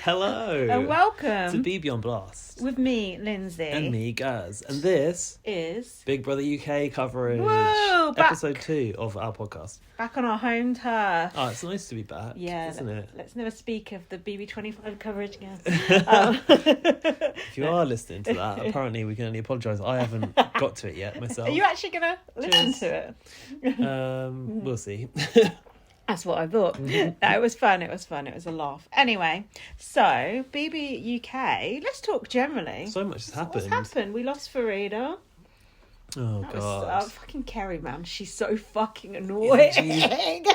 Hello. And welcome to BB on Blast. with me, Lindsay. And me, Gaz. And this is Big Brother UK coverage. Whoa, back. Episode 2 of our podcast. Back on our home turf. Oh, it's nice to be back, isn't it? Let's never speak of the BB25 coverage again. If you are listening to that, apparently we can only apologise. I haven't got to it yet myself. Are you actually going to listen to it? We'll see. That's what I thought. No, it was fun. It was a laugh. Anyway, so BBUK, let's talk generally. So much has happened. What's happened? We lost Farida. Oh, That God. was, fucking Kerry, man. She's so fucking annoying.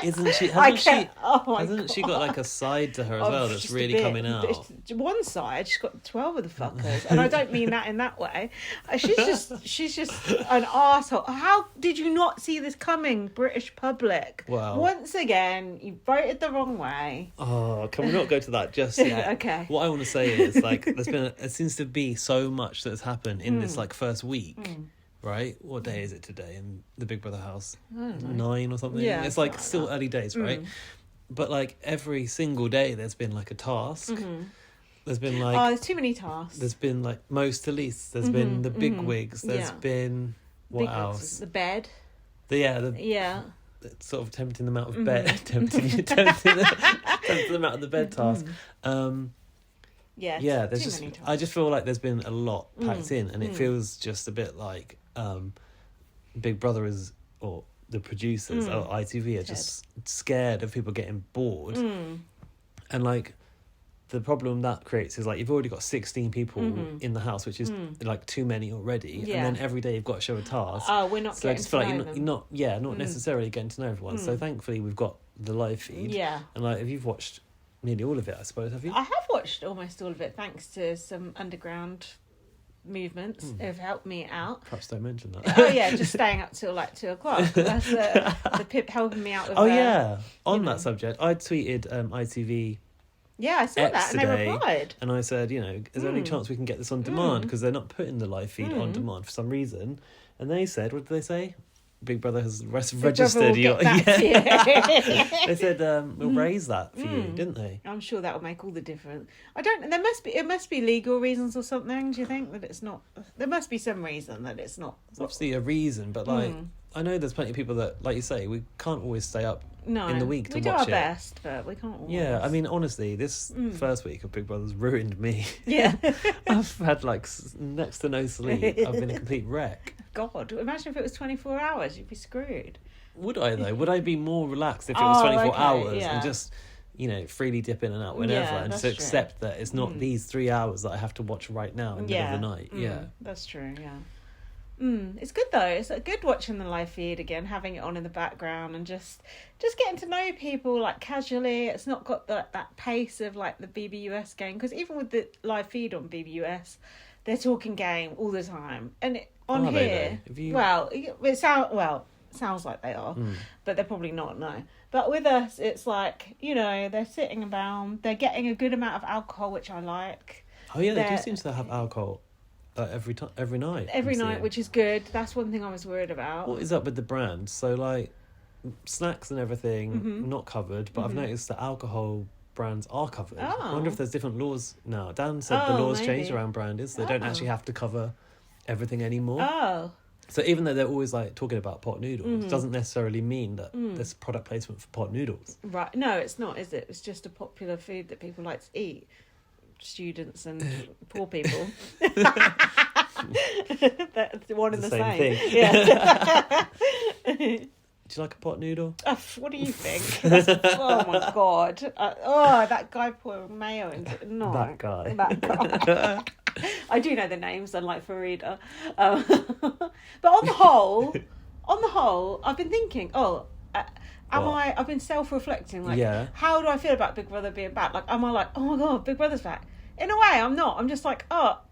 Isn't she? Hasn't she got like a side to her as well that's really coming out? One side, she's got 12 of the fuckers. And I don't mean that in that way. She's just an arsehole. How did you not see this coming, British public? Wow. Once again, you voted the wrong way. Oh, can we not go to that just yet? Okay. What I want to say is, like, there seems to be so much that's happened in this, like, first week. Right? What day is it today in the Big Brother house? I don't know. 9 or something? Yeah, it's like something still like that. early days, right? But like every single day there's been like a task. There's been like there's too many tasks. there's been like most to least. There's been the big wigs. There's Yeah. been what else? The bed. The sort of tempting them out of bed, tempting them out of the bed task. Yeah, there's too just many tasks. I just feel like there's been a lot packed in, and it feels just a bit like Big Brother or the producers or ITV are just scared of people getting bored, and like the problem that creates is like you've already got 16 people in the house, which is like too many already, and then every day you've got to show a task. Oh, we're not so I getting just to feel know like you're not necessarily getting to know everyone. So thankfully we've got the live feed. Yeah. And like if you've watched nearly all of it, I suppose, have you? I have watched almost all of it thanks to some underground movements who have helped me out. Perhaps don't mention that. Oh yeah, just staying up till like 2:00. That's the Pip helping me out with. On that subject, I tweeted ITV. Yeah, I saw X that, and today, they replied. And I said, is there any chance we can get this on demand? Because they're not putting the live feed on demand for some reason. And they said, what did they say? Big Brother has registered your. They said we'll raise that for you, didn't they? I'm sure that will make all the difference. It must be legal reasons or something. Do you think that it's not? There must be some reason that it's not. It's obviously a reason, but like I know there's plenty of people that, like you say, we can't always stay up in the week to watch it. We do our best, but we can't always. Yeah, I mean, honestly, this first week of Big Brother's ruined me. Yeah. I've had like next to no sleep. I've been a complete wreck. God, imagine if it was 24 hours, you'd be screwed. Would I though? Would I be more relaxed if it was 24 hours yeah. and just, freely dip in and out whenever and just accept that it's not these 3 hours that I have to watch right now in the middle of the night? Yeah. That's true, yeah. It's good though. It's good watching the live feed again, having it on in the background and just getting to know people like casually. It's not got that pace of like the BBUS game, because even with the live feed on BBUS, they're talking game all the time. And on here, it sounds like they are, but they're probably not. No, but with us, it's like they're sitting around, they're getting a good amount of alcohol, which I like. Oh yeah, they do seem to have alcohol. Every night, which is good. That's one thing I was worried about. What is up with the brand? So like snacks and everything not covered, but I've noticed that alcohol brands are covered. I wonder if there's different laws now. Dan said the laws changed around branders. They don't actually have to cover everything anymore. So even though they're always like talking about pot noodles, doesn't necessarily mean that there's product placement for pot noodles. Right. No, it's not, is it? It's just a popular food that people like to eat. Students and poor people. That's one and the same thing. Yeah. Do you like a pot noodle? What do you think? Oh my god! That guy poured mayo into it. No, that guy. I do know the names, unlike Farida. But on the whole, I've been thinking. I've been self-reflecting. Like, how do I feel about Big Brother being back? Like, am I like, oh my god, Big Brother's back? In a way, I'm not. I'm just like,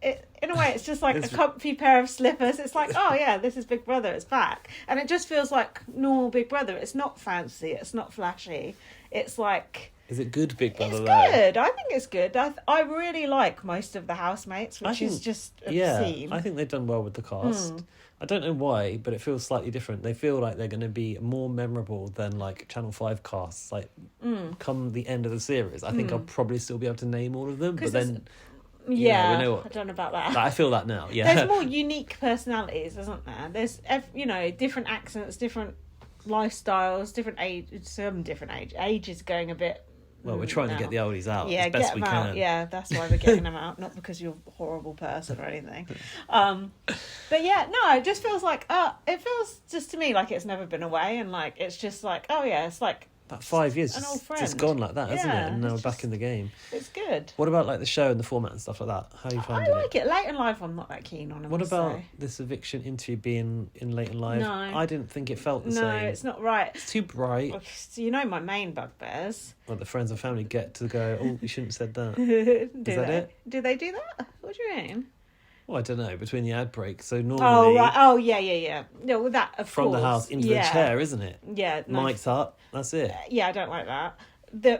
in a way, it's just like a comfy pair of slippers. It's like, oh yeah, this is Big Brother, it's back. And it just feels like normal Big Brother. It's not fancy, it's not flashy. It's like... Is it good Big Brother, It's though? good. I think it's good. I really like most of the housemates, which is just obscene. Yeah, I think they've done well with the cast. I don't know why, but it feels slightly different. They feel like they're going to be more memorable than like Channel 5 casts. Like, come the end of the series, I think I'll probably still be able to name all of them. But then, yeah, we know what, I don't know about that. I feel that now. Yeah, There's more unique personalities, isn't there? There's different accents, different lifestyles, different age. Age is going a bit. Well, we're trying now. to get the oldies out Yeah, as best get we them can. out. Yeah, that's why we're getting them out. Not because you're a horrible person or anything. But yeah, no, it just feels like it feels just to me like it's never been away, and like it's just like it's like About 5 years, an old friend. just gone like that, hasn't it? Yeah, And now we're it's back in the game. It's good. What about like the show and the format and stuff like that? How are you I finding like it. Late and Live, I'm not that keen on. What about this eviction interview being in Late and Live? No. I didn't think it felt the No, same. it's not right. It's too bright. So you know my main bugbears. Well, the friends and family get to go, oh, you shouldn't have said that. Is that it? Do they do that? What do you mean? Well, I don't know, between the ad breaks. So normally, Oh, right. Oh, yeah. No, well, that, of from course. the house into yeah. the chair, isn't it? Yeah. No. Mic'd up, that's it. Yeah, I don't like that.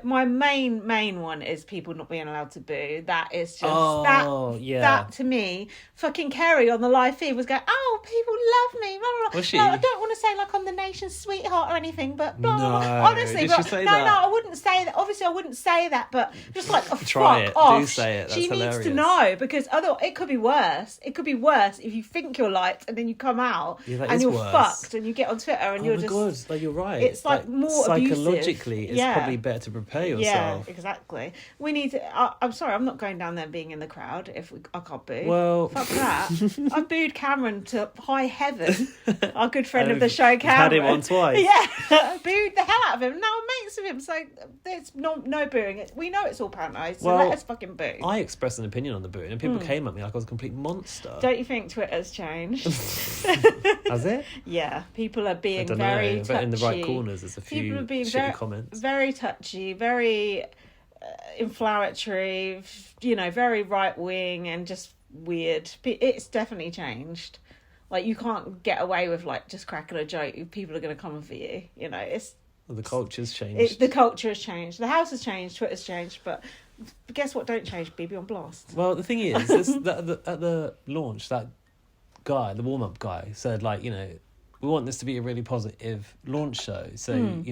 My main one is people not being allowed to boo. That is just that to me. Fucking Kerry on the live feed was going, oh, people love me. Blah, blah, blah. Was she? No, I don't want to say like I'm the nation's sweetheart or anything, but blah, blah, blah. No. Honestly, Did she say no, that? I wouldn't say that. Obviously, I wouldn't say that, but just like Try fuck it. off. Do say it. That's she hilarious. needs to know, because otherwise it could be worse. It could be worse if you think you're liked and then you come out that and is you're worse. fucked and you get on Twitter and you're my just. God, like you're right. It's like more psychologically, abusive. it's probably better to prepare yourself. Yeah, exactly. We need to. I'm sorry, I'm not going down there being in the crowd if I can't boo. Well, fuck that. I booed Cameron to high heaven. Our good friend of the show, Cameron. Had him on twice. Yeah, booed the hell out of him. Now I'm mates with him, so there's no booing. We know it's all paranoid, so let us fucking boo. I expressed an opinion on the booing, and people came at me like I was a complete monster. Don't you think Twitter's changed? Has it? Yeah, people are being I don't very know, touchy. but in the right corners, there's a few People are being shitty comments. very touchy, very inflammatory, very right wing and just weird. It's definitely changed. Like, you can't get away with like just cracking a joke. People are going to come for you. It's The culture's changed. the culture has changed. The house has changed. Twitter's changed. But guess what? Don't change. BB on blast. Well, the thing is, at the launch, that guy, the warm up guy, said like, we want this to be a really positive launch show. So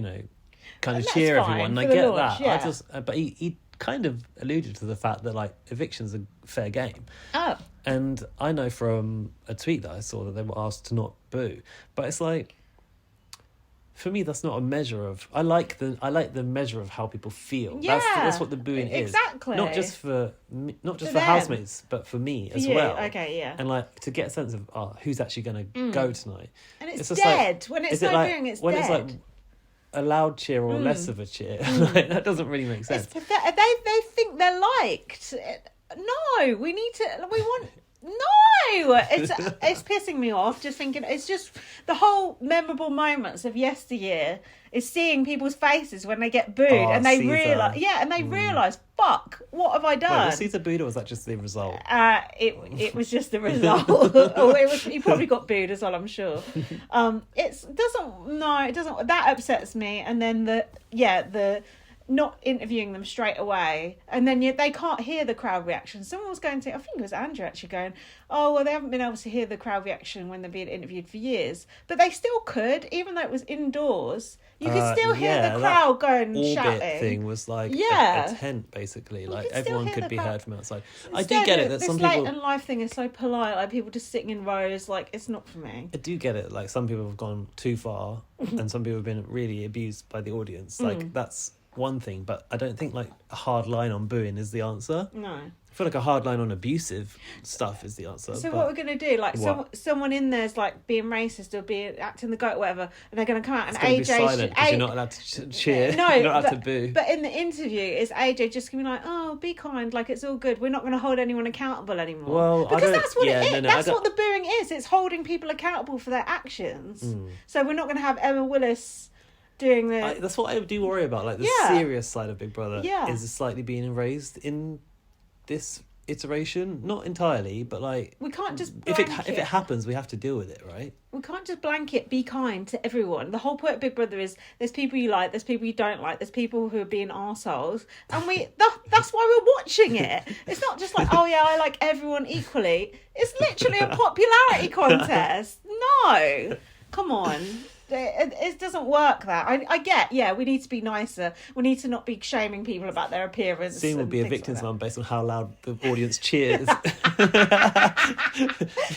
kind of cheer everyone. And I get that. Yeah. But he kind of alluded to the fact that like eviction's a fair game. Oh. And I know from a tweet that I saw that they were asked to not boo, but it's like, for me, that's not a measure of. I like the measure of how people feel. Yeah, that's what the booing is. Exactly. Not just for them. housemates, but for me as you. well. Okay, yeah. And like to get a sense of who's actually going to go tonight. And it's just dead. Like, when it's no booing, it's when dead. it's like a loud cheer or less of a cheer. Like, that doesn't really make sense. They think they're liked. No, we need to. We want. No, it's pissing me off. Just thinking, it's just the whole memorable moments of yesteryear is seeing people's faces when they get booed and they realise, fuck, what have I done? Wait, was Caesar booed or was that just the result? It was just the result. Or he probably got booed as well, I'm sure. It doesn't. That upsets me. And then the not interviewing them straight away, and then they can't hear the crowd reaction. Someone was going to, I think it was Andrew actually, going, oh well, they haven't been able to hear the crowd reaction when they're being interviewed for years, but they still could, even though it was indoors. You could still hear the crowd going shouting. Orbit thing was like a tent basically, like everyone could be heard from outside. I do get it that some people. This late and live thing is so polite, like people just sitting in rows, like it's not for me. I do get it, like some people have gone too far, and some people have been really abused by the audience. Like that's one thing, but I don't think like a hard line on booing is the answer. No, I feel like a hard line on abusive stuff is the answer. So what we're going to do, like someone in there's like being racist or acting the goat or whatever, and they're going to come out and AJ be silent because you're not allowed to cheer. No, you're not allowed to boo. But in the interview, is AJ just going to be like, oh, be kind, like it's all good. We're not going to hold anyone accountable anymore. Well, because that's what it is. That's what the booing is. It's holding people accountable for their actions. So we're not going to have Emma Willis doing the. That's what I do worry about. Like the serious side of Big Brother is slightly being erased in this iteration, not entirely, but like we can't just if blanket. it happens, we have to deal with it, right? We can't just blanket be kind to everyone. The whole point of Big Brother is there's people you like, there's people you don't like, there's people who are being arseholes, and that's why we're watching it. It's not just like, oh yeah, I like everyone equally. It's literally a popularity contest. No, come on. It doesn't work that. I get, yeah, we need to be nicer. We need to not be shaming people about their appearance. Soon we'll be evicting someone based on how loud the audience cheers.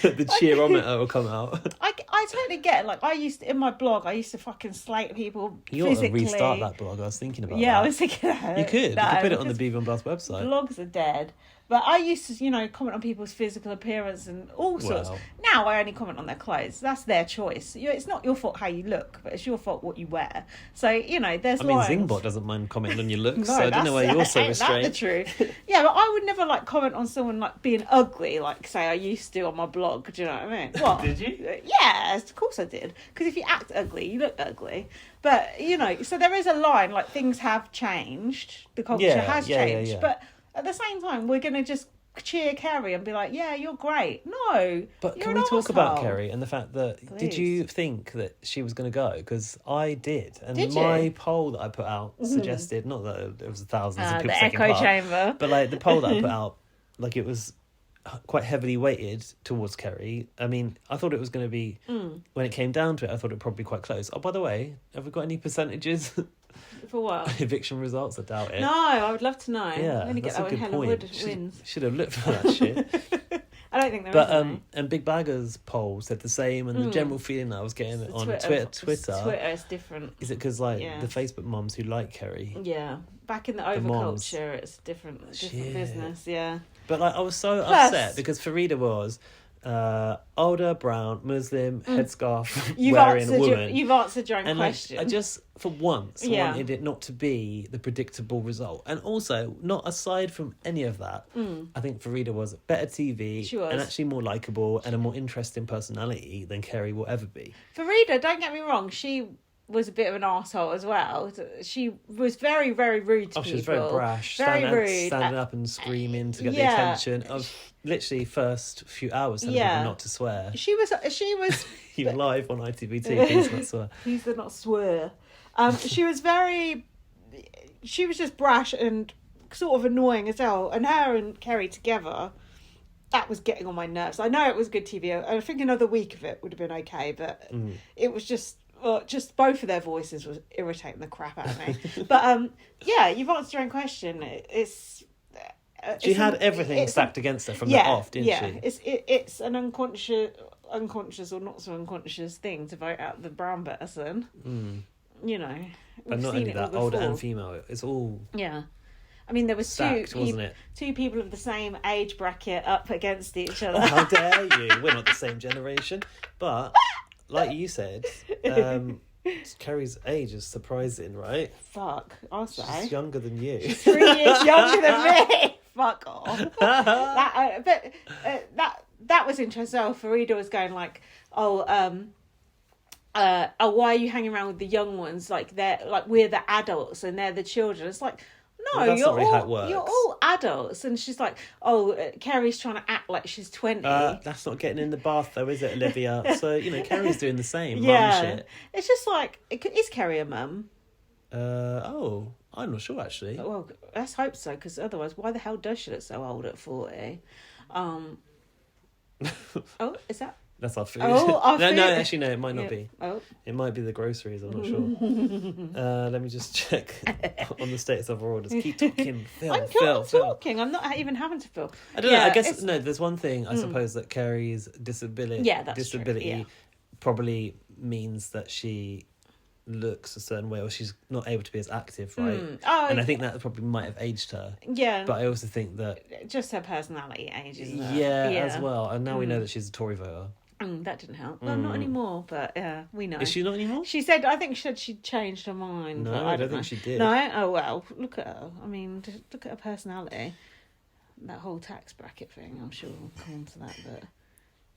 The cheerometer will come out. I totally get it. Like, in my blog, I used to fucking slate people you physically. You ought to restart that blog. I was thinking about that. Yeah, I was thinking that. You could put it on the BBUK website. Blogs are dead. But I used to, comment on people's physical appearance and all sorts. Wow. Now I only comment on their clothes. That's their choice. It's not your fault how you look, but it's your fault what you wear. So, there's I mean, lines. Zingbot doesn't mind commenting on your looks, No, so I don't know why you're so restrained. That's the truth. Yeah, but I would never, comment on someone, being ugly, say I used to on my blog. Do you know what I mean? What? Did you? Yeah, of course I did. Because if you act ugly, you look ugly. But, so there is a line, things have changed. The culture has changed. Yeah. But at the same time, we're going to just cheer Kerry and be like, yeah, you're great. No, but you're can we talk about Kerry and the fact that did you think that she was going to go? Because I did, and my poll that I put out suggested not that it was thousands of people the taking echo part, chamber, but the poll that I put out, it was quite heavily weighted towards Kerry. I mean, I thought it was going to be when it came down to it. I thought it would probably be quite close. Oh, by the way, have we got any percentages? For what? Eviction results? I doubt it. No, I would love to know. Yeah, I'm going to get that when Helen Wood wins. Should have looked for that shit. I don't think there is. And Big Bagger's poll said the same, and the general feeling that I was getting on Twitter. Twitter is different. Is it because the Facebook mums who like Kerry? Yeah, back in the overculture, it's different business. Yeah. But I was so upset because Farida was older, brown, Muslim, headscarf wearing woman. You've answered your own question. I just, for once, wanted it not to be the predictable result. And also, not aside from any of that, I think Farida was better TV and actually more likeable and a more interesting personality than Kerry will ever be. Farida, don't get me wrong, she was a bit of an arsehole as well. She was very, very rude to people. She was very brash. Rude. Standing up and screaming to get the attention of literally first few hours telling people not to swear. She was You're live on ITV2, please not swear. Please do not swear. She was just brash and sort of annoying as hell. And her and Kerry together, that was getting on my nerves. I know it was good TV. I think another week of it would have been okay, but it was just both of their voices was irritating the crap out of me. But you've answered your own question. She had everything stacked against her from the off, didn't she? It's an unconscious or not so unconscious thing to vote out the brown person. But not only that, older and female. It's all I mean, there was stacked, two people of the same age bracket up against each other. Oh, how dare you? We're not the same generation, but. Like you said, Kerry's age is surprising, right? Fuck, I'll say. She's younger than you. She's 3 years younger than me. Fuck off. That was interesting. So Farida was going why are you hanging around with the young ones? We're the adults and they're the children. It's like, no, well, you're all adults. And she's like, Kerry's trying to act like she's 20. That's not getting in the bath though, is it, Olivia? So, Kerry's doing the same. Mum shit. It's just is Kerry a mum? I'm not sure actually. Well, let's hope so, because otherwise, why the hell does she look so old at 40? Is that... That's our food. Our food. No, actually, no, it might not be. Oh. It might be the groceries, I'm not sure. Let me just check on the status of our orders. Keep talking, Phil. I'm talking. I'm not even having to Phil. I don't know, I guess, there's one thing, I suppose, that Kerry's disability probably means that she looks a certain way or she's not able to be as active, right? And I think that probably might have aged her. Yeah. But I also think that... Just her personality ages her. Yeah, as well. And now we know that she's a Tory voter. That didn't help. Well, not anymore, but we know. Is she not anymore? I think she said she'd changed her mind. No, I don't think she did. No? Oh, well, look at her. I mean, look at her personality. That whole tax bracket thing, I'm sure we'll come on to that, but...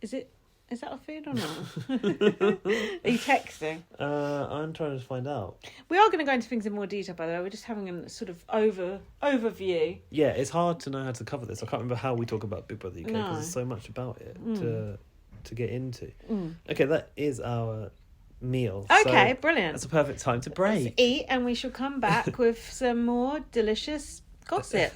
Is it Is that a food or not? Are you texting? I'm trying to find out. We are going to go into things in more detail, by the way. We're just having a sort of overview. Yeah, it's hard to know how to cover this. I can't remember how we talk about Big Brother UK because there's so much about it to get into. Okay, that is our meal. Okay, so brilliant. That's a perfect time to break. Let's eat, and we shall come back with some more delicious gossip.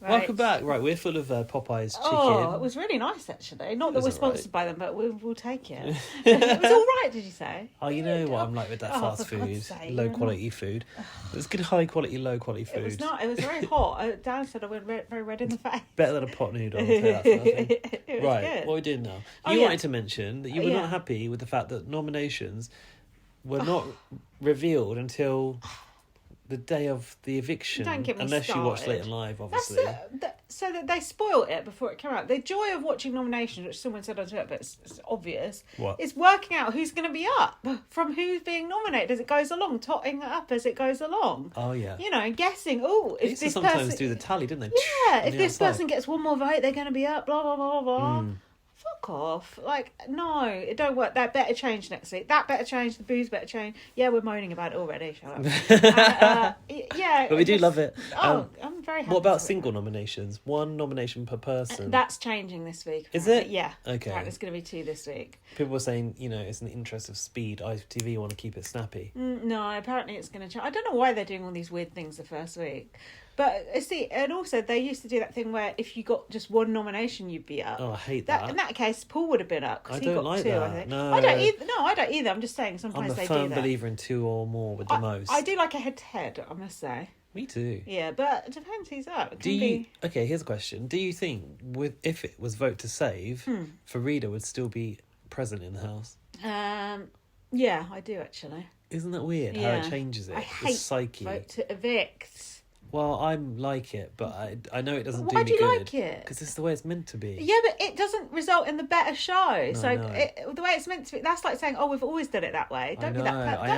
Right. Welcome back. Right, we're full of Popeye's chicken. Oh, it was really nice, actually. Not that we're sponsored by them, but we'll take it. It was all right, did you say? Oh, you know what I'm like with that fast food, low quality food. It was good, high quality, low quality food. It was not. It was very hot. Dan said I went very red in the face. Better than a pot noodle. I'll tell you that for nothing. Right, good. what are we doing now? You wanted to mention that you were not happy with the fact that nominations were not revealed until the day of the eviction, Don't get me unless started. you watched Late and Live, obviously. So that they spoiled it before it came out. The joy of watching nominations, which someone said on Twitter, but it's obvious, is working out who's going to be up from who's being nominated as it goes along, totting it up as it goes along. Oh, yeah. You know, guessing, if they used this to sometimes person... do the tally, didn't they? Yeah, if this person gets one more vote, they're going to be up, blah, blah, blah, blah. Fuck off. Like, no, it don't work. That better change next week. That better change. The booze better change. Yeah, we're moaning about it already. Shut up. Yeah. But we do love it. I'm very happy. What about single nominations? One nomination per person. That's changing this week. Is it? Yeah. Okay. Right, there's going to be 2 this week. People were saying, it's in the interest of speed. ITV want to keep it snappy. No, apparently it's going to change. I don't know why they're doing all these weird things the first week. But see, and also they used to do that thing where if you got just one nomination, you'd be up. Oh, I hate that. In that case, Paul would have been up because he got like 2. that. I think. No, I don't either. No, I don't either. I'm just saying sometimes I'm a they do firm that. believer in 2 or more with the most. I do like a head-to-head, I must say. Me too. Yeah, but it depends who's up. Okay, here's a question. Do you think if it was vote to save, Farida would still be present in the house? Yeah, I do actually. Isn't that weird how it changes it? I hate psyche. vote to evict. Well, I like it, but I know it doesn't do Why me good. do you like it? Because it's the way it's meant to be. Yeah, but it doesn't result in the better show. No, so no. The way it's meant to be, that's like saying, we've always done it that way. Don't be that person. I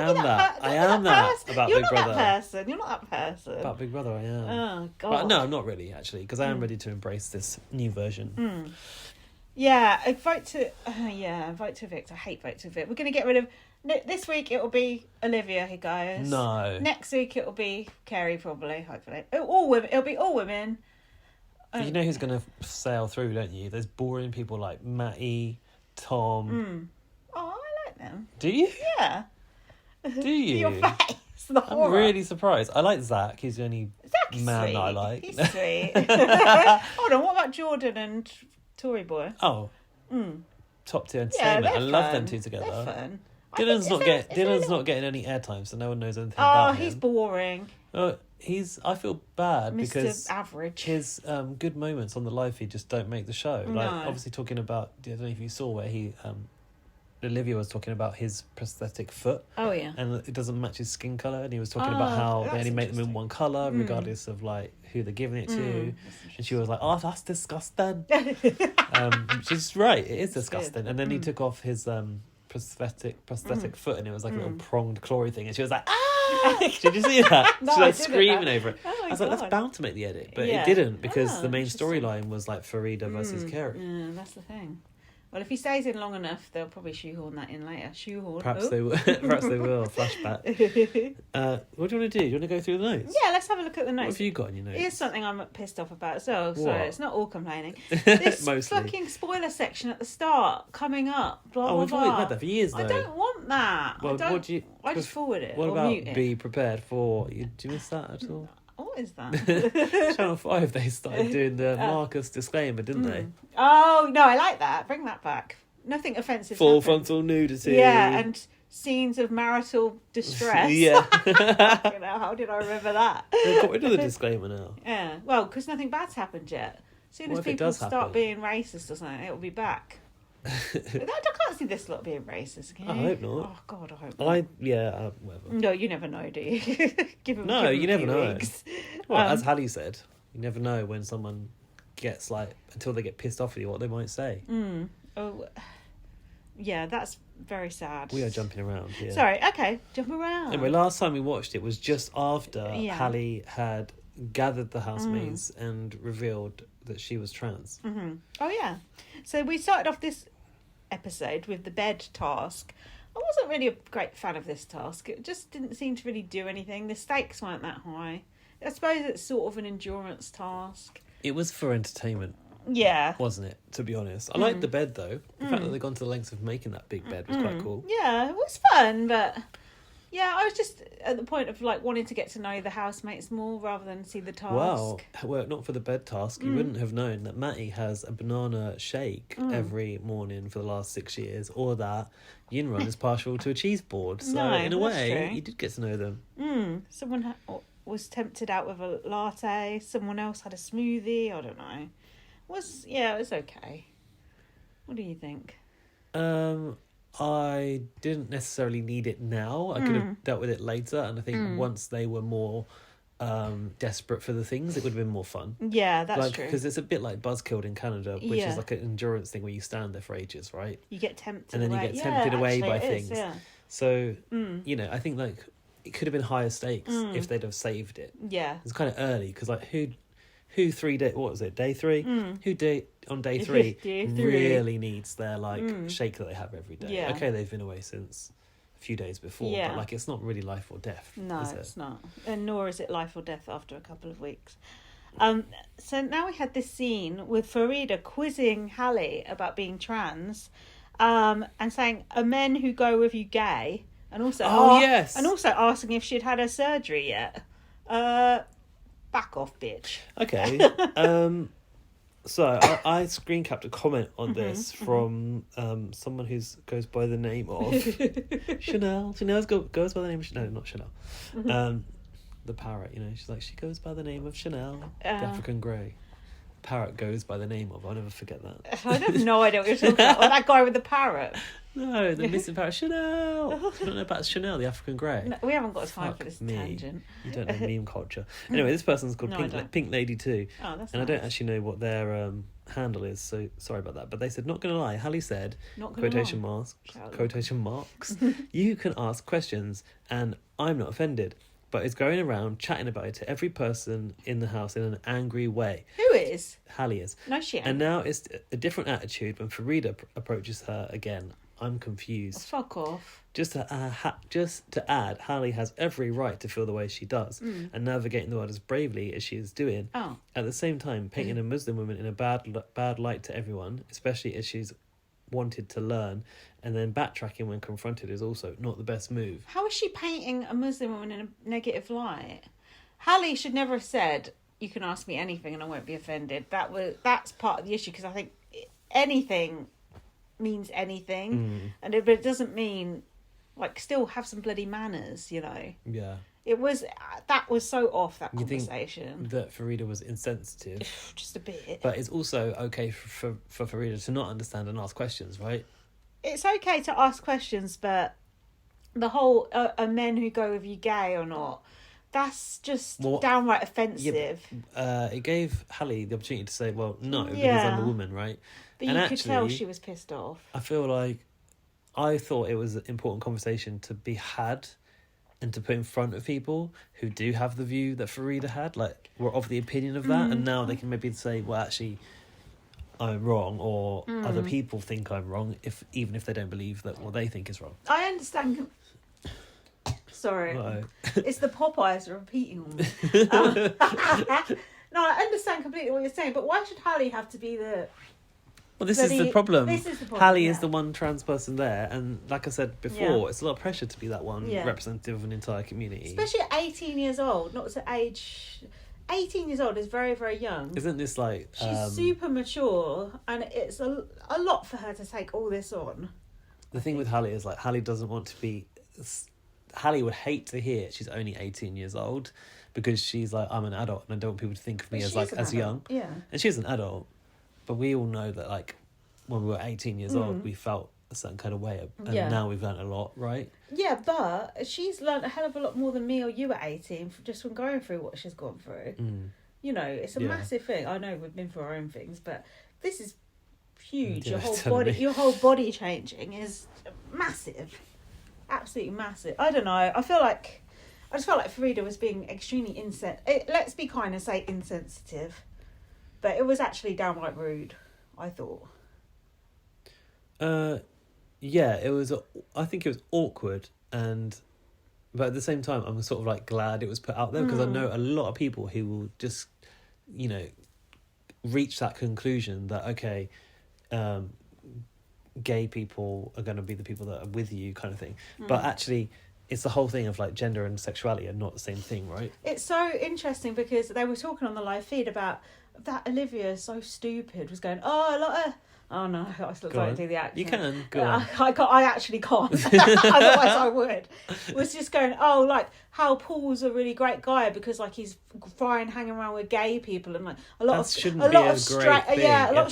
am that about You're Big not Brother. that person. You're not that person. About Big Brother, I am. Oh, God. But no, I'm not really, actually, because I am ready to embrace this new version. Yeah, vote to evict. I hate vote to evict. We're going to get rid of... This week it will be Olivia who goes. No. Next week it will be Kerry, probably, hopefully. All women. It'll be all women. You know who's going to sail through, don't you? There's boring people like Matty, Tom. Oh, I like them. Do you? Yeah. Do you? Your face. The horror. I'm really surprised. I like Zach. He's the only Zach's man sweet. that I like. He's sweet. Hold on, what about Jordan and Tory Boy? Oh. Top tier entertainment. I love them two together. They're fun. Dylan's not getting any airtime, so no one knows anything about him. Oh, he's boring. I feel bad because Mr. Average. his good moments on the live feed just don't make the show. No. Like obviously talking about, I don't know if you saw where he Olivia was talking about his prosthetic foot. Oh yeah. And it doesn't match his skin colour, and he was talking about how they only make them in one colour regardless of like who they're giving it to. And she was like, "Oh, that's disgusting." She's right, it is disgusting. And then he took off his prosthetic foot, and it was like a little pronged clawy thing, and she was like, "Ah!" Did you see that? No, She was I like didn't. screaming over it. Oh my I was like, God. that's bound to make the edit, but Yeah. it didn't because the main interesting. storyline was like Farida versus Kerry. Yeah, that's the thing. Well, if he stays in long enough, they'll probably shoehorn that in later. Perhaps they will. Perhaps they will. Flashback. What do you want to do? Do you want to go through the notes? Yeah, let's have a look at the What notes. have you got in your notes? Here's something I'm pissed off about as well. So What? it's not all complaining. This Mostly. fucking spoiler section at the start coming up. Blah, blah, We've blah. always had that for years, though. I don't want that. Well, what do you? I just forward it. What or about mute it. be prepared for? Do you miss that at all? What is that? Channel 5, they started doing the Marcus disclaimer, didn't they? Oh no, I like that. Bring that back. Nothing offensive. Full happened. frontal nudity. Yeah, and scenes of marital distress. Yeah. You know, how did I remember that? They've got rid of the disclaimer now. Yeah, well, because nothing bad's happened yet. As soon What as if it people does start happen? being racist or something, it'll be back. I can't see this lot being racist. Can you? I hope not. Oh God, I hope not. Whatever. No, you never know, do you? give them, No, give you them never a few know. weeks. Well, as Hallie said, you never know when someone gets until they get pissed off with you, what they might say. Oh, yeah, that's very sad. We are jumping around here. Sorry, okay, jump around. Anyway, last time we watched it was just after Yeah. Hallie had gathered the housemates and revealed that she was trans. Mm-hmm. Oh, yeah. So we started off this episode with the bed task. I wasn't really a great fan of this task. It just didn't seem to really do anything. The stakes weren't that high. I suppose it's sort of an endurance task. It was for entertainment. Yeah. Wasn't it, to be honest? I liked the bed, though. The fact that they'd gone to the lengths of making that big bed was quite cool. Yeah, it was fun, but... Yeah, I was just at the point of like wanting to get to know the housemates more rather than see the task. Well, not for the bed task. You wouldn't have known that Matty has a banana shake every morning for the last 6 years, or that Yinrun is partial to a cheese board. So No, in a that's way, true. you did get to know them. Someone was tempted out with a latte. Someone else had a smoothie. I don't know. It was okay. What do you think? I didn't necessarily need it now. I could have dealt with it later, and I think once they were more desperate for the things, it would have been more fun. Yeah, that's true. Because it's a bit like Buzzkilled in Canada, which Yeah. is like an endurance thing where you stand there for ages, right? You get tempted And then away. you get tempted away by actually it is, things. yeah. So, I think like it could have been higher stakes if they'd have saved it. Yeah. It's kind of early because like who 3 day, what was it, day 3? Who on day 3 Day 3. really needs their like shake that they have every day? Yeah. Okay, they've been away since a few days before, Yeah. but like it's not really life or death. No, is it? it's not. And nor is it life or death after a couple of weeks. So now we had this scene with Farida quizzing Hallie about being trans, and saying, "Are men who go with you gay?" And also, yes, and also asking if she'd had her surgery yet. Back off, bitch. Okay. So I screen capped a comment on this from someone who goes by the name of Chanel. Chanel goes by the name of Chanel, not Chanel. The parrot, she's like, she goes by the name of Chanel, the African Grey. Parrot goes by the name of, I'll never forget that. I have no idea what you're talking about. Well, that guy with the parrot. No, the missing parrot, Chanel. You don't know about Chanel, the African Grey? No, we haven't got time for this me. tangent. You don't know meme culture. Anyway, this person's called No, Pink Lady 2. Oh, that's and nice. I don't actually know what their handle is, so sorry about that. But they said, not going to lie, Hallie said, Not gonna quotation lie. marks, you can ask questions and I'm not offended. But is going around chatting about it to every person in the house in an angry way. Who is? Hallie is. No, she ain't. And now it's a different attitude when Farida approaches her again. I'm confused. Fuck off. Just to add, Hallie has every right to feel the way she does and navigating the world as bravely as she is doing. Oh. At the same time, painting a Muslim woman in a bad light to everyone, especially as she's wanted to learn, and then backtracking when confronted is also not the best move. How is she painting a Muslim woman in a negative light? Hallie should never have said, "You can ask me anything and I won't be offended." That's part of the issue, because I think anything means anything, and it doesn't mean, like, still have some bloody manners, Yeah. That was so off, that You conversation. think that Farida was insensitive? Just a bit. But it's also okay for Farida to not understand and ask questions, right? It's okay to ask questions, but the whole are men who go with you gay or not, that's just downright offensive. Yeah, it gave Hallie the opportunity to say, well, no, because Yeah. I'm a woman, right? But and you actually, could tell she was pissed off. I feel like I thought it was an important conversation to be had and to put in front of people who do have the view that Farida had, like, were of the opinion of that, and now they can maybe say, well, actually, I'm wrong, or other people think I'm wrong, even if they don't believe that what they think is wrong. I understand. Sorry. Uh-oh. It's the Popeyes repeating on me. No, I understand completely what you're saying, but why should Hallie have to be the... Well, this is the problem. This is the problem, Hallie yeah. is the one trans person there, and like I said before, it's a lot of pressure to be that one representative of an entire community. Especially at 18 years old, not to age... 18 years old is very, very young. Isn't this like... She's super mature, and it's a lot for her to take all this on. The thing with Hallie is, like, Hallie doesn't want to be... Hallie would hate to hear she's only 18 years old, because she's like, I'm an adult, and I don't want people to think of me as young. Yeah. And she's an adult, but we all know that, like, when we were 18 years old, we felt a certain kind of way, and now we've learned a lot, right? Yeah, but she's learned a hell of a lot more than me or you at 18, just from going through what she's gone through. You know, it's a massive thing. I know we've been through our own things, but this is huge. Yeah, Your whole body changing is massive. Absolutely massive. I don't know. I just felt like Farida was being extremely let's be kind and say insensitive. But it was actually downright rude, I thought. Yeah, it was. I think it was awkward, but at the same time, I'm sort of like glad it was put out there because I know a lot of people who will just, reach that conclusion that okay, gay people are going to be the people that are with you, kind of thing. But actually, it's the whole thing of like gender and sexuality are not the same thing, right? It's so interesting because they were talking on the live feed about that Olivia is so stupid was going, oh no, I still don't do the accent. You can go on. I actually can't. Otherwise I would. Was just going, like how Paul's a really great guy because like he's fine hanging around with gay people and like a lot of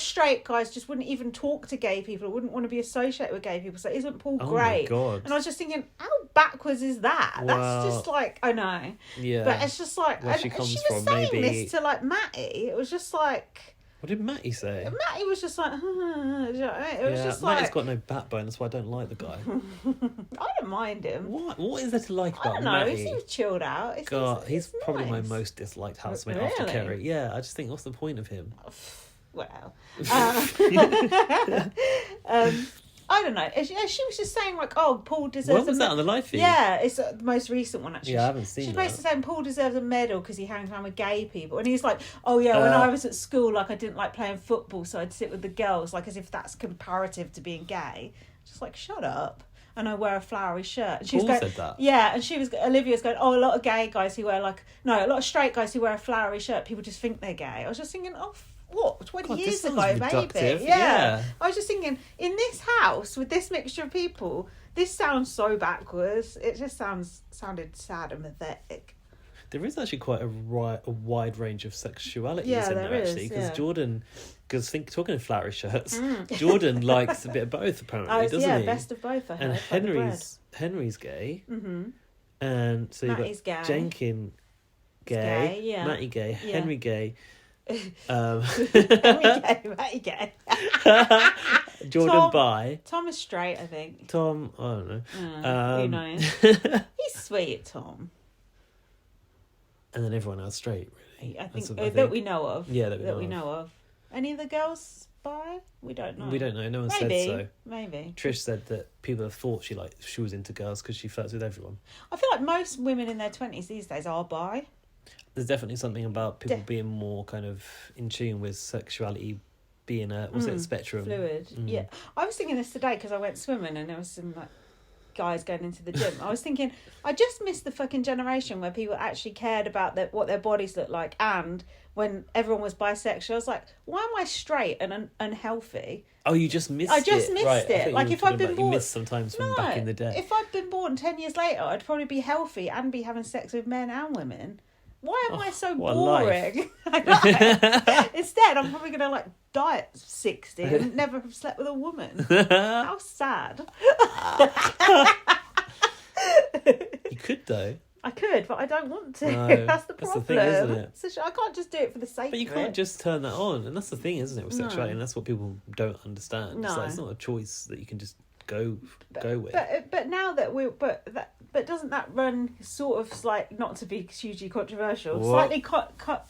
straight guys just wouldn't even talk to gay people, wouldn't want to be associated with gay people. So isn't Paul great? Oh my God. And I was just thinking, how backwards is that? Well, that's just like I know. Yeah. But it's just like where and she comes was from, saying maybe... this to like Matty. It was just like. What did Matty say? Matty was just like, it was just like... Matty's got no backbone, that's why I don't like the guy. I don't mind him. What is there to like about Matty? I don't know, he seems chilled out. He's probably my most disliked housemate after Kerry. Yeah, I just think, what's the point of him? Well... I don't know. She was just saying like, Paul deserves. When was that on the live feed? Yeah, it's the most recent one actually. Yeah, I haven't seen She's that. basically saying Paul deserves a medal because he hangs around with gay people, and he's like, when I was at school, like I didn't like playing football, so I'd sit with the girls, like as if that's comparative to being gay. Just like, shut up. And I wear a flowery shirt. And she was Paul going, said that. Yeah, and Olivia's going, a lot of gay guys who wear a lot of straight guys who wear a flowery shirt, people just think they're gay. I was just thinking, 20 years ago, maybe. Yeah. I was just thinking, in this house, with this mixture of people, this sounds so backwards. It just sounded sad and pathetic. There is actually quite a wide range of sexualities in there actually. Because Jordan, talking of flowery shirts, Jordan likes a bit of both apparently, doesn't he? Yeah, best of both, I heard. And Henry's gay. Mm-hmm. And so you've got gay. Jenkin gay, Matty gay, Henry gay. Matty gay. Jordan bi. Tom is straight, I think. Tom, I don't know. Who knows? He's sweet, Tom. And then everyone else straight, really. I think that we know of. Yeah, that we know of. Any of the girls bi? We don't know. We don't know. No one said so. Maybe. Trish said that people have thought she was into girls because she flirts with everyone. I feel like most women in their 20s these days are bi. There's definitely something about people being more kind of in tune with sexuality, being a spectrum. Fluid. Yeah. I was thinking this today because I went swimming and there was some like guys going into the gym. I was thinking, I just missed the fucking generation where people actually cared about what their bodies looked like, and when everyone was bisexual, I was like, why am I straight and unhealthy? Oh, you just missed it. I just missed it. Like if I'd been born... You missed sometimes from back in the day. If I'd been born 10 years later, I'd probably be healthy and be having sex with men and women. Why am I so boring? I know. Instead, I'm probably going to die at 60 and never have slept with a woman. How sad. You could though. I could, but I don't want to. No, that's the problem. That's the thing, isn't it? So I can't just do it for the sake of it. But you can't just turn that on, and that's the thing, isn't it, with sexuality? And that's what people don't understand. No. It's not a choice that you can just go with. But now that but doesn't that run sort of not to be hugely controversial, slightly contrary.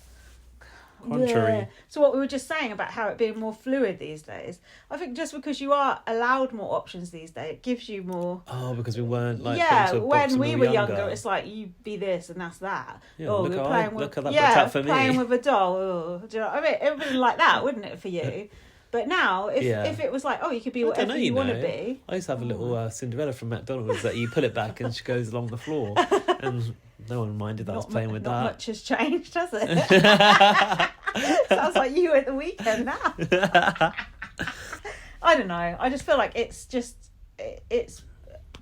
Yeah. So what we were just saying about how it being more fluid these days, I think just because you are allowed more options these days, it gives you more. Oh, because we weren't put into a box when when we were younger, it's like you be this and that's that. Yeah, look how that worked out for me. Playing with a doll. Oh, do you know what I mean? It would be like that, wouldn't it, for you? But now, if it was you could be whatever you want to be. I used to have a little Cinderella from McDonald's that you pull it back and she goes along the floor, and no one minded that I was playing with that. Not much has changed, has it? Sounds like you at the weekend now. I don't know. I just feel like it's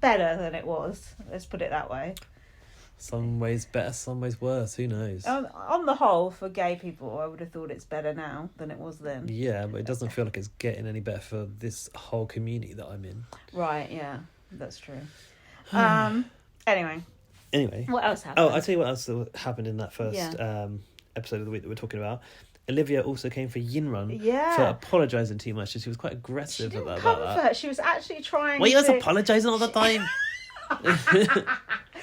better than it was. Let's put it that way. Some ways better, some ways worse. Who knows? On the whole, for gay people, I would have thought it's better now than it was then. Yeah, but it doesn't feel like it's getting any better for this whole community that I'm in. Right, yeah. That's true. Anyway. What else happened? Oh, I'll tell you what else happened in that first episode of the week that we're talking about. Olivia also came for Yinrun for apologising too much, and she was quite aggressive about that. She was actually trying Why are you guys apologising all the time?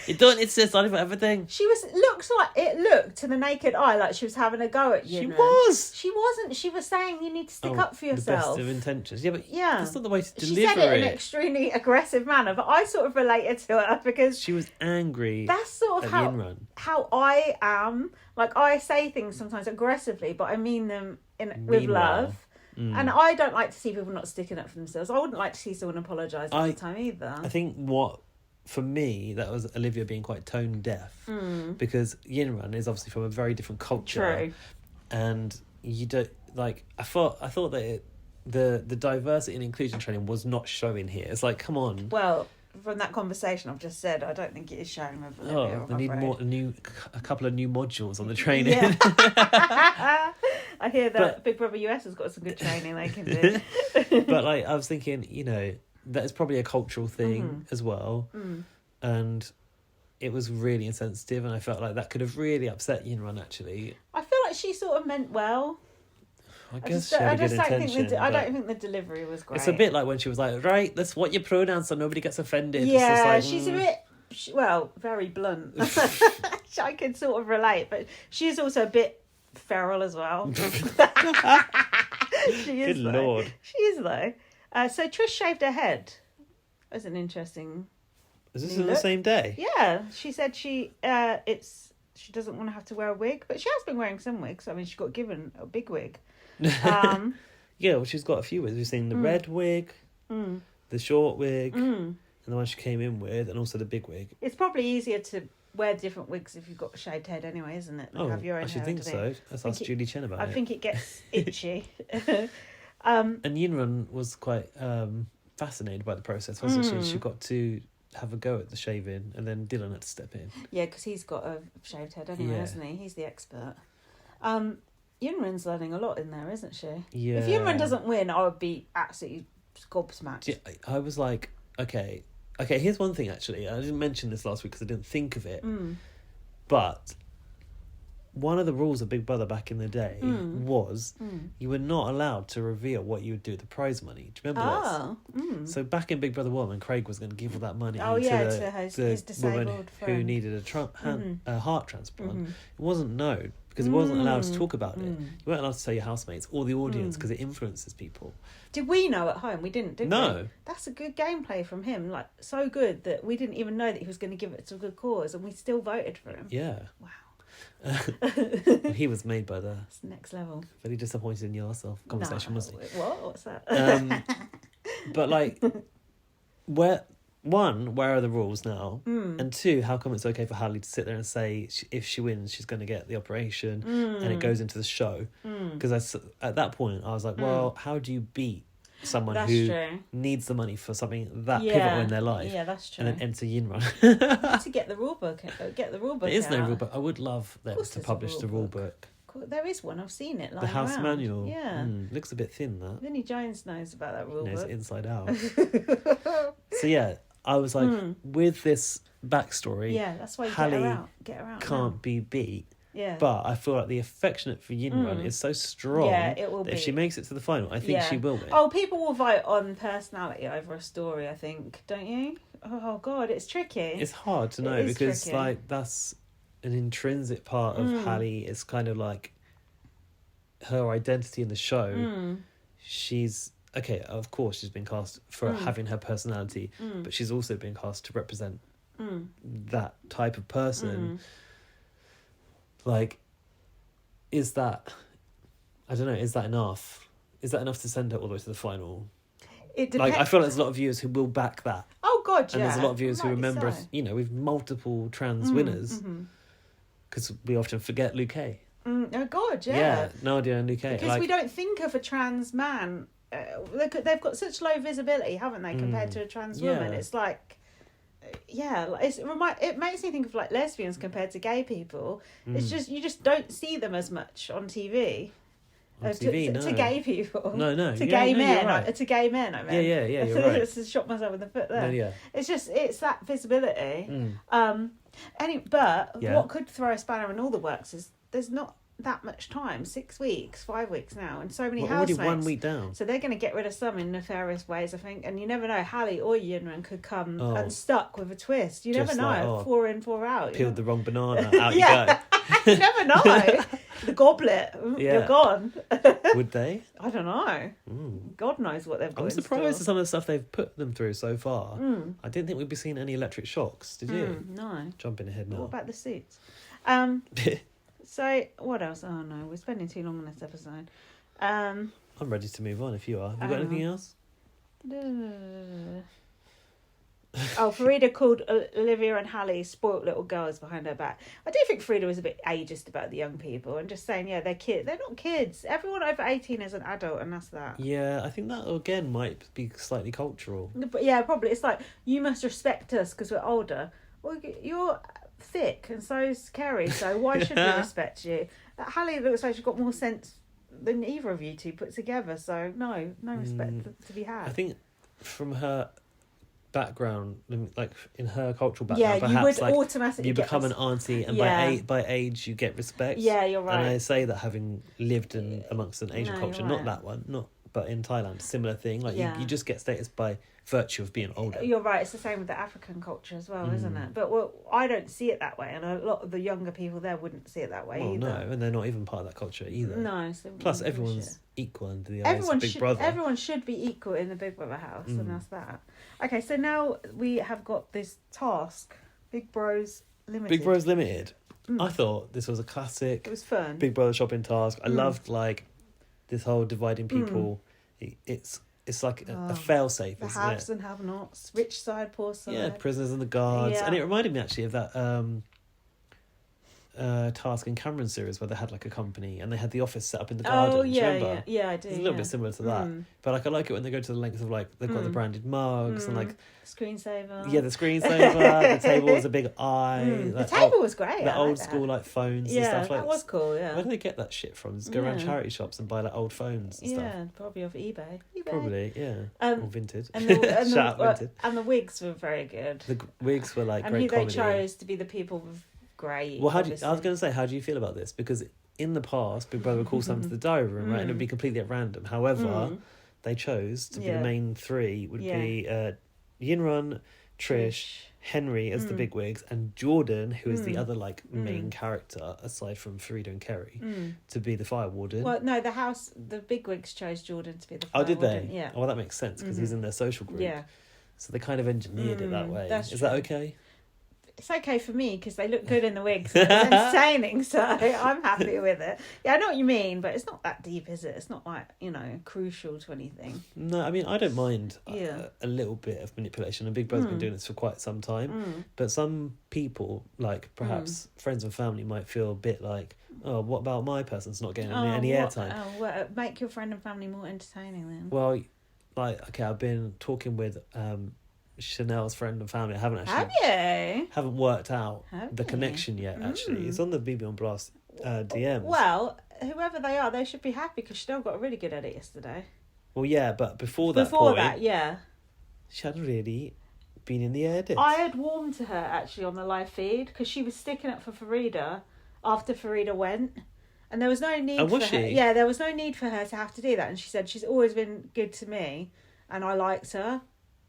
You don't insist on it for everything. It looked to the naked eye like she was having a go at you. She was. She wasn't. She was saying you need to stick up for yourself. The best of intentions. Yeah, but yeah, that's not the way to deliver it. She said it in an extremely aggressive manner, but I sort of related to her because she was angry. That's sort of how I am. Like, I say things sometimes aggressively, but I mean them with love. And I don't like to see people not sticking up for themselves. I wouldn't like to see someone apologise all the time either. I think for me, that was Olivia being quite tone deaf, because Yinran is obviously from a very different culture. True. And you don't like. I thought that the diversity and inclusion training was not showing here. It's like, come on. Well, from that conversation I've just said, I don't think it is showing with Olivia. They need a couple of new modules on the training. Yeah. I hear that Big Brother US has got some good training they can do. But like, I was thinking, that is probably a cultural thing as well. And it was really insensitive, and I felt like that could have really upset Yinran, actually. I feel like she sort of meant well. I guess she had a good intention. I don't think the delivery was great. It's a bit like when she was like, right, let's what your pronouns so nobody gets offended. Yeah, she's a bit, very blunt. I can sort of relate, but she's also a bit feral as well. She is, good Lord. She is, though. So Trish shaved her head. That was an interesting... Is this on the same day? Yeah, she said she doesn't want to have to wear a wig, but she has been wearing some wigs. I mean, she got given a big wig. Yeah, well, she's got a few wigs. We've seen the red wig, the short wig, and the one she came in with, and also the big wig. It's probably easier to wear different wigs if you've got a shaved head anyway, isn't it? Have your own I should think so. Let's ask Julie Chen about it. I think it gets itchy. And Yinran was quite fascinated by the process, wasn't she? She got to have a go at the shaving, and then Dylan had to step in. Yeah, because he's got a shaved head anyway, hasn't he? He's the expert. Yunran's learning a lot in there, isn't she? Yeah. If Yunran doesn't win, I would be absolutely gobsmacked. Yeah, I was like, okay, here's one thing, actually. I didn't mention this last week because I didn't think of it. But one of the rules of Big Brother back in the day was you were not allowed to reveal what you would do with the prize money. Do you remember this? So back in Big Brother 1, when Craig was going to give all that money to his disabled woman friend who needed a heart transplant, it wasn't known because he wasn't allowed to talk about it. You weren't allowed to tell your housemates or the audience because it influences people. Did we know at home? We didn't, did we? No. That's a good gameplay from him. Like, so good that we didn't even know that he was going to give it to a good cause, and we still voted for him. Yeah. Wow. He was made by the... That's next level. Very disappointed in yourself conversation, wasn't he? What? What's that? But, like, where are the rules now? And two, how come it's okay for Hallie to sit there and say if she wins, she's going to get the operation and it goes into the show? Because at that point, I was like, well, how do you beat someone who needs the money for something that pivotal in their life? Yeah, that's true. And then enter Yinran. To get the rule book. There is no rule book. I would love them to publish the rule book. There is one. I've seen it. The house around. Manual. Yeah. Looks a bit thin, that. Vinnie Jones knows about that rule book. Knows it inside out. So yeah, I was like, with this backstory, that's why you Hallie get her out can't be beat. Yeah. But I feel like the affectionate for Yinran is so strong that if she makes it to the final, I think she will win. Oh, people will vote on personality over a story, I think, don't you? Oh God, it's tricky. It's hard to know because tricky. Like that's an intrinsic part of Hallie. It's kind of like her identity in the show. She's okay, of course she's been cast for having her personality, but she's also been cast to represent that type of person. Like, is that, I don't know, is that enough? Is that enough to send her all the way to the final? It depends. Like, I feel like there's a lot of viewers who will back that. Oh God, and there's a lot of viewers who remember, with multiple trans winners, because we often forget Luke Hay. Oh God, yeah. Yeah, Nadia and Luke Hay. Because we don't think of a trans man. They've got such low visibility, haven't they, compared to a trans woman? It's like, it makes me think of like lesbians compared to gay people. It's just you just don't see them as much on TV. On TV, no. To gay people. No. To gay men. Right. To gay men, I mean. Yeah, you're right. I just shot myself in the foot there. No, yeah. It's that visibility. What could throw a spanner in all the works is there's not that much time, 6 weeks, 5 weeks now, and so many We're already housemates. 1 week down. So they're going to get rid of some in nefarious ways, I think. And you never know, Hallie or Yinran could come unstuck with a twist. You never Just know. like, 4 in, 4 out. Peeled the wrong banana, out Yeah. you You never know. The goblet, you're gone. go. Would they? I don't know. God knows what they've got. I'm in surprised store. at some of the stuff they've put them through so far. I didn't think we'd be seeing any electric shocks. Did you? No. Jumping ahead now. What about the suits? So, what else? Oh, no, we're spending too long on this episode. I'm ready to move on if you are. Have you got anything else? Farida called Olivia and Hallie spoilt little girls behind her back. I do think Farida was a bit ageist about the young people and just saying, yeah, they're kids. They're not kids. Everyone over 18 is an adult, and that's that. Yeah, I think that, again, might be slightly cultural. But yeah, probably. It's like, you must respect us because we're older. Well, you're thick and so is Kerry, so why should we respect you? Hallie looks like she's got more sense than either of you two put together, so no respect to be had. I think from her background, like in her cultural background, you perhaps would like automatically you become an auntie, and by age you get respect. Yeah, you're right. And I say that having lived in amongst an Asian culture, you're not right. that one, but in Thailand, similar thing. Like Yeah. you just get status by virtue of being older. You're right. It's the same with the African culture as well, isn't it? But I don't see it that way, and a lot of the younger people there wouldn't see it that way either. No, and they're not even part of that culture either. No. So Plus, everyone's equal under the eyes of Big Brother. Everyone should be equal in the Big Brother house, and that's that. Okay, so now we have got this task, Big Bros Limited. Big Bros Limited. I thought this was a classic. It was fun. Big Brother shopping task. I loved like this whole dividing people. It's like a fail-safe, The isn't haves it? and have-nots, rich side, poor side. Yeah, prisoners and the guards. Yeah. And it reminded me actually of that task in Cameron series where they had like a company and they had the office set up in the garden. Oh, yeah, remember? yeah, I do. It's a little bit similar to that. But like I like it when they go to the lengths of like they've got the branded mugs and like Screensaver. the screensaver, the table was a big eye. The table was great. The I old like that. school like phones Yeah, and stuff like that was cool, yeah. Where do they get that shit from? Just go around charity shops and buy like old phones and stuff. Yeah, probably off eBay. Probably, yeah. Or vintage. And the, Shout out vintage. and the wigs were very good. The wigs were like and great who comedy. they chose to be the people with grey. Well, I was going to say, how do you feel about this? Because in the past, Big Brother would call someone to the diary room, right? And it would be completely at random. However, they chose to be the main three would be Yinrun, Trish, Henry as the big wigs, and Jordan, who is the other like main character aside from Farida and Kerry, to be the fire warden. Well, no, the bigwigs chose Jordan to be the fire Oh, did warden. they? Yeah. Oh, well, that makes sense because he's in their social group. Yeah. So they kind of engineered it that way. That's Is true. that okay? It's okay for me because they look good in the wigs. And it's entertaining, so I'm happy with it. Yeah, I know what you mean, but it's not that deep, is it? It's not like, crucial to anything. No, I mean, I don't mind Yeah. a little bit of manipulation. And Big Brother's been doing this for quite some time. But some people, like perhaps friends and family, might feel a bit like, oh, what about my person's not getting any airtime? Oh, well, make your friend and family more entertaining then. Well, like, okay, I've been talking with Chanel's friend and family. I haven't actually... Have you? Haven't worked out Have the you? connection yet, actually. It's on the BB on Blast DMs. Well, whoever they are, they should be happy because Chanel got a really good edit yesterday. Well, yeah, but before that Before point, that, yeah. she hadn't really been in the edit. I had warmed to her actually on the live feed because she was sticking up for Farida after Farida went. And there was no need was for her. she? Yeah, there was no need for her to have to do that. And she said she's always been good to me and I liked her.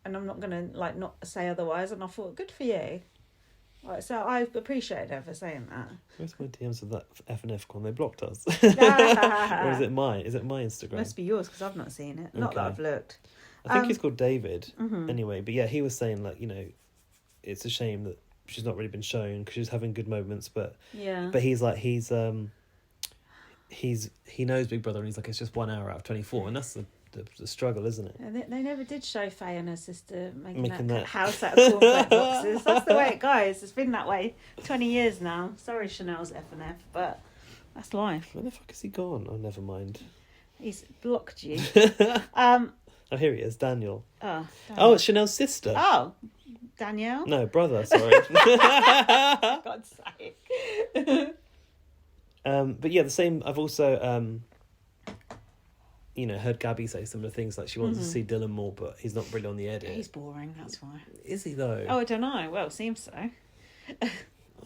And I'm not going to, not say otherwise. And I thought, good for you. Right, so I appreciated her for saying that. Where's my DMs of that FNF con? They blocked us. Or is it mine? Is it my Instagram? Must be yours because I've not seen it. Not that Okay. I've looked. I think he's called David. Anyway, but yeah, he was saying it's a shame that she's not really been shown because she's having good moments, but Yeah. but he's like he knows Big Brother and he's like it's just 1 hour out of 24 and that's the struggle, isn't it? And they never did show Faye and her sister making Making that that- house out of cornflake boxes. That's the way it goes. It's been that way 20 years now. Sorry, Chanel's FNF, but that's life. Where the fuck is he gone? Oh, never mind. He's blocked you. Oh, here he is, Daniel. Oh, Oh, it's Chanel's sister. oh, Danielle? No, brother, sorry. God's sake. But yeah, the same. I've also, heard Gabby say similar things. Like she wants to see Dylan more, but he's not really on the edit. He's boring, that's why. Is he though? Oh, I don't know. Well, it seems so.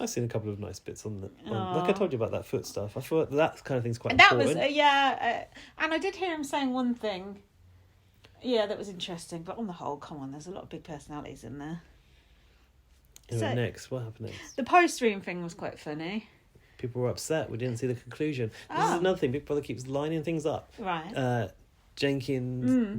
I've seen a couple of nice bits on like I told you about that foot stuff. I thought that kind of thing's quite that important. was and I did hear him saying one thing. Yeah, that was interesting. But on the whole, come on, there's a lot of big personalities in there. Anyway, next, what happened next? The post-stream thing was quite funny. People were upset. We didn't see the conclusion. This is another thing. Big Brother keeps lining things up. Right. Jenkin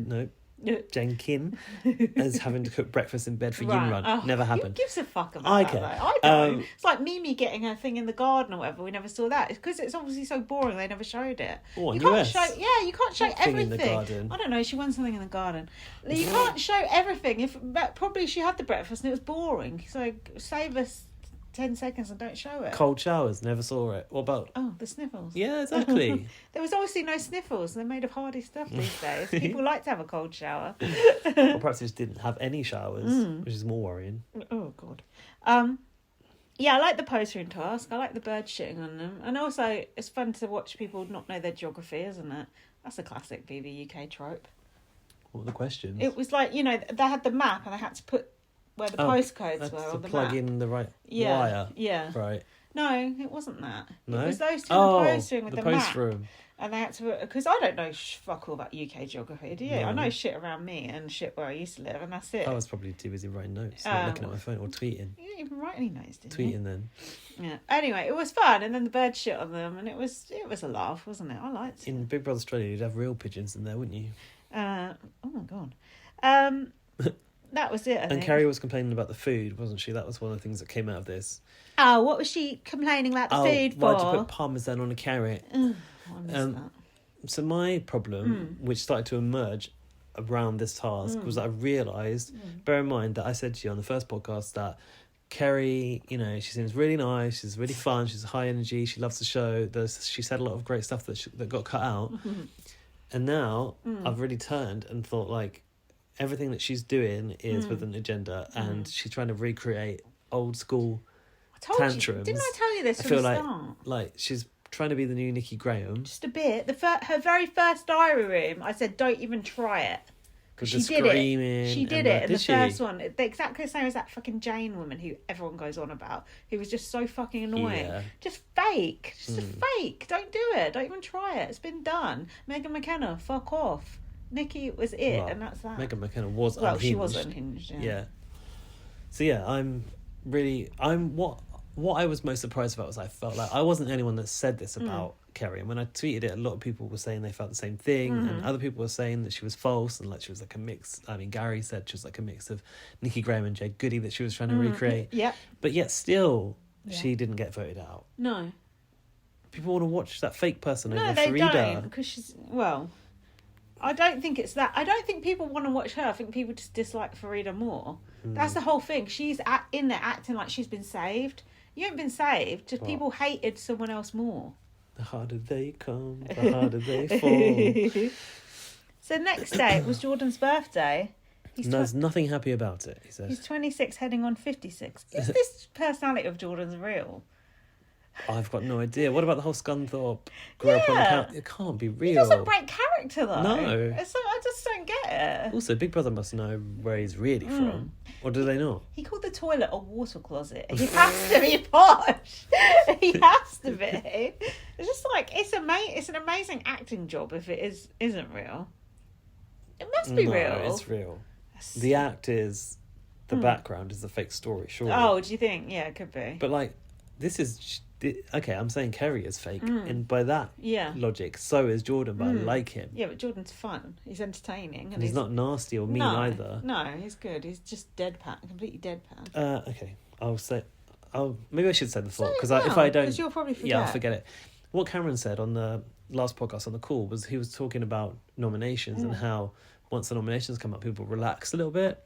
as having to cook breakfast in bed for Yinrun. Never happened. Who gives a fuck about that? care. I don't. It's like Mimi getting her thing in the garden or whatever. We never saw that. It's because it's obviously so boring. They never showed it. Oh, you can't show. Yeah, you can't show everything. In the garden. I don't know. She won something in the garden. You can't show everything. Probably she had the breakfast and it was boring. So save us 10 seconds and don't show it. Cold showers, never saw it. What about... Oh, the sniffles. Yeah, exactly. There was obviously no sniffles. They're made of hardy stuff these days. People like to have a cold shower. Or perhaps they just didn't have any showers, which is more worrying. Oh, God. Yeah, I like the post-room task. I like the birds shitting on them. And also, it's fun to watch people not know their geography, isn't it? That's a classic BBUK trope. What were the questions? It was like, they had the map and they had to put where the postcodes were on the plug map. in the right wire. Yeah. Right. No, it wasn't that. No? It was those two in the post room with the post map. room. And they had to... Because I don't know fuck all about UK geography, do you? No. I know shit around me and shit where I used to live, and that's it. I was probably too busy writing notes, not looking at my phone or tweeting. You didn't even write any notes, did you? Tweeting then. Yeah. Anyway, it was fun, and then the bird shit on them, and it was a laugh, wasn't it? I liked it. In Big Brother Australia, you'd have real pigeons in there, wouldn't you? Oh my God. That was it, I think. Carrie was complaining about the food, wasn't she? That was one of the things that came out of this. Oh, what was she complaining about the food for? Why'd you put parmesan on a carrot? Oh, I missed that. So my problem, which started to emerge around this task, was that I realised, bear in mind that I said to you on the first podcast that Kerry, she seems really nice, she's really fun, she's high energy, she loves the show, she said a lot of great stuff that got cut out. And now I've really turned and thought, like, everything that she's doing is with an agenda, and she's trying to recreate old school tantrums. Didn't I tell you this from the start? Like she's trying to be the new Nikki Graham. Just a bit. Her very first diary room, I said, don't even try it. She did it. She did it in the first one. Exactly the same as that fucking Jane woman who everyone goes on about, who was just so fucking annoying. Yeah. Just fake. Just a fake. Don't do it. Don't even try it. It's been done. Megan McKenna, fuck off. Nikki was it, and that's that. Megan McKenna was unhinged. She was unhinged, yeah. So yeah, what I was most surprised about was I felt like I wasn't the only one that said this about Kerry, and when I tweeted it, a lot of people were saying they felt the same thing, and other people were saying that she was false, and like she was like a mix. I mean, Gary said she was like a mix of Nikki Graham and Jade Goody that she was trying to recreate. Yeah. But yet still, she didn't get voted out. No. People want to watch that fake person over they Farida. Don't, because she's... Well... I don't think it's that. I don't think people want to watch her. I think people just dislike Farida more. That's the whole thing. She's in there acting like she's been saved. You haven't been saved. Just people hated someone else more. The harder they come, the harder they fall. So next day, it was Jordan's birthday. There's nothing happy about it, he says. He's 26 heading on 56. Is this personality of Jordan's real? I've got no idea. What about the whole Scunthorpe grew up on the couch? It can't be real. He doesn't break character though. No. I just don't get it. Also, Big Brother must know where he's really from. Or do they not? He called the toilet a water closet. He has to be posh. He has to be. It's just like, it's an amazing acting job if it isn't real. It must be real. No, it's real. The act is... The background is the fake story, surely. Oh, do you think? Yeah, it could be. But like, this is... Okay, I'm saying Kerry is fake, and by that logic, so is Jordan, but I like him. Yeah, but Jordan's fun. He's entertaining. And he's not nasty or mean either. No, he's good. He's just deadpan, completely deadpan. Okay, maybe I should say the thought, because if I don't... Because you'll probably forget. Yeah, I'll forget it. What Cameron said on the last podcast on the call was he was talking about nominations and how once the nominations come up, people relax a little bit,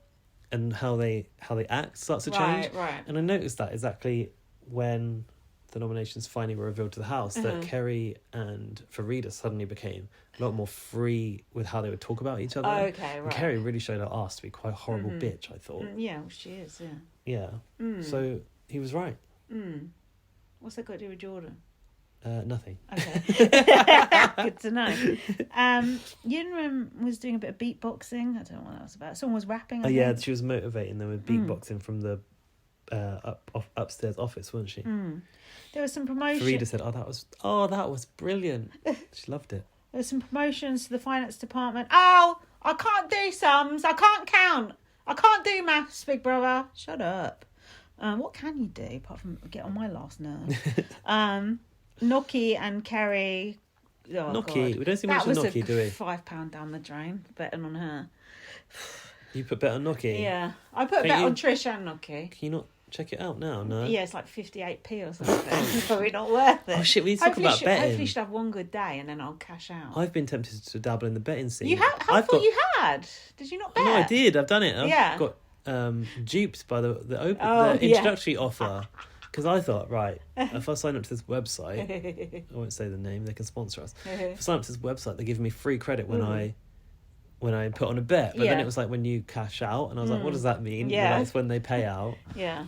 and how they act starts to change. Right. And I noticed that exactly when... the nominations finally were revealed to the house, that Kerry and Farida suddenly became a lot more free with how they would talk about each other. Okay, right. And Kerry really showed her ass to be quite a horrible bitch, I thought. Yeah, well, she is, yeah. Yeah. So he was right. What's that got to do with Jordan? Nothing. Okay. Good to know. Yunrim was doing a bit of beatboxing. I don't know what that was about. Someone was rapping. Yeah, she was motivating them with beatboxing from the upstairs office, wasn't she? There was some promotion. Farida said, that was brilliant. She loved it. There was some promotions to the finance department. Oh, I can't do sums. I can't count. I can't do maths, big brother. Shut up. What can you do apart from get on my last nerve? Noki and Kerry. Oh, Noki. God. We don't see much of Noki, do we? £5 down the drain. Betting on her. You put bet on Noki? Yeah. I put a bet on Trish and Noki. Can you not check it out now? No? Yeah, it's like 58p or something. It's probably not worth it. Oh, shit, we need to talk about betting. Hopefully she'll have one good day and then I'll cash out. I've been tempted to dabble in the betting scene. You have? I thought you had. Did you not bet? No, I did. I've done it. I've got duped by the introductory offer. Because I thought, right, if I sign up to this website, I won't say the name, they can sponsor us. If I sign up to this website, they give me free credit when I put on a bet. But then it was like when you cash out, and I was like, what does that mean? Yeah. It's when they pay out. Yeah.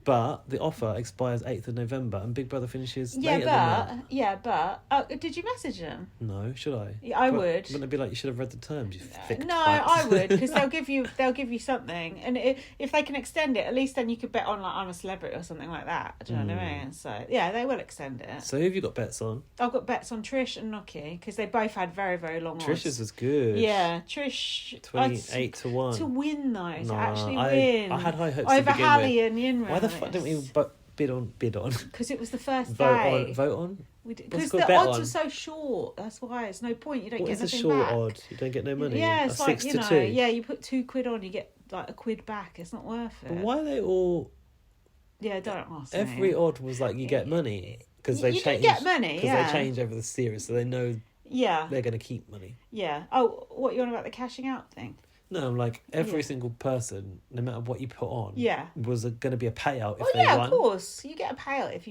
But the offer expires 8th of November and Big Brother finishes later than that. Yeah, but... did you message them? No, should I? Yeah, I would. Wouldn't it be like, you should have read the terms, you thick No, twat? I would, because they'll give you something. And if they can extend it, at least then you could bet on, like, I'm a Celebrity or something like that. Do you know what I mean? So, yeah, they will extend it. So who have you got bets on? I've got bets on Trish and Noki, because they both had very, very long odds. Trish's was good. Yeah, Trish... 28 to 1. To win, though. To No, actually win. I had high hopes over to begin Hallie with. and Yinra. Why the fuck didn't we bid on? Because it was the first day. Vote on? Because the odds are so short. That's why. It's no point. You don't get anything back. What is a short odd? You don't get no money? Yeah, it's like, 6 to 2. Yeah, you put £2 on, you get like £1 back. It's not worth it. But why are they all... Yeah, don't ask Every me. odd was like, you get money. Because they change. You get money, Because they change over the series, so they know they're going to keep money. Yeah. Oh, what, you on about the cashing out thing? No, I'm like, every single person, no matter what you put on, was going to be a payout if they won. Of course. You get a payout if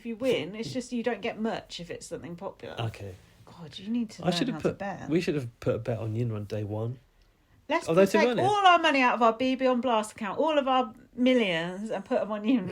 you win. It's just you don't get much if it's something popular. Okay. God, you need to learn how to bet. We should have put a bet on Yin on day one. Let's take all our money out of our BB on Blast account, all of our millions, and put them on Yin.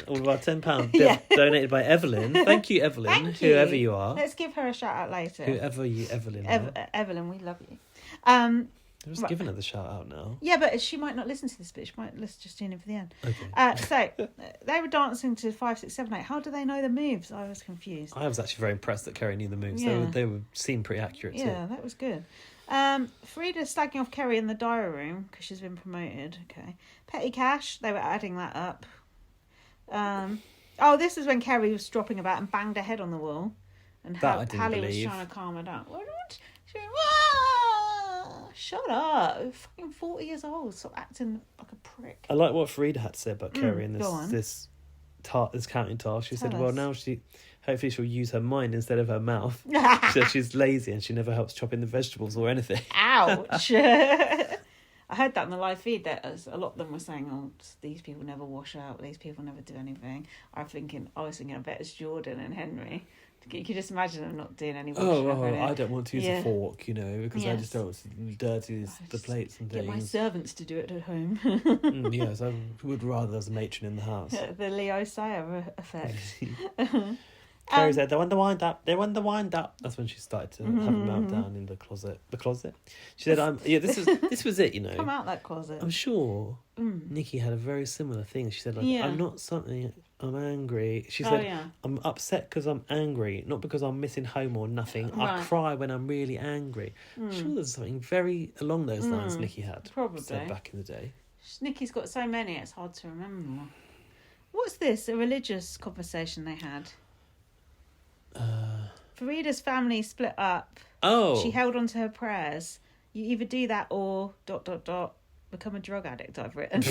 All of our £10 donated by Evelyn. Thank you, Evelyn. Thank you. Whoever you are. Let's give her a shout out later. Whoever you, Evelyn. Evelyn, we love you. I'm just giving her the shout out now. Yeah, but she might not listen to this bit. She might listen just tune in for the end. Okay. So they were dancing to 5, 6, 7, 8. How do they know the moves? I was confused. I was actually very impressed that Kerry knew the moves. Yeah. They were seemed pretty accurate too. Yeah, that was good. Farida's slagging off Kerry in the diary room because she's been promoted. Okay. Petty cash, they were adding that up. This is when Kerry was dropping about and banged her head on the wall. And Hallie was trying to calm her down. What? She went, shut up. You're fucking 40 years old. Stop acting like a prick. I like what Farida had to say about Kerry in this counting task. She said, us. well, now hopefully she'll use her mind instead of her mouth. She said she's lazy and she never helps chop in the vegetables or anything. Ouch. I heard that in the live feed that a lot of them were saying, oh, these people never wash out, these people never do anything. I was thinking, I bet it's Jordan and Henry. You can just imagine them not doing any washing up. I don't want to use a fork, because I just don't want to dirty the plates and things. Get my servants to do it at home. Yes, I would rather there's a matron in the house. The Leo Sayer effect. Kerry said, they want the wind up. That's when she started to have a meltdown in the closet. The closet. She said, this was it, Come out that closet. I'm sure Nikki had a very similar thing. She said, I'm not something, I'm angry. She said, I'm upset because I'm angry, not because I'm missing home or nothing. Right. I cry when I'm really angry. I'm sure there's something very along those lines Nikki had said back in the day. Nikki's got so many, it's hard to remember. What's this? A religious conversation they had? Farida's family split up. She held on to her prayers. You either do that or ... become a drug addict, I've written.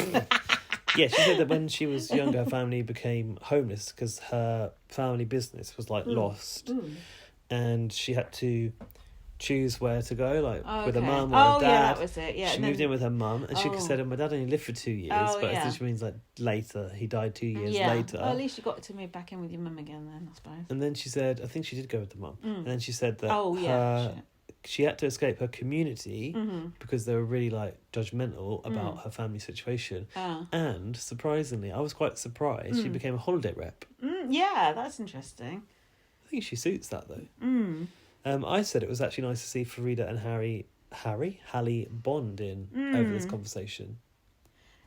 Yeah, she said that when she was younger, her family became homeless because her family business was lost, and she had to choose where to go, with a mum or a dad. Yeah, that was it. Yeah, she moved in with her mum, and she said, "My dad only lived for 2 years, which means later he died 2 years later." Well, at least you got to move back in with your mum again, then I suppose. And then she said, I think she did go with the mum, and then she said that she had to escape her community because they were really judgmental about her family situation. And surprisingly, I was quite surprised, she became a holiday rep. Yeah, that's interesting. I think she suits that though. I said it was actually nice to see Farida and Hallie bond in over this conversation.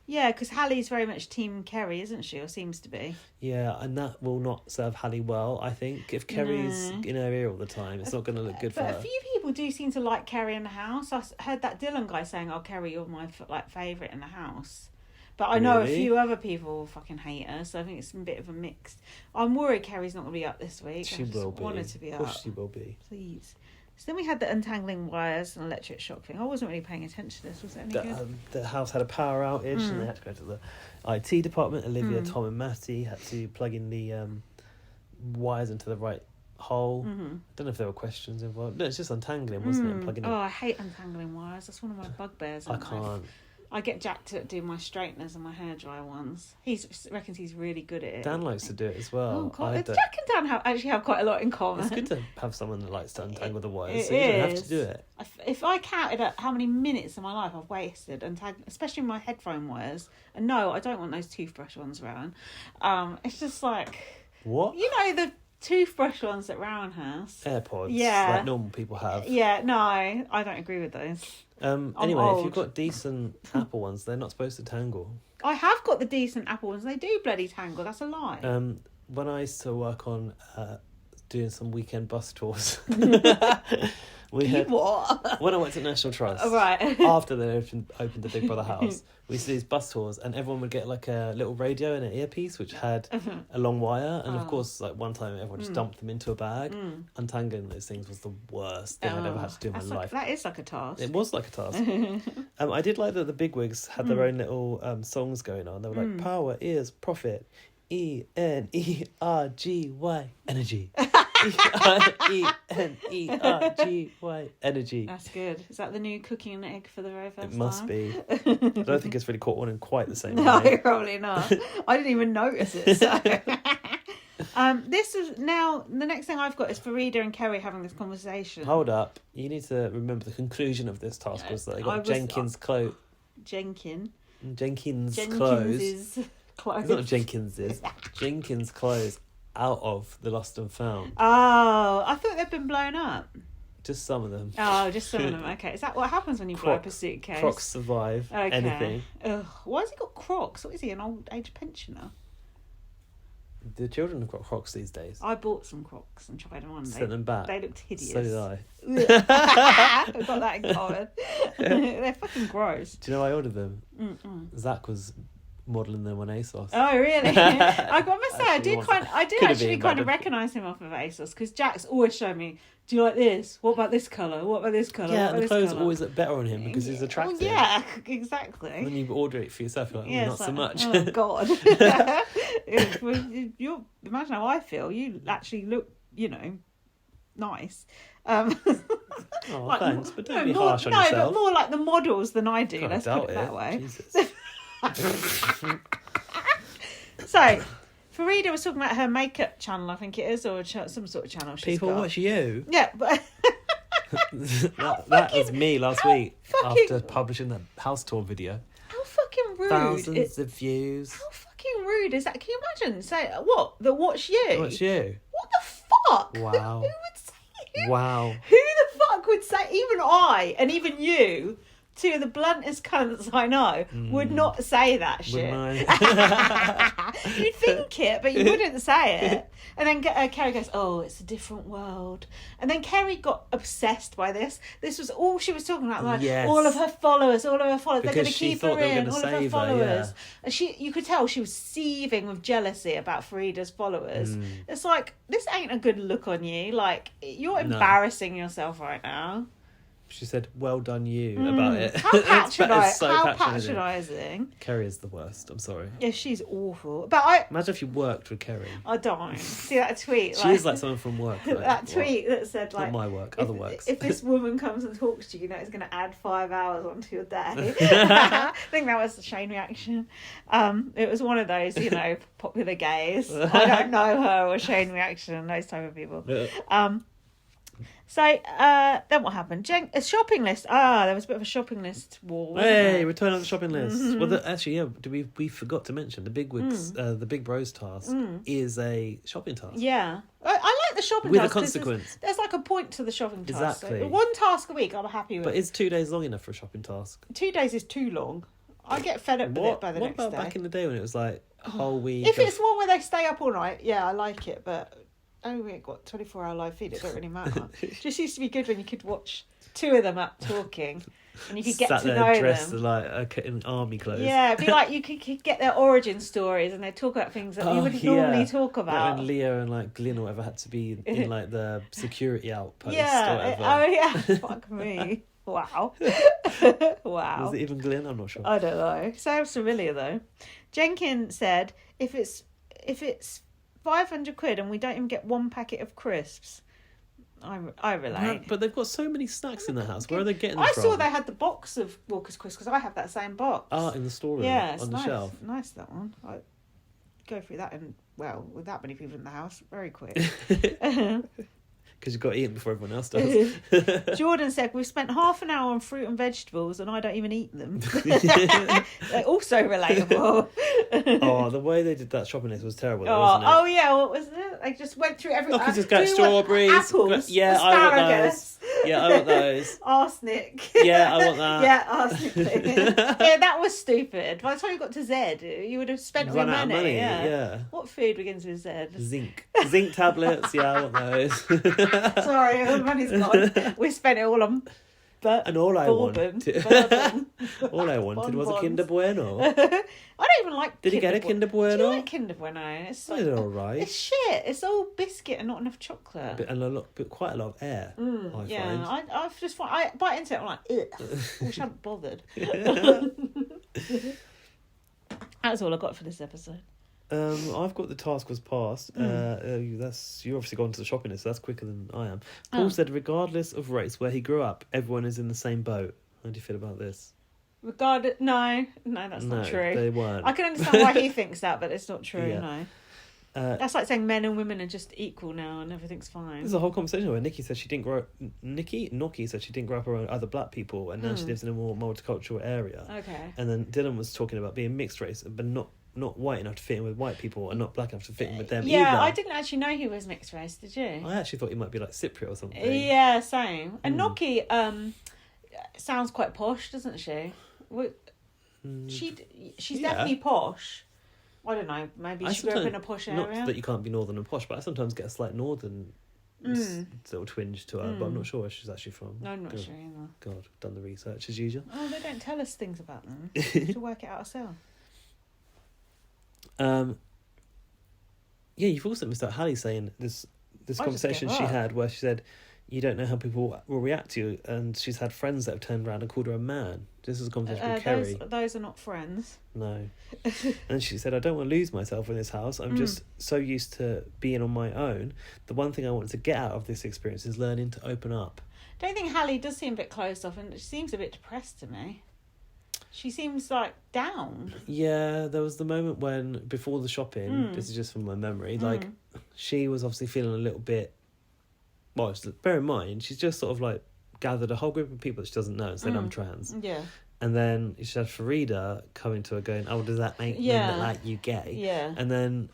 Yeah, because Hallie's very much Team Kerry, isn't she? Or seems to be. Yeah, and that will not serve Hallie well, I think. If Kerry's in her ear all the time, it's not going to look good for her. But a few people do seem to like Kerry in the house. I heard that Dylan guy saying, "Oh, Kerry, you're my favourite in the house." But I know a few other people fucking hate her, so I think it's a bit of a mix. I'm worried Kerry's not going to be up this week. She will be. Want her to be up. Of course she will be. Please. So then we had the untangling wires and electric shock thing. I wasn't really paying attention to this. Was it any good? The house had a power outage and they had to go to the IT department. Olivia, Tom and Matty had to plug in the wires into the right hole. I don't know if there were questions involved. No, it's just untangling, wasn't it? And plugging I hate untangling wires. That's one of my bugbears. I can't. I get Jack to do my straighteners and my hairdryer ones. He reckons he's really good at it. Dan likes to do it as well. Oh, God. Jack and Dan actually have quite a lot in common. It's good to have someone that likes to untangle the wires, so you don't have to do it. If I counted up how many minutes of my life I've wasted especially my headphone wires, and no, I don't want those toothbrush ones around. It's just like... What? You know, the toothbrush ones that Rowan has. AirPods, yeah, like normal people have. Yeah, no, I don't agree with those. Anyway, if you've got decent Apple ones, they're not supposed to tangle. I have got the decent Apple ones. They do bloody tangle. That's a lie. When I used to work on doing some weekend bus tours, what? When I went to National Trust, right? After they opened the Big Brother house, we used to do these bus tours, and everyone would get like a little radio and an earpiece which had a long wire, and of course, like one time everyone just dumped them into a bag. Untangling those things was the worst thing I'd ever had to do in my life. That is like a task. It was like a task. I did like that the bigwigs had their own little songs going on. They were like, "Power is profit, ENERGY, energy." ENERGY, energy. That's good. Is that the new cooking an egg for the very first time? It must be. I don't think it's really caught on in quite the same way. No, probably not. I didn't even notice it. So. This is now the next thing I've got is Farida and Kerry having this conversation. Hold up. You need to remember the conclusion of this task was that they got Jenkins' clothes. Jenkins' clothes. It's not Jenkins's. Jenkins' clothes out of the Lost and Found. Oh, I thought they'd been blown up. Just some of them. Oh, just some of them. Okay, is that what happens when you blow up a suitcase? Crocs survive anything. Ugh. Why has he got Crocs? What is he, an old age pensioner? The children have got Crocs these days. I bought some Crocs and tried them on. Sent them back. They looked hideous. So did I. We've got that in common. They're fucking gross. Do you know I ordered them? Zach was modelling them on ASOS. Oh really? I must say I do actually kind of recognise him off of ASOS because Jack's always showing me, do you like this? What about this colour? What about this colour? Yeah, the clothes always look better on him because he's attractive. Well, yeah, exactly. And then you order it for yourself, you're like, not so much. Oh God. You imagine how I feel. You actually look, nice. Thanks, but don't be harsh on yourself. No, but more like the models than I do. Let's put it that way. Jesus. So, Farida was talking about her makeup channel, I think it is, or some sort of channel she's People got. watch you. Yeah, but that was me last week after publishing the house tour video. How fucking rude! Thousands of views. How fucking rude is that? Can you imagine? Say what? The watch you. Watch you. What the fuck? Wow. Who would say? Wow. Who the fuck would say? Even I and even you. Two of the bluntest cunts I know would not say that shit. You'd think it, but you wouldn't say it. And then Kerry goes, "Oh, it's a different world." And then Kerry got obsessed by this. This was all she was talking about. Like, yes. all of her followers. They're going to keep her in. All of her followers. And you could tell she was seething with jealousy about Farida's followers. It's like, this ain't a good look on you. Like, you're embarrassing yourself right now. She said, "Well done, you," about it. How patronising. Kerry is the worst. I'm sorry. Yeah, she's awful. But imagine if you worked with Kerry. I don't see that tweet. She is like someone from work. That tweet that said, like, not my work, other works. If this woman comes and talks to you, it's going to add 5 hours onto your day. I think that was the Shane reaction. It was one of those, popular gays. I don't know her or Shane reaction. Those type of people. So then what happened? A shopping list. There was a bit of a shopping list war. Hey, return on the shopping list. Well, actually, we forgot to mention the bigwigs. The Big Bros task is a shopping task. Yeah, I like the shopping with task. With a consequence. There's like a point to the shopping task. Exactly. So one task a week, I'm happy with. But is 2 days long enough for a shopping task? 2 days is too long. I get fed up with it by the next day. What about back in the day when it was like whole week? If it's one where they stay up all night, yeah, I like it. But we got 24-hour live feed. It don't really matter. It just used to be good when you could watch two of them up talking, and you could get to know dressed them. like in army clothes. Yeah, it'd be like you could get their origin stories, and they'd talk about things that you wouldn't normally talk about. Like when Leo and like Glyn or whatever had to be in like the security outpost. Yeah. Or whatever. Oh yeah. Fuck me. Wow. Wow. Was it even Glyn? I'm not sure. I don't know. Sounds familiar though. Jenkins said, if it's 500 quid and we don't even get one packet of crisps, I relate. But they've got so many snacks in the house. Where are they getting them I from? saw they had the box of Walker's Crisps because I have that same box. In the storeroom. Yeah, it's on the nice. shelf. Nice, that one. I go through that with that many people in the house, very quick. Because you've got to eat them before everyone else does. Jordan said, we've spent half an hour on fruit and vegetables and I don't even eat them. They're also relatable. The way they did that shopping list was terrible, wasn't it? Oh, yeah, what was it? They just went through everything. Look, just got strawberries. Apples, yeah, asparagus. I want those. Arsenic. Yeah, I want that. Yeah, arsenic. Yeah, that was stupid. By the time you got to Z, you would have spent all your Run out of money. Yeah. What food begins with Z? Zinc tablets. Yeah, I want those. Sorry, the money's gone. We spent it all on and all I wanted was a Kinder Bueno. I don't even like Did you get a Kinder Bueno? Do you like Kinder Bueno? It's alright. It's shit. It's all biscuit and not enough chocolate. But quite a lot of air, I find. I've just I bite into it, I'm like, ugh. I wish I hadn't bothered. That's all I got for this episode. I've got the task was passed. You're obviously gone to the shopping list, so that's quicker than I am. Paul said, regardless of race, where he grew up, everyone is in the same boat. How do you feel about this? No, that's not true. They weren't. I can understand why he thinks that, but it's not true. Yeah. No. That's like saying men and women are just equal now and everything's fine. There's a whole conversation where Noki said she didn't grow up around other black people, and now she lives in a more multicultural area. Okay. And then Dylan was talking about being mixed race, but not white enough to fit in with white people, and not black enough to fit in with them either. Yeah, I didn't actually know he was mixed race, did you? I actually thought he might be like Cypriot or something. Yeah, same. And Noki sounds quite posh, doesn't she? She's definitely posh. I don't know, maybe she grew up in a posh area. Not that you can't be northern and posh, but I sometimes get a slight northern little twinge to her, but I'm not sure where she's actually from. No, I'm not sure either. God, done the research as usual. Oh, they don't tell us things about them. We have to work it out ourselves. Yeah, you've also missed out Hallie saying this conversation she had where she said, you don't know how people will react to you, and she's had friends that have turned around and called her a man. This is a conversation with Kerry. Those are not friends. No. And she said, I don't want to lose myself in this house. I'm just so used to being on my own. The one thing I want to get out of this experience is learning to open up. Don't you think Hallie does seem a bit closed off, and she seems a bit depressed to me? She seems like down. Yeah, there was the moment when, before the shopping, this is just from my memory, like, she was obviously feeling a little bit, well, bear in mind, she's just sort of like gathered a whole group of people that she doesn't know and said, I'm trans. Yeah. And then she had Farida coming to her going, oh, does that make men that like you gay? Yeah. And then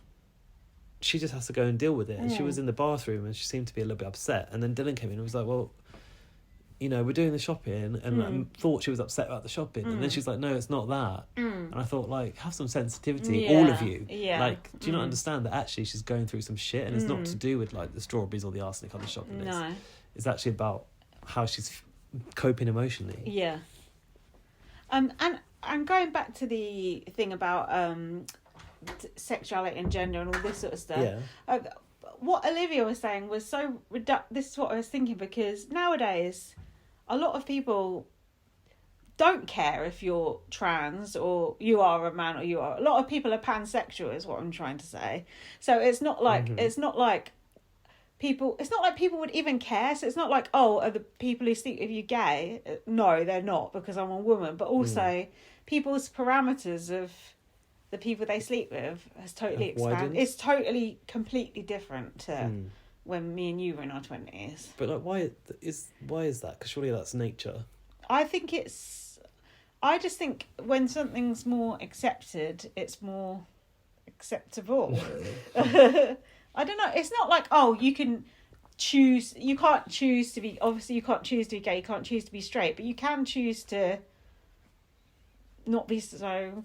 she just has to go and deal with it. And she was in the bathroom and she seemed to be a little bit upset. And then Dylan came in and was like, well, you know, we're doing the shopping, and I thought she was upset about the shopping, and then she's like, no, it's not that. And I thought, like, have some sensitivity, all of you. Yeah. Like, do you not understand that actually she's going through some shit, and it's not to do with, like, the strawberries or the arsenic on the shopping list. No. It's actually about how she's coping emotionally. Yeah. And going back to the thing about sexuality and gender and all this sort of stuff. Yeah. What Olivia was saying was so this is what I was thinking, because nowadays a lot of people don't care if you're trans or you are a man or you are. A lot of people are pansexual, is what I'm trying to say. So it's not like people would even care. So it's not like, oh, are the people who sleep with you gay? No, they're not, because I'm a woman. But also people's parameters of the people they sleep with has totally expanded. It's totally completely different to when me and you were in our 20s. But like, why is that? Because surely that's nature. I just think when something's more accepted, it's more acceptable. I don't know. It's not like, oh, you can choose. You can't choose to be. Obviously, you can't choose to be gay. You can't choose to be straight. But you can choose to not be so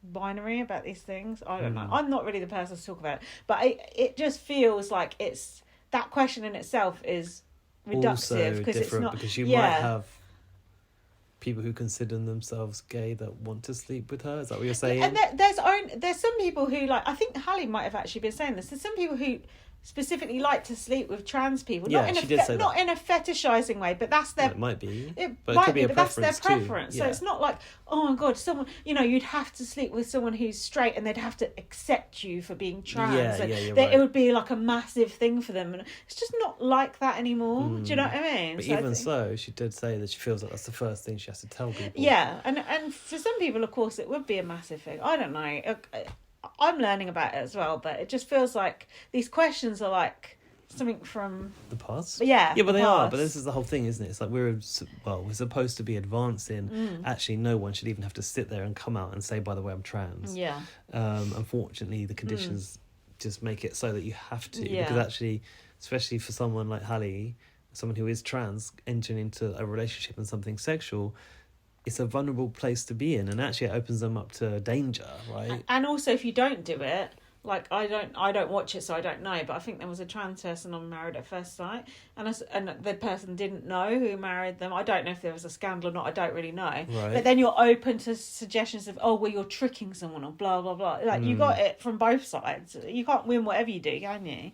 binary about these things. I don't know. Mm. I'm not really the person to talk about it, but it just feels like it's that question in itself is reductive Also because it's different not because you might have people who consider themselves gay that want to sleep with her. Is that what you're saying? And there's some people who, like, I think Hallie might have actually been saying this. There's some people who specifically like to sleep with trans people. Yeah, not in she did say not that. in a fetishizing way, but that's their. Well, it might be. But it could be a but that's their preference too. preference. Yeah. So it's not like, oh my god, someone, you'd have to sleep with someone who's straight and they'd have to accept you for being trans. Yeah, and you're it right. would be like a massive thing for them, and it's just not like that anymore. Do you know what I mean? But So even so, she did say that she feels like that's the first thing she has to tell people. yeah, and for some people, of course, it would be a massive thing. I don't know. I'm learning about it as well, but it just feels like these questions are like something from the past. Yeah, but the they are. past. But this is the whole thing, isn't it? It's like we're supposed to be advancing. Actually, no one should even have to sit there and come out and say, by the way, I'm trans. Yeah. Unfortunately, the conditions just make it so that you have to. Yeah. Because actually, especially for someone like Hallie, someone who is trans, entering into a relationship and something sexual, it's a vulnerable place to be in, and actually it opens them up to danger, right? And also, if you don't do it, like I don't watch it, so I don't know. But I think there was a trans person on Married at First Sight, and the person didn't know who married them. I don't know if there was a scandal or not. I don't really know. Right. But then you're open to suggestions of, oh, well, you're tricking someone or blah blah blah. Like you got it from both sides. You can't win whatever you do, can you?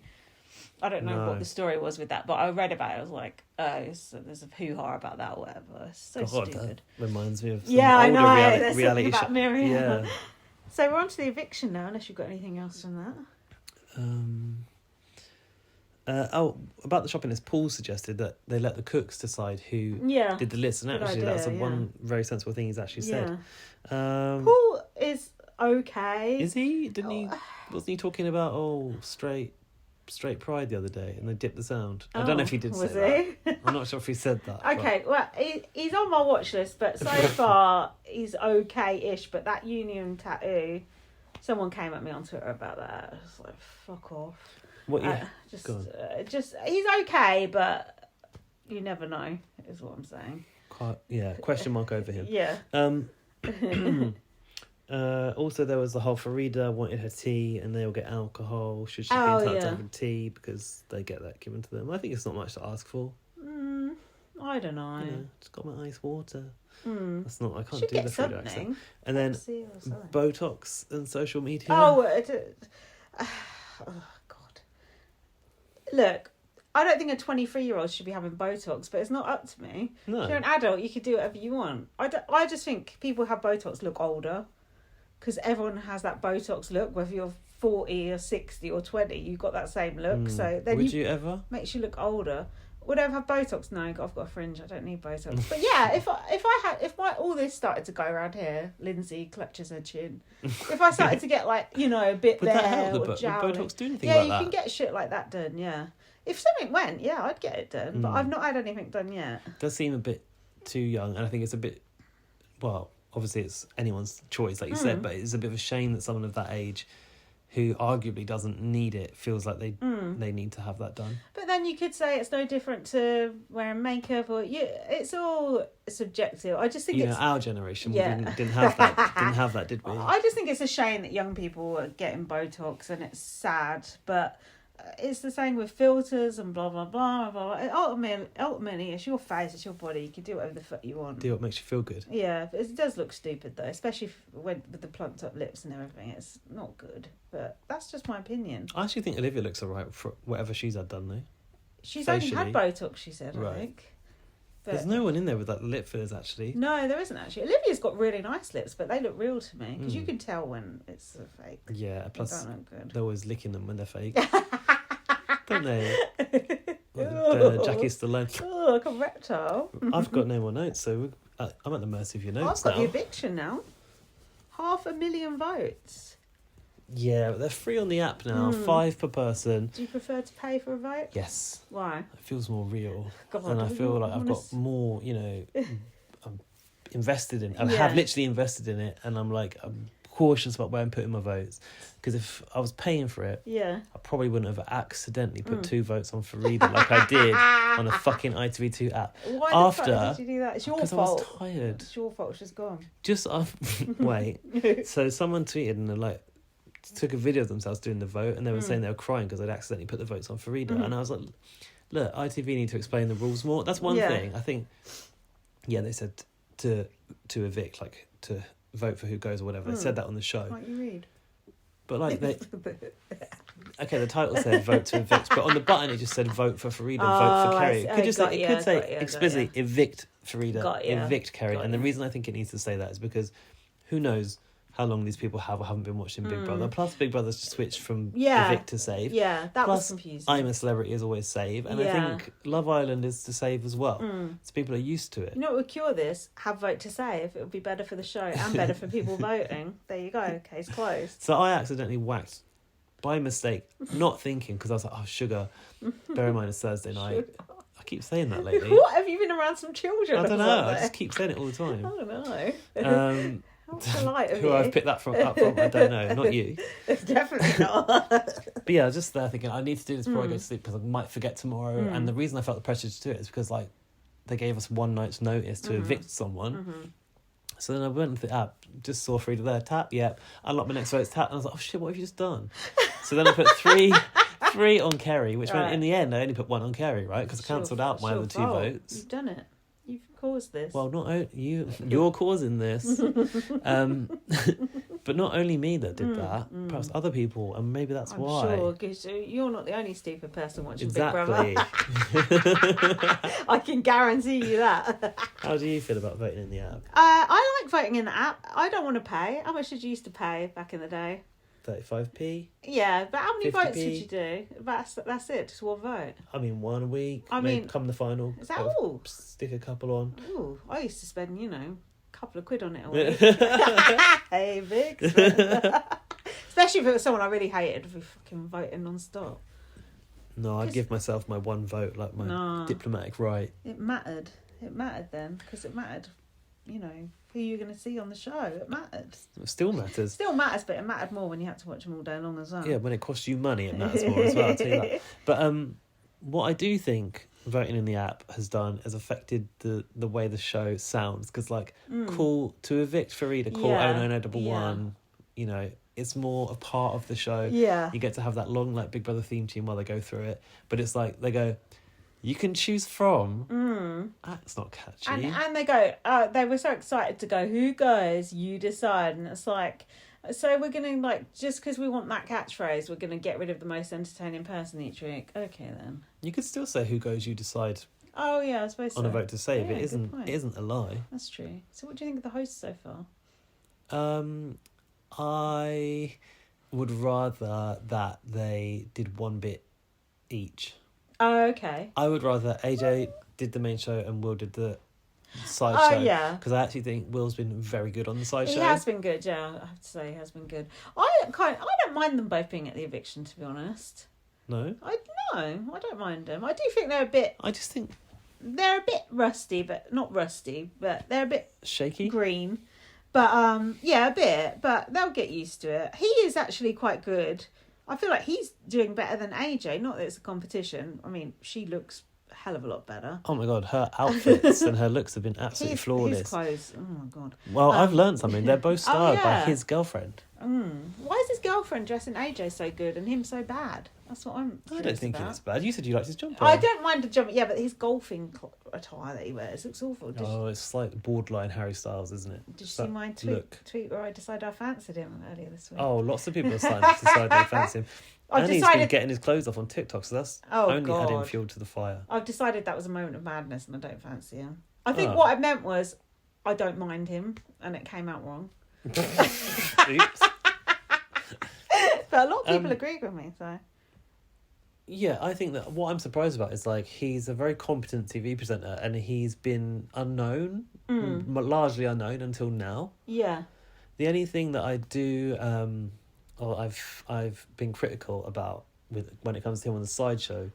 I don't know what the story was with that, but I read about it. I was like, oh, so there's a hoo-ha about that or whatever. It's so stupid. That reminds me of some I older know. reality about show. Miriam. Yeah. So we're on to the eviction now, unless you've got anything else from that. About the shopping list, Paul suggested that they let the cooks decide who did the list, and Good actually idea, that's one very sensible thing he's actually said. Paul is okay. Is he? Didn't he? Wasn't he talking about straight pride the other day, and they dipped the sound? I don't know if he did say that. I'm not sure if he said that. Okay, well, he's on my watch list, but so far he's okay-ish. But that union tattoo, someone came at me on Twitter about that. I was like, fuck off. What? Yeah. Just he's okay, but you never know, is what I'm saying. Question mark over him. Yeah. Also, there was the whole Farida wanted her tea, and they'll get alcohol. Should she be entitled to have tea because they get that given to them? I think it's not much to ask for. I don't know. Just got my ice water. That's not. I can't Should do get the Farida accent. something. And then Botox and social media. Oh God! Look, I don't think a 23-year-old should be having Botox, but it's not up to me. No. If you're an adult, you can do whatever you want. I just think people who have Botox look older, because everyone has that Botox look, whether you're 40 or 60 or 20, you've got that same look. So then would you ever? Makes you look older. Would I ever have Botox? No, I've got a fringe. I don't need Botox. But yeah, if all this started to go around here, Lindsay clutches her chin. If I started to get a bit Would there that help or Would jowly, Botox do anything yeah, like you that? can get shit like that done. Yeah, if something went, yeah, I'd get it done. But I've not had anything done yet. It does seem a bit too young, and I think it's a bit. Well, obviously it's anyone's choice, like you said, but it's a bit of a shame that someone of that age, who arguably doesn't need it, feels like they need to have that done. But then you could say it's no different to wearing makeup, or it's all subjective. I just think our generation didn't have that, did we? I just think it's a shame that young people are getting Botox, and it's sad, but it's the same with filters and blah blah blah blah blah. Ultimately, it's your face, it's your body. You can do whatever the fuck you want. Do what makes you feel good. Yeah, but it does look stupid though, especially with the plumped up lips and everything. It's not good, but that's just my opinion. I actually think Olivia looks alright for whatever she's had done though. She's facially. only had Botox, she said. Right. I think. But there's no one in there with that lip fillers actually. No, there isn't actually. Olivia's got really nice lips, but they look real to me because you can tell when it's a fake. Yeah, plus they don't look good. they're always licking them when they're fake. Don't they? Jackie Stallone. Oh, like a reptile. I've got no more notes, so I'm at the mercy of your notes I've got now. the eviction now. 500,000 votes. Yeah, but they're free on the app now. 5 per person. Do you prefer to pay for a vote? Yes. Why? It feels more real. God, and I feel like I've got more, I'm invested in it. I have literally invested in it, and I'm cautious about where I'm putting my votes, because if I was paying for it, Yeah. I probably wouldn't have accidentally put 2 votes on Farida like I did on a fucking ITV2 app. Why After, the fuck did you do that? It's your because fault. I was tired. It's your fault. She's gone. Just wait. So someone tweeted and they're like, took a video of themselves doing the vote, and they were saying they were crying because they'd accidentally put the votes on Farida, and I was like, look, ITV need to explain the rules more. That's one thing. I think, they said to evict, like to vote for who goes or whatever. They said that on the show. Can't you read? But like the title said vote to evict, but on the button it just said vote for Farida, vote for Kerry. It could just say explicitly evict Farida, evict Kerry. And the reason I think it needs to say that is because who knows how long these people have or haven't been watching Big Brother. Plus, Big Brother's switched from evict to save. Yeah, that Plus, was confusing. I'm a Celebrity is always save, and I think Love Island is to save as well. So people are used to it. You know what would cure this? Have vote to save. It would be better for the show and better for people voting. There you go. Case closed. So I accidentally whacked by mistake, not thinking, because I was like, oh, sugar. Bear in mind it's Thursday night. I keep saying that lately. What? Have you been around some children? I don't know. I just keep saying it all the time. I don't know. How polite of who you. I've picked that up from, I don't know. Not you. Definitely not. But yeah, I was just there thinking, I need to do this before I go to sleep because I might forget tomorrow. And the reason I felt the pressure to do it is because like they gave us 1 night's notice to evict someone. So then I went into the app, just saw Farida there, tap, yep. Unlocked my next votes, tap, and I was like, oh shit, what have you just done? So then I put three on Kerry, which meant in the end I only put 1 on Kerry, right? Because I cancelled out my other 2 votes. You've done it. You've caused this. Well, you're causing this. But not only me that did that, perhaps other people, and maybe that's why. I'm sure, because you're not the only stupid person watching exactly. Big Brother. I can guarantee you that. How do you feel about voting in the app? I like voting in the app. I don't want to pay. How much did you used to pay back in the day? 35p? Yeah, but how many 50p? votes did you do? That's it, just 1 vote. I mean, 1 a week. Maybe come the final. Is that all? Stick a couple on. Ooh, I used to spend, a couple of quid on it a week. Hey, Vic. Especially if it was someone I really hated, if we fucking voting non-stop. No, I'd give myself my 1 vote, like my diplomatic right. It mattered. It mattered then, because it mattered, who you're going to see on the show. It mattered. It still matters. Still matters, but it mattered more when you had to watch them all day long as well. Yeah, when it costs you money, it matters more as well, I'll tell you that. But what I do think voting in the app has affected the way the show sounds. Because, call to evict Farida, call 09011, it's more a part of the show. Yeah. You get to have that long, Big Brother theme tune while they go through it. But it's like, they go, you can choose from. That's not catchy. And they go, they were so excited to go, who goes, you decide. And it's like, so we're going to, just because we want that catchphrase, we're going to get rid of the most entertaining person each week. Okay, then. You could still say who goes, you decide. Oh, yeah, I suppose so. On a vote to save. Yeah, it isn't a lie. That's true. So what do you think of the hosts so far? I would rather that they did 1 bit each. Oh, okay. I would rather AJ did the main show and Will did the side show. Oh, yeah. Because I actually think Will's been very good on the side show. He has been good, yeah. I have to say, he has been good. I don't mind them both being at the eviction, to be honest. No? I don't mind them. I do think they're a bit... I just think... They're a bit rusty, but not rusty, but they're a bit... Shaky? Green. But, yeah, a bit. But they'll get used to it. He is actually quite good. I feel like he's doing better than AJ. Not that it's a competition. I mean, she looks a hell of a lot better. Oh my God, her outfits and her looks have been absolutely flawless. His clothes, oh my God. Well, I've learned something. They're both styled by his girlfriend. Why is his girlfriend dressing AJ so good and him so bad? That's what I don't think it's bad. You said you liked his jumper. I don't mind the jumper, yeah, but his golfing attire that he wears looks awful. It's like borderline Harry Styles, isn't it? Did you see my tweet where I decided I fancied him earlier this week? Oh, lots of people have decided they fancy him. He's been getting his clothes off on TikTok, so that's only adding fuel to the fire. I've decided that was a moment of madness and I don't fancy him. I think what I meant was I don't mind him and it came out wrong. Oops. But a lot of people agree with me, so... Yeah, I think that what I'm surprised about is he's a very competent TV presenter and he's been unknown, largely unknown until now. Yeah. The only thing that I do, or I've been critical about when it comes to him on the sideshow,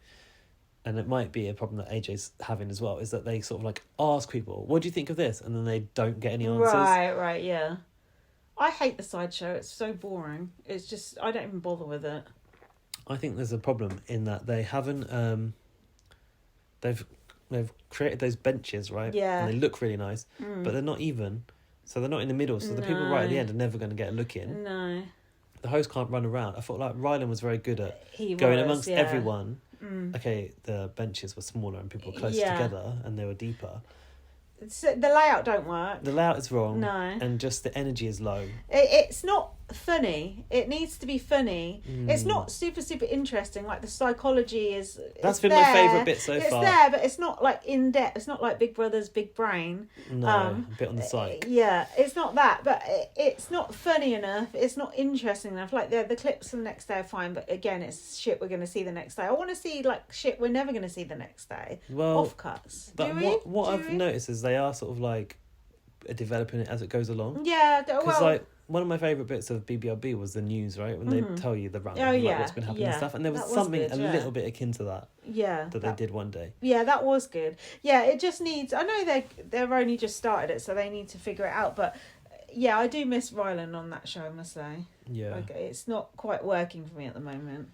and it might be a problem that AJ's having as well, is that they sort of ask people, what do you think of this? And then they don't get any answers. Right, yeah. I hate the sideshow. It's so boring. It's just, I don't even bother with it. I think there's a problem in that they haven't. They've created those benches, right? Yeah. And they look really nice, but they're not even. So they're not in the middle. So the people right at the end are never going to get a look in. No. The host can't run around. I thought like Rylan was very good at going amongst everyone. Okay, the benches were smaller and people were closer together and they were deeper. So the layout don't work. The layout is wrong. No. And just the energy is low. It's not funny. It needs to be funny. It's not super interesting. Like the psychology is. That's been my favourite bit so far. It's there, but it's not like in depth. It's not like Big Brother's Big Brain. No, a bit on the side. Yeah, it's not that, but it's not funny enough. It's not interesting enough. Like the clips from the next day are fine, but again, it's shit we're going to see the next day. I want to see like shit we're never going to see the next day. Well, offcuts. But what I've noticed is they are sort of like developing it as it goes along. Yeah, because like one of my favourite bits of BBRB was the news, right? When they tell you the roundup, like what's been happening and stuff, and there was something good, a little bit akin to that. Yeah, that they did one day. Yeah, that was good. Yeah, it just needs. I know they're only just started it, so they need to figure it out. But yeah, I do miss Rylan on that show, I must say. Yeah, like, it's not quite working for me at the moment.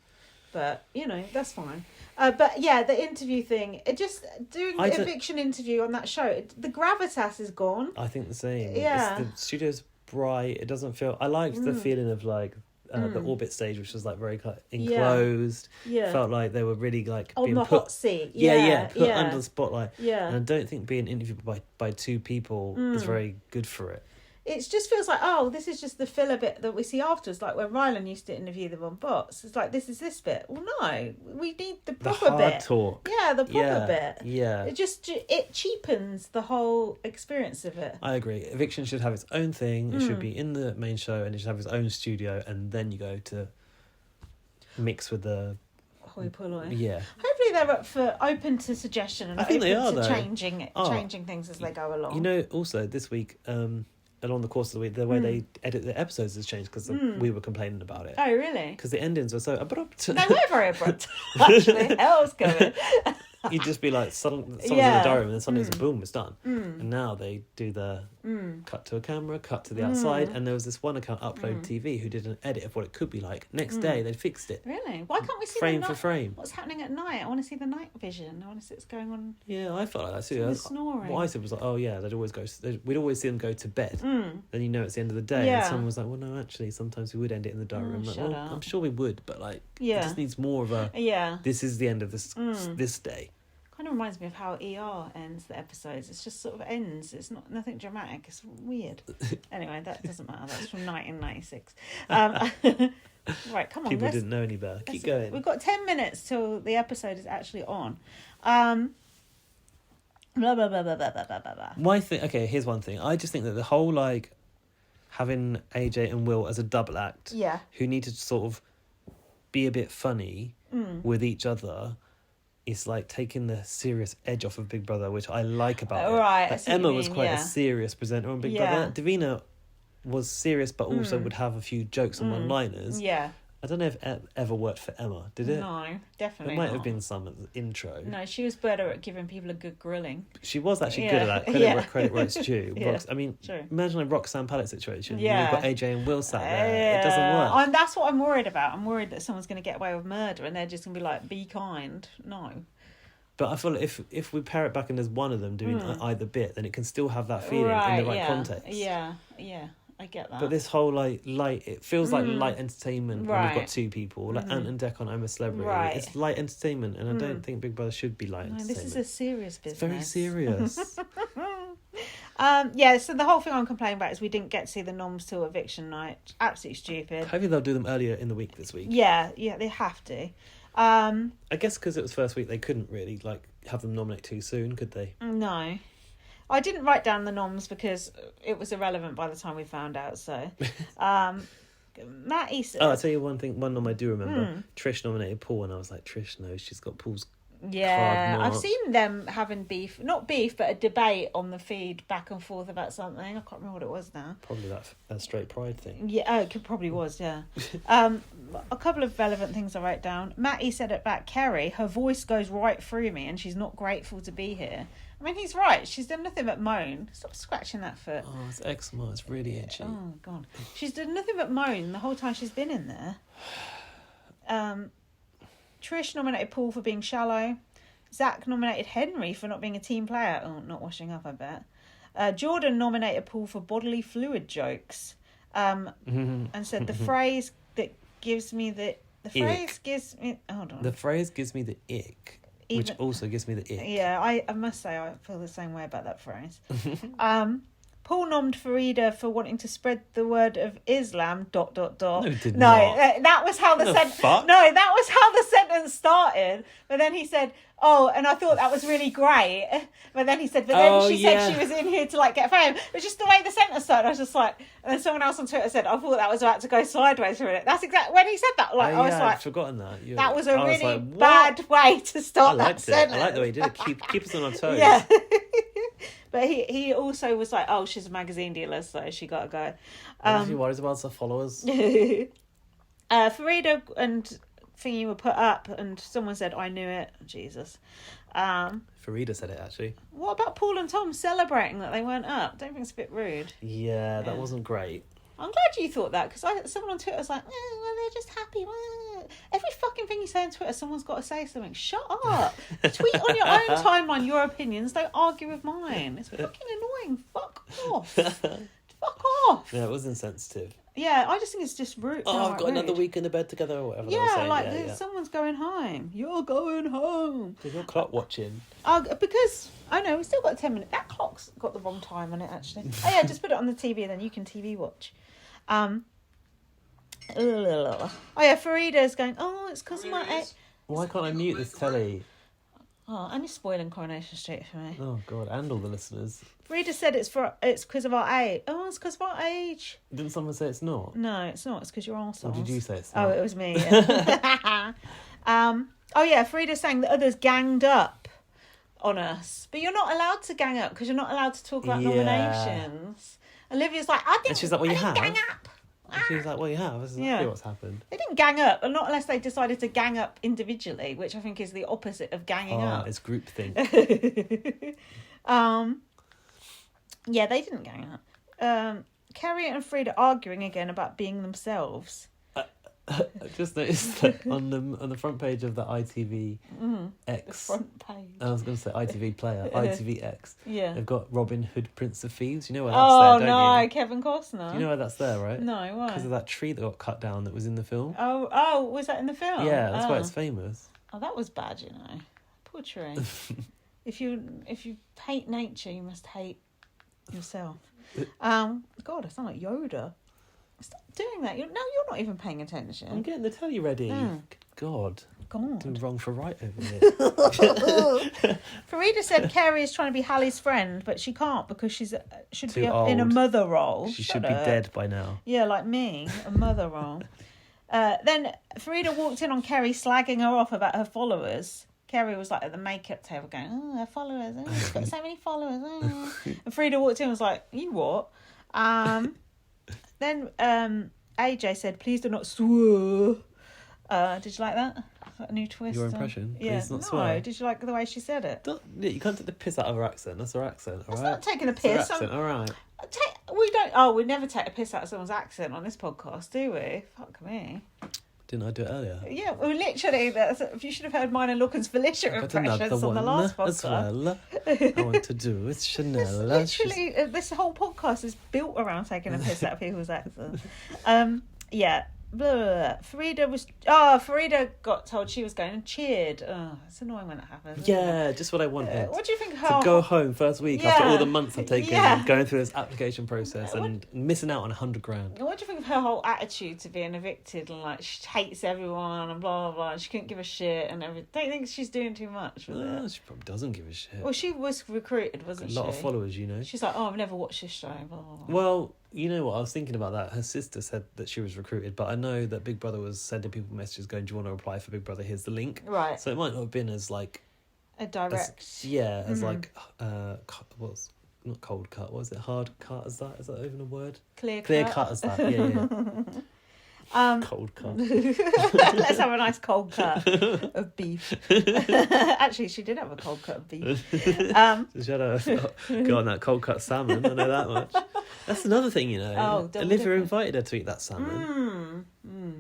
But, you know, that's fine. But, yeah, the interview thing, it just, doing the eviction interview on that show, the gravitas is gone. I think the same. Yeah. The studio's bright. It doesn't feel... I liked the feeling of, like, the orbit stage, which was, like, very enclosed. Yeah. Felt like they were really, like, on being the put... hot seat. Put under the spotlight. Yeah. And I don't think being interviewed by two people is very good for it. It just feels like, oh, this is just the filler bit that we see afterwards. Like when Rylan used to interview them on Bots. It's like, this is this bit. Well, no, we need the proper bit. Talk. Yeah, the proper bit. Yeah. It cheapens the whole experience of it. I agree. Eviction should have its own thing. It should be in the main show and it should have its own studio, and then you go to mix with the... Hoi polloi. Yeah. Hopefully they're up for open to suggestion and I think open they are, to though. changing things as they go along. You know, also this week... along the course of the week, the way they edit the episodes has changed because we were complaining about it. Oh, really? Because the endings were so abrupt. They were very abrupt. Actually, hell's coming. You'd just be like, someone's in the diary room, and then suddenly it's boom, it's done. And now they do the cut to a camera, cut to the outside, and there was this one account, Upload TV, who did an edit of what it could be like. Next day, they'd fixed it. Really? Why can't we see frame for frame? What's happening at night? I want to see the night vision. I want to see what's going on. Yeah, I felt like that too. Snoring. What I said was like, oh yeah, we'd always see them go to bed. Then you know it's the end of the day. And someone was like, well, no, actually, sometimes we would end it in the diary room. Like, well, I'm sure we would, but like, it just needs more of a. This is the end of this day. Kind of reminds me of how ER ends the episodes. It's just sort of ends. It's nothing dramatic. It's weird. Anyway, that doesn't matter. That's from 1996. Right, come on. People didn't know any better. Keep going. We've got 10 minutes till the episode is actually on. Blah, blah, blah, blah, blah, blah, blah, blah. Okay, here's one thing. I just think that the whole, like, having AJ and Will as a double act, who need to sort of be a bit funny with each other, is like taking the serious edge off of Big Brother, which I like about it. Right, like, Emma was quite a serious presenter on Big Brother. Davina was serious, but also would have a few jokes and one-liners. Yeah. I don't know if it ever worked for Emma, did it? No, definitely It might not. have been some at the intro. No, she was better at giving people a good grilling. She was actually good at that. Credit where it's due. I mean, true. Imagine a Roxanne Pallet situation. Yeah. You've got AJ and Will sat there. It doesn't work. And that's what I'm worried about. I'm worried that someone's going to get away with murder and they're just going to be like, be kind. No. But I feel like if we pair it back and there's one of them doing either bit, then it can still have that feeling in the right context. Yeah, I get that. But this whole light, it feels like light entertainment when we've got two people. Like Ant and Dec on I'm a Celebrity. Right. It's light entertainment, and I don't think Big Brother should be light entertainment. This is a serious business. It's very serious. So the whole thing I'm complaining about is we didn't get to see the Noms till eviction night. Absolutely stupid. Hopefully they'll do them earlier in the week this week. Yeah, they have to. I guess because it was first week, they couldn't really like have them nominate too soon, could they? No. I didn't write down the Noms because it was irrelevant by the time we found out, so... Matt Easter... Oh, I'll tell you one nom I do remember. Trish nominated Paul, and I was like, Trish knows she's got Paul's card I've seen them having beef. Not beef, but a debate on the feed back and forth about something. I can't remember what it was now. Probably that straight pride thing. Yeah, it probably was, yeah. A couple of relevant things I wrote down. Matty said it back, Kerry, her voice goes right through me and she's not grateful to be here. I mean, he's right. She's done nothing but moan. Stop scratching that foot. Oh, it's eczema. It's really itchy. Oh, God. She's done nothing but moan the whole time she's been in there. Trish nominated Paul for being shallow. Zach nominated Henry for not being a team player. Oh, not washing up, I bet. Jordan nominated Paul for bodily fluid jokes. And said the phrase that gives me the phrase gives me... Hold on. The phrase gives me the ick, which also gives me the ick. Yeah, I must say I feel the same way about that phrase. Paul nommed Farida for wanting to spread the word of Islam. ... No, did no, not. that was how the sentence. Fuck? No, that was how the sentence started. But then he said, "Oh," and I thought that was really great. But then he said, "But then she said she was in here to like get fame." But just the way the sentence started, I was just like. And then someone else on Twitter said, "I thought that was about to go sideways for it." That's exactly when he said that. Like I was like, I'd forgotten that. that was a really bad way to start that sentence. I like the way he did it. Keep us on our toes. Yeah. But he also was like, "Oh, she's a magazine dealer, so she got to go." He worries about her followers. Farida and Thingy were put up, and someone said, "I knew it." Jesus. Farida said it, actually. What about Paul and Tom celebrating that they weren't up? Don't think it's a bit rude. Yeah, that wasn't great. I'm glad you thought that, because someone on Twitter was like, well, they're just happy. Every fucking thing you say on Twitter, someone's got to say something. Shut up. Tweet on your own timeline your opinions. Don't argue with mine. It's fucking annoying. Fuck off. Fuck off. Yeah, it was insensitive. Yeah, I just think it's just rude. Oh, I've got another week in the bed together or whatever. Yeah, someone's going home. You're going home. There's no clock watching. Because, I know, we've still got 10 minutes. That clock's got the wrong time on it, actually. Oh, yeah, just put it on the TV and then you can TV watch. Oh, yeah, Farida's going, "Oh, it's because my age." Why can't I mute this telly? Oh, and it's spoiling Coronation Street for me. Oh, God, and all the listeners. Farida said it's because of our age. Oh, it's because of our age. Didn't someone say it's not? No, it's not. It's because you're arseholes. Or did you say it's not? Oh, it was me. Yeah. Oh, yeah, Farida's saying that others ganged up on us. But you're not allowed to gang up because you're not allowed to talk about nominations. Olivia's like, "I didn't, and she's like, "Well, you have." gang up. And she's like, "Well, you have. This is exactly what's happened." They didn't gang up, and not unless they decided to gang up individually, which I think is the opposite of ganging up. It's groupthink. Yeah, they didn't gang up. Kerry and Frida arguing again about being themselves. I just noticed that on the front page of the ITV X. The front page. I was going to say ITV Player, ITV X. Yeah. They've got Robin Hood, Prince of Thieves. You know where that's there, don't you? Kevin Costner. Do you know why that's there, right? No, why? Because of that tree that got cut down that was in the film. Oh, was that in the film? Yeah, that's why it's famous. Oh, that was bad, you know. Poor tree. If you hate nature, you must hate yourself. God, I sound like Yoda. Stop doing that. You're not even paying attention. I'm getting the telly ready. Good God. Doing wrong for right over here. Farida said Kerry is trying to be Hallie's friend, but she can't because she should Too be old. in a mother role. She should be dead by now. Yeah, like me, a mother role. Then Farida walked in on Kerry slagging her off about her followers. Kerry was like at the makeup table going, "Oh, her followers. Oh, she's got so many followers." Oh. And Farida walked in and was like, "You what?" Then AJ said, "Please do not swear." Did you like that? A new twist. Your impression? Yeah. Please not swear. Did you like the way she said it? You can't take the piss out of her accent. That's her accent, all right? It's not taking a It's her piss. accent, all right. We never take a piss out of someone's accent on this podcast, do we? Fuck me. Didn't I do it earlier? Yeah, well, literally, you should have heard mine and Lookin's Felicia impressions on the last podcast. As well. I want to do with Chanel. Literally, this whole podcast is built around taking a piss out of people's accents. Yeah. Blah, blah, blah. Farida got told she was going and cheered. Oh, it's annoying when that happens. Yeah, just what I wanted. What do you think? To go home first week after all the months I've taken going through this application process and missing out on $100,000. What do you think of her whole attitude to being evicted and like she hates everyone and blah blah blah? She couldn't give a shit and everything. Don't you think she's doing too much with it? She probably doesn't give a shit. Well, she was recruited, wasn't she? A lot of followers, you know. She's like, "Oh, I've never watched this show." Blah, blah, blah. Well, you know what? I was thinking about that. Her sister said that she was recruited, but I know that Big Brother was sending people messages going, "Do you want to apply for Big Brother? Here's the link." Right. So it might not have been as like a direct. As like what's not cold cut? What is it? Hard cut? Is that even a word? Clear cut as that? Yeah. Cold cut. Let's have a nice cold cut of beef. Actually, she did have a cold cut of beef. She had go on that cold cut salmon. I know that much. That's another thing, you know. Oh, Olivia invited her to eat that salmon.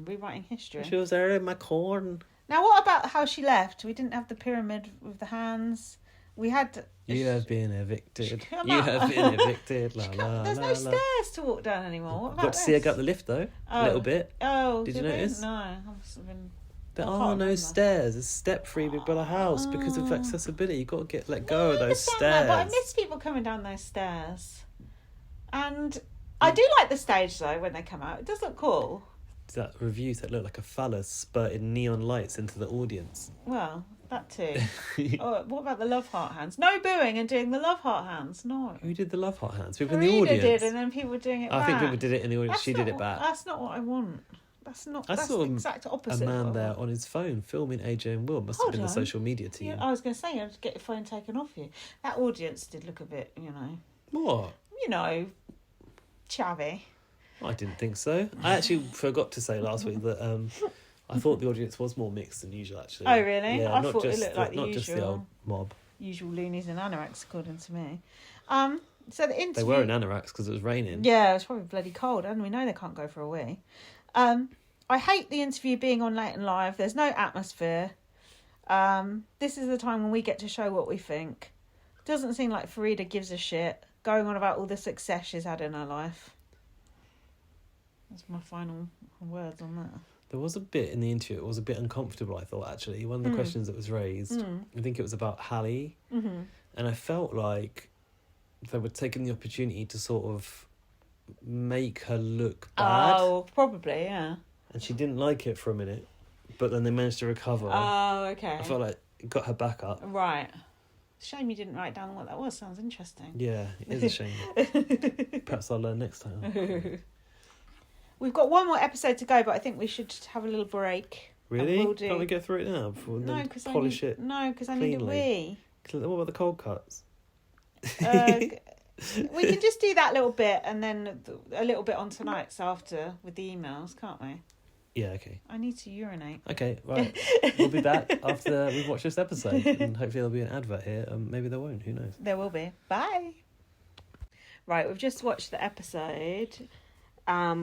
Rewriting history. She was there in my corn. Now, what about how she left? We didn't have the pyramid with the hands. We had... You have been evicted. Come You on. have been evicted. There's no stairs to walk down anymore. What about Got to see her go up the lift, though. A little bit. Oh, did you notice? No, I must have been... There are no stairs. It's step-free Big Brother house because of accessibility. You've got to let go of those stairs. But I miss people coming down those stairs. And I do like the stage, though, when they come out. It does look cool. That reviews that look like a phallus spurted neon lights into the audience. Well, that too. What about the love heart hands? No booing and doing the love heart hands. No. Who did the love heart hands? People in the Farida audience. did, and then people were doing it back. I think people did it in the audience. She did it back. That's not what I want. That's the exact opposite. A man there on his phone filming AJ and Will. Must have been the social media team. Yeah, I was going to say, you have to get your phone taken off you. That audience did look a bit, What? Chavvy. I didn't think so. I actually forgot to say last week that I thought the audience was more mixed than usual, actually. Oh, really? Yeah, I thought it looked like the not just the old mob. Usual loonies and anoraks, according to me. So the interview... They were in anoraks because it was raining. Yeah, it was probably bloody cold, and we know they can't go for a wee. I hate the interview being on Late and Live. There's no atmosphere. This is the time when we get to show what we think. Doesn't seem like Farida gives a shit, going on about all the success she's had in her life. That's my final words on that. There was a bit in the interview, it was a bit uncomfortable, I thought, actually. One of the questions that was raised, I think it was about Hallie. Mm-hmm. And I felt like they were taking the opportunity to sort of make her look bad. Oh, probably, yeah. And she didn't like it for a minute, but then they managed to recover. Oh, okay. I felt like it got her back up. Right. Shame you didn't write down what that was. Sounds interesting. Yeah, it is a shame. Perhaps I'll learn next time. We've got one more episode to go, but I think we should have a little break. Really? Can't we get through it now before polish it? No, because I need a wee. What about the cold cuts? We can just do that little bit and then a little bit on tonight's after with the emails, can't we? Yeah, okay. I need to urinate. Okay, right. We'll be back after we've watched this episode, and hopefully there'll be an advert here. Maybe there won't. Who knows? There will be. Bye. Right, we've just watched the episode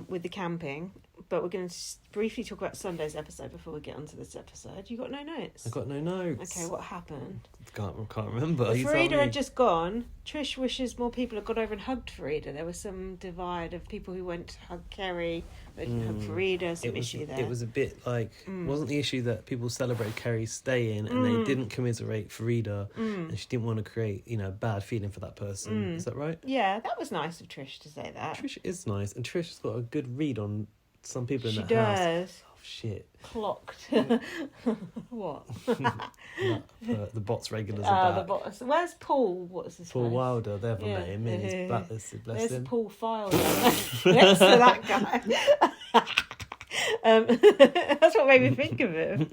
with the camping, but we're going to briefly talk about Sunday's episode before we get onto this episode. You got no notes? I got no notes. Okay, what happened? Can't remember. Well, Farida had just gone. Trish wishes more people had gone over and hugged Farida. There was some divide of people who went to hug Kerry, but didn't hug Farida. Some issue there. It was a bit like wasn't the issue that people celebrated Kerry staying and they didn't commiserate Farida, and she didn't want to create a bad feeling for that person. Is that right? Yeah, that was nice of Trish to say that. Trish is nice, and Trish's got a good read on some people in she that does. house. Oh shit! Clocked. What? The bots regulars are back. The bots. Where's Paul? What's his Paul name? Wilder. They haven't met him. He's blacklisted. Bless There's him. Paul Wilder next to that guy. That's what made me think of him.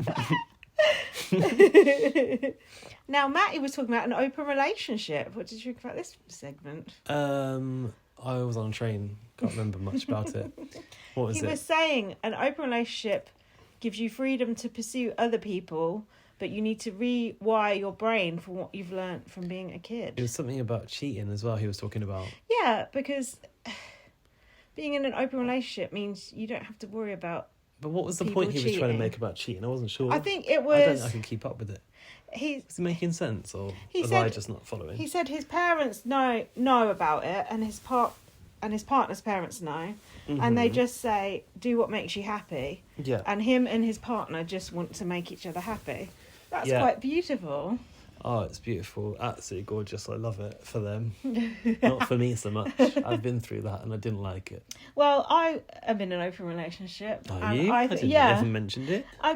Now, Matty was talking about an open relationship. What did you think about this segment? I was on a train. Can't remember much about it. What was it? He was saying an open relationship gives you freedom to pursue other people, but you need to rewire your brain from what you've learnt from being a kid. It was something about cheating as well he was talking about. Yeah, because being in an open relationship means you don't have to worry about. But what was the point he was trying to make about cheating? I wasn't sure. I think it was... I don't think I can keep up with it. Is it making sense, or was I just not following? He said his parents know about it, and his partner's parents know, and they just say, do what makes you happy. Yeah. And him and his partner just want to make each other happy. That's quite beautiful. Oh, it's beautiful. Absolutely gorgeous. I love it for them. Not for me so much. I've been through that and I didn't like it. Well, I am in an open relationship. Are you? I didn't even mention it. I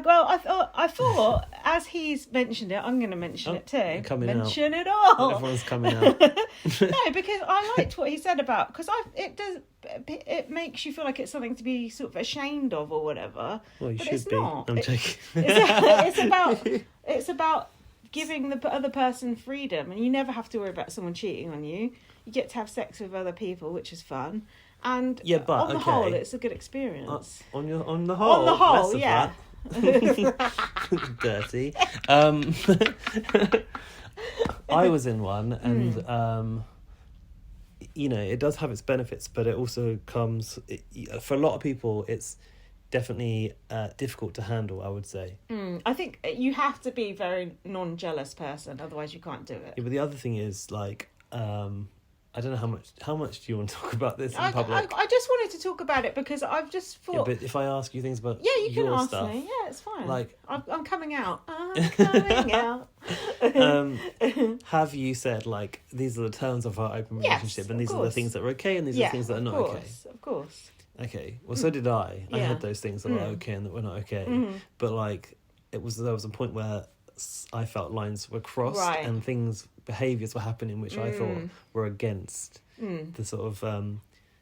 thought as he's mentioned it, I'm going to mention it too. Mention it all. Everyone's coming out. No, because I liked what he said about, because it makes you feel like it's something to be sort of ashamed of or whatever. Well, you but should it's be. not. I'm joking. It's about giving the other person freedom, and you never have to worry about someone cheating on you. You get to have sex with other people, which is fun, And Yeah, but on the whole, it's a good experience. On the whole, bless of yeah. Dirty. I was in one, and it does have its benefits, but it also comes for a lot of people. It's definitely difficult to handle, I would say. I think you have to be a very non-jealous person, otherwise you can't do it. Yeah, but the other thing is like. I don't know how much do you want to talk about this in public? I just wanted to talk about it because I've just thought... Yeah, but if I ask you things about you can ask stuff, me. Yeah, it's fine. Like, I'm coming out. I'm coming out. Have you said, like, these are the terms of our open relationship, and these are the things that are okay, and these are the things that are not okay? Of course. Okay, well, so did I. I had those things that were okay and that were not okay. But, like, there was a point where I felt lines were crossed and behaviours were happening which I thought were against the sort of...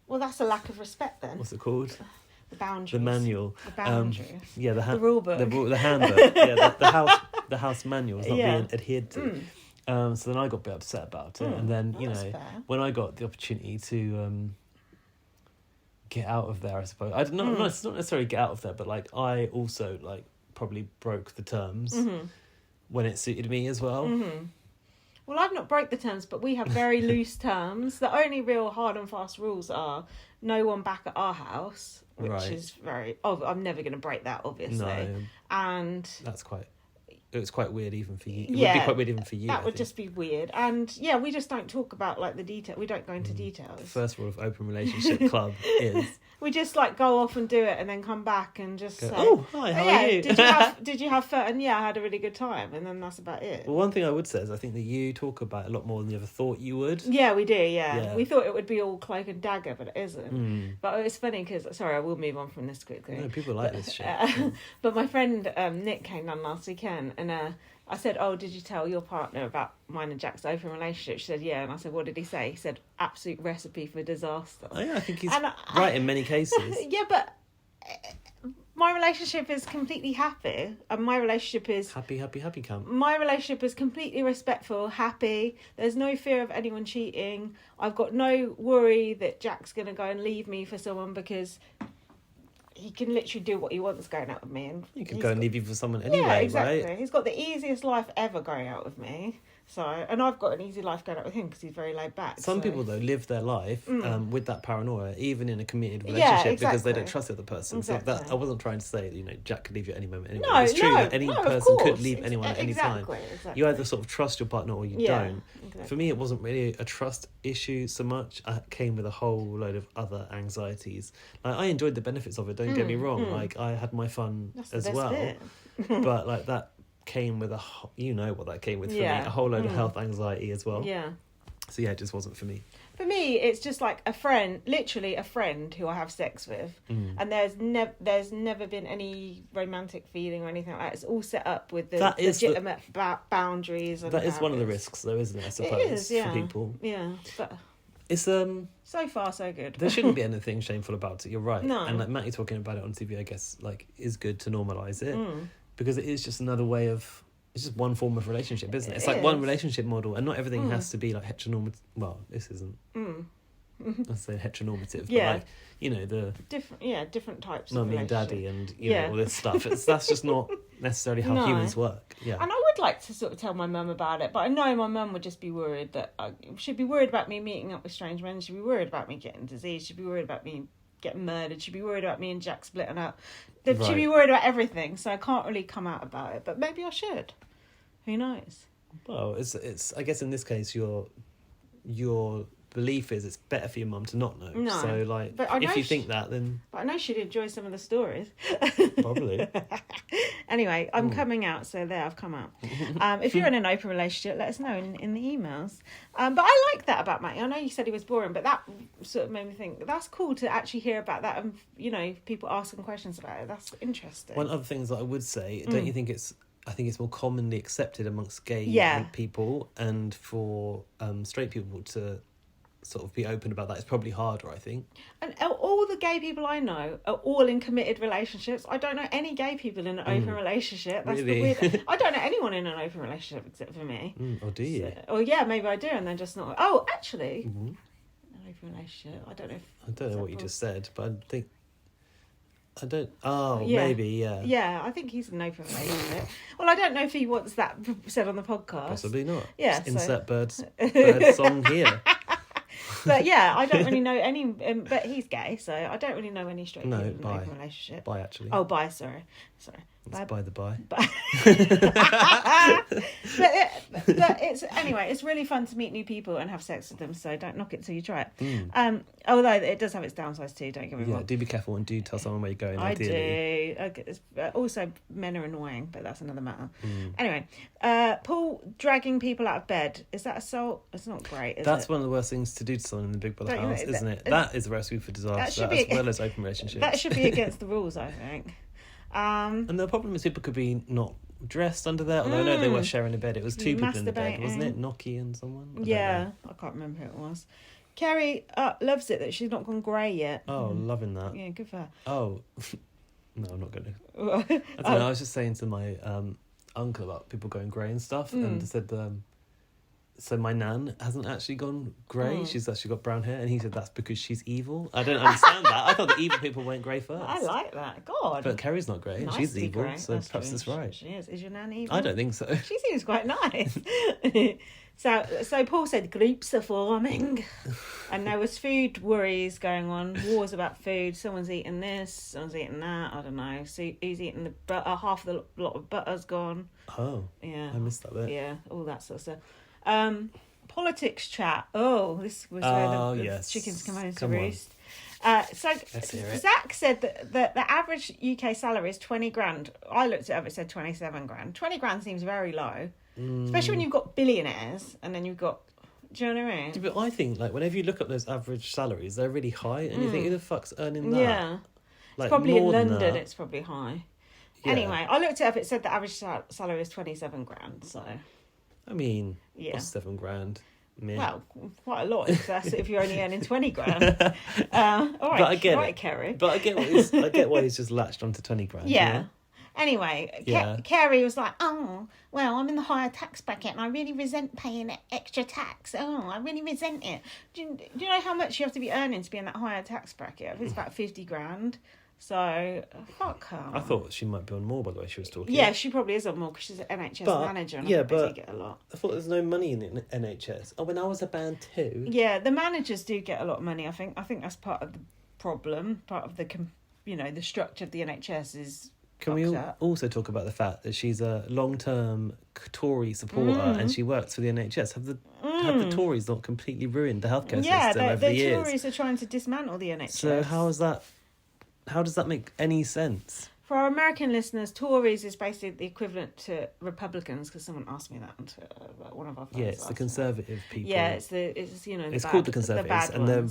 well, that's a lack of respect then. What's it called? The boundaries. The manual. The boundaries. The rule book. The handbook. The house manual is not being adhered to. So then I got a bit upset about it. And then, when I got the opportunity to get out of there, I suppose... not necessarily get out of there, but, like, I also, like, probably broke the terms when it suited me as well. Well, I've not broke the terms, but we have very loose terms. The only real hard and fast rules are no one back at our house, which is very... Oh, I'm never going to break that, obviously. No. And... It's quite weird even for you. It would be quite weird even for you. That would just be weird. And, we just don't talk about, like, the detail. We don't go into details. The first rule of Open Relationship Club is... We just, like, go off and do it and then come back and just say... Oh, hi, how are you? Did you have fun? And, I had a really good time. And then that's about it. Well, one thing I would say is I think that you talk about it a lot more than you ever thought you would. Yeah, we do, yeah. We thought it would be all cloak and dagger, but it isn't. But it's funny because... Sorry, I will move on from this quickly. No, people like this shit. But my friend Nick came down last weekend and... I said, oh, did you tell your partner about mine and Jack's open relationship? She said, yeah. And I said, what did he say? He said, absolute recipe for disaster. Oh, yeah, I think he's right in many cases. Yeah, but my relationship is completely happy. And my relationship is... Happy camp. My relationship is completely respectful, happy. There's no fear of anyone cheating. I've got no worry that Jack's going to go and leave me for someone because... He can literally do what he wants going out with me. And you could go and leave you for someone anyway, exactly. Right? He's got the easiest life ever going out with me. So, and I've got an easy life going out with him because he's very laid back. Some people, though, live their life with that paranoia, even in a committed relationship, because they don't trust the other person. Exactly. So I wasn't trying to say that, Jack could leave you at any moment anyway. It's true that any person could leave anyone at any time. Exactly. You either sort of trust your partner or you don't. Exactly. For me, it wasn't really a trust issue so much. I came with a whole load of other anxieties. Like, I enjoyed the benefits of it, don't get me wrong. Like, I had my fun as well. But, like, that came with what that came with for me, a whole load of health anxiety as well. So it just wasn't for me. For me, it's just like a friend, literally a friend who I have sex with, and there's never been any romantic feeling or anything like that. It's all set up with the legitimate boundaries. And that is one of the risks, though, isn't it? I suppose for people. Yeah, but it's so far so good. There shouldn't be anything shameful about it. You're right. No. And like Matty talking about it on TV, I guess is good to normalise it. Because it is just another way of... It's just one form of relationship, isn't it? It's like one relationship model, and not everything has to be like heteronormative. Well, this isn't. Let's say heteronormative, but the different types. Mummy and daddy, and all this stuff. That's just not necessarily how humans work. Yeah. And I would like to sort of tell my mum about it, but I know my mum would just be worried that she'd be worried about me meeting up with strange men. She'd be worried about me getting disease. She'd be worried about me getting murdered. She'd be worried about me and Jack splitting up. She'd be worried about everything, so I can't really come out about it. But maybe I should. Who knows? Well, it's. I guess in this case, your belief is it's better for your mum to not know. No. So, like, if you think that, then... But I know she'd enjoy some of the stories. Probably. Anyway, I'm coming out, so there, I've come out. If you're in an open relationship, let us know in the emails. But I like that about Matty. I know you said he was boring, but that sort of made me think, that's cool to actually hear about that and, people asking questions about it. That's interesting. One other thing that I would say, don't you think I think it's more commonly accepted amongst gay people, and for straight people to sort of be open about that is probably harder, I think. And all the gay people I know are all in committed relationships. I don't know any gay people in an open relationship. That's really? The weird... I don't know anyone in an open relationship except for me. Or do you? Maybe I do, and they're just not... Oh, actually... open relationship. I don't know what you just said, but I don't. Oh, Yeah. maybe, yeah. Yeah, I think he's an open relationship. Well, I don't know if he wants that said on the podcast. Possibly not. Yeah, Just insert bird song here. But yeah, I don't really know any. But he's gay, so I don't really know any straight people in an open relationship. Bi, actually. Oh, bi. Sorry. It's by the by. But it's really fun to meet new people and have sex with them. So don't knock it till you try it. Although it does have its downsides too. Don't get me wrong. Yeah, do be careful and do tell someone where you're going. I ideally. do. Okay, also, men are annoying, but that's another matter. Anyway, Paul dragging people out of bed, is that assault? It's not great. That's one of the worst things to do to someone in the Big Brother house, isn't it? That is a recipe for disaster, as well as open relationships. That should be against the rules, I think. And the problem is people could be not dressed under there, although I know they were sharing a bed. It was 2 people in the bed, wasn't it? Noki and someone? I can't remember who it was. Kerry loves it that she's not gone grey yet. Oh, loving that. Yeah, good for her. Oh, no, I'm not going to. I don't know, I was just saying to my uncle about people going grey and stuff, and said, so my nan hasn't actually gone grey, she's actually got brown hair, and he said that's because she's evil. I don't understand that. I thought the evil people went grey first. I like that. God. But Kerry's not grey, and she's evil, grey. So that's perhaps that's right. She is. Is your nan evil? I don't think so. She seems quite nice. So Paul said groups are forming, and there was food worries going on, wars about food. Someone's eating this, someone's eating that. I don't know. So he's eating the butter. Half the lot of butter's gone. Oh, yeah. I missed that bit. Yeah, all that sort of stuff. Politics chat. Oh, this was where the chickens come home to roost. So Zach said that the average UK salary is 20 grand. I looked it up, it said 27 grand. 20 grand seems very low. Especially when you've got billionaires and then you've got... Do you know what I mean? Yeah, but I think, like, whenever you look up those average salaries, they're really high, and you think, who the fuck's earning that? Yeah. Like, it's probably in more than London, that. it's probably high. Yeah. Anyway, I looked it up, it said the average salary is 27 grand, so... I mean, Yeah. what's 7 grand? Meh. Well, quite a lot if you're only earning 20 grand. All right, But I get all right, it. Kerry. But I get why he's just latched onto 20 grand. Yeah. You know? Anyway, Yeah. Kerry was like, oh, well, I'm in the higher tax bracket and I really resent paying extra tax. Oh, I really resent it. Do you know how much you have to be earning to be in that higher tax bracket? I think it's about 50 grand. So, fuck her. I thought she might be on more by the way she was talking. Yeah, she probably is on more because she's an NHS manager and I think they get a lot. I thought there's no money in the NHS. Oh, when I was a band 2. Yeah, the managers do get a lot of money, I think. I think that's part of the problem. Part of the, the structure of the NHS is... Can we also talk about the fact that she's a long-term Tory supporter and she works for the NHS? Have the Tories not completely ruined the healthcare system over the years? Yeah, the Tories are trying to dismantle the NHS. So how does that make any sense? For our American listeners, Tories is basically the equivalent to Republicans, because someone asked me that on Twitter, one of our friends. Yeah, it's the Conservative people. Yeah, it's called the Conservatives, and their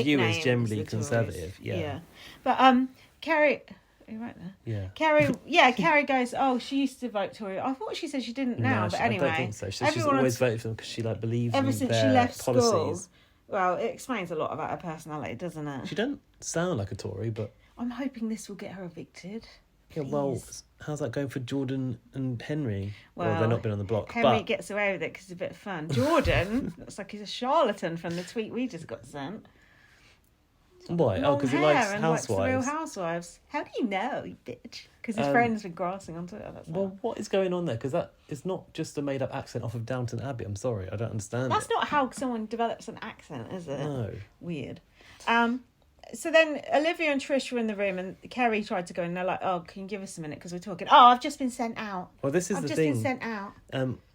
view is generally conservative. Yeah. But Kerry... Are you right there? Yeah. Carrie goes, oh, she used to vote Tory. I thought she said she didn't now, but anyway. I don't think so. She's always voted for them because she believes in since their she left policies. School. Well, it explains a lot about her personality, doesn't it? She doesn't sound like a Tory, but... I'm hoping this will get her evicted. Yeah, well, how's that going for Jordan and Henry? Well, they've not been on the block. Henry gets away with it because it's a bit of fun. Jordan looks like he's a charlatan from the tweet we just got sent. Why? Oh, because he likes Housewives. Likes the Real Housewives. How do you know, you bitch? Because his friend's been grassing on Twitter. What is going on there? Because that is not just a made-up accent off of Downton Abbey. I'm sorry, I don't understand. That's not how someone develops an accent, is it? No. Weird. So then Olivia and Trish were in the room, and Kerry tried to go, and they're like, "Oh, can you give us a minute? Because we're talking." Oh, I've just been sent out. Well, this is I've the just thing. been sent out.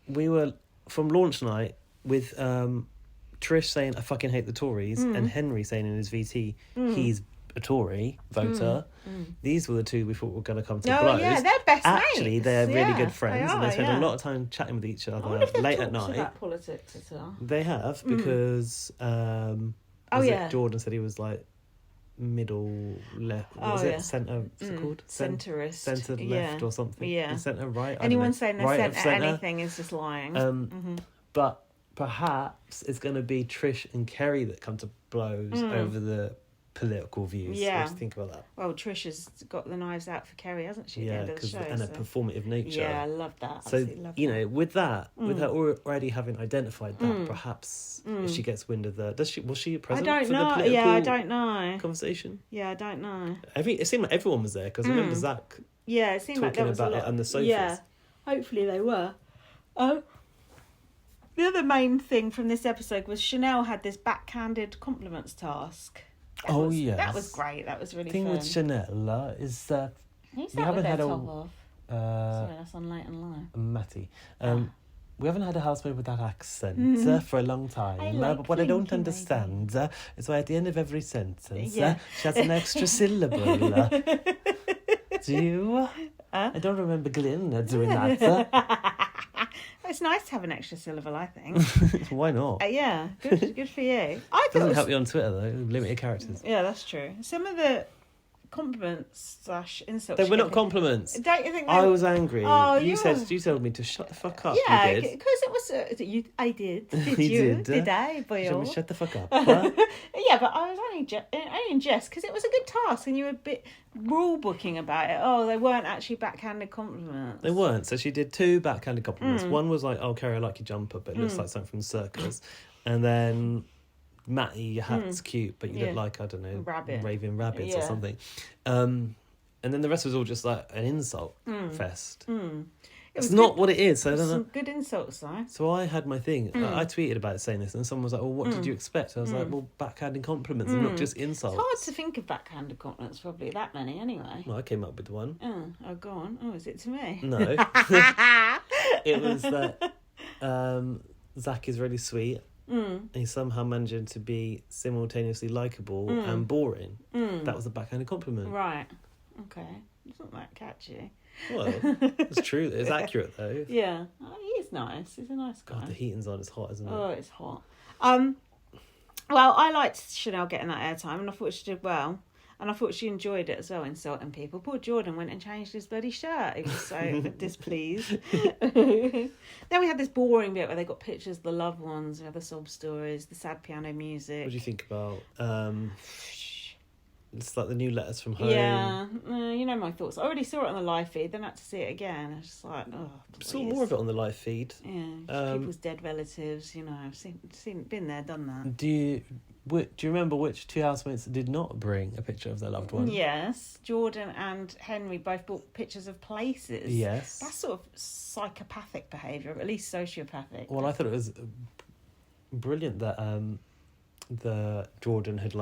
We were from launch night with Trish saying, "I fucking hate the Tories," and Henry saying in his VT, he's a Tory voter. These were the two we thought were going to come to blows. Yeah, they're best Actually, mates. they're really good friends, and they spend yeah. a lot of time chatting with each other if they've late talked at night. about politics at all. They have, because Jordan said he was like middle left. What was it? Centre. What's it called? Centrist. Centre left or something. Yeah. Centre right. Anyone saying they're right centre anything is just lying. But perhaps it's going to be Trish and Kerry that come to blows over the political views. Yeah. What do you think about that? Well, Trisha's got the knives out for Kerry, hasn't she? Yeah, at the end of the show, and a performative nature. Yeah, I love that. So, Absolutely love you that. know, with that, with her already having identified that, perhaps if she gets wind of was she present I don't for know. the political Yeah, I don't know. conversation? Yeah, I don't know. It seemed like everyone was there, because I remember Zach Yeah, it seemed like there talking was about a lot. it on the sofas. Yeah, hopefully they were. The other main thing from this episode was Chanel had this backhanded compliments task. Yes. That was great. That was really The thing fun. with Chanel is that Who's we that with haven't their had a- top off? Sorry, that's on Late and Live. Matty. We haven't had a housemaid with that accent for a long time. I like but what I don't Blinky understand is why at the end of every sentence Yeah. she has an extra syllable. Do you? I don't remember Glyn doing that. It's nice to have an extra syllable, I think. Why not? Yeah, good for you. I thought it Doesn't was, help you on Twitter though. Limited characters. yeah, that's true. Some of the compliments / insults. They she were not gave- compliments. Don't you think? I was angry. Oh, you you told me to shut the fuck up. Yeah, you did. because it was. I did. Did You you? did, Did I, You boy? told me to shut the fuck up. Huh? Yeah, but I was only in jest because it was a good task, and you were a bit rule booking about it. Oh, they weren't actually backhanded compliments. They weren't. So she did 2 backhanded compliments. One was like, "Oh, Kerry, I like your jumper, but it looks like something from the circus." And then, "Matty, your hat's cute, but you Yeah. look like, I don't know, Rabbit. raving rabbits or Yeah. something." And then the rest was all just like an insult fest. It's not what it is. So I don't know. Some good insults, though. So I had my thing. I tweeted about it saying this, and someone was like, "Well, what did you expect?" I was like, "Well, backhanded compliments and not just insults." It's hard to think of backhanded compliments. Probably that many, anyway. Well, I came up with one. Oh, go on. Oh, is it to me? No, it was that Zach is really sweet. And he's somehow managing to be simultaneously likable and boring. That was a backhanded compliment. Right. Okay. It's not that catchy. Well, it's true. It's accurate though. Yeah. Oh, he is nice. He's a nice guy. God, the heating's on. It's hot, isn't it? Oh, it's hot. Well, I liked Chanel getting that airtime, and I thought she did well. And I thought she enjoyed it as well, insulting people. Poor Jordan went and changed his bloody shirt. He was so displeased. Then we had this boring bit where they got pictures of the loved ones, the sob stories, the sad piano music. What do you think about? It's like the new letters from home. Yeah, you know my thoughts. I already saw it on the live feed, then I had to see it again. I was just like, oh, please. Saw more of it on the live feed. Yeah, people's dead relatives. You know, I've seen, been there, done that. Do you remember which 2 housemates did not bring a picture of their loved one? Yes, Jordan and Henry both brought pictures of places. Yes. That's sort of psychopathic behaviour, or at least sociopathic. Well, I thought it was brilliant that the Jordan had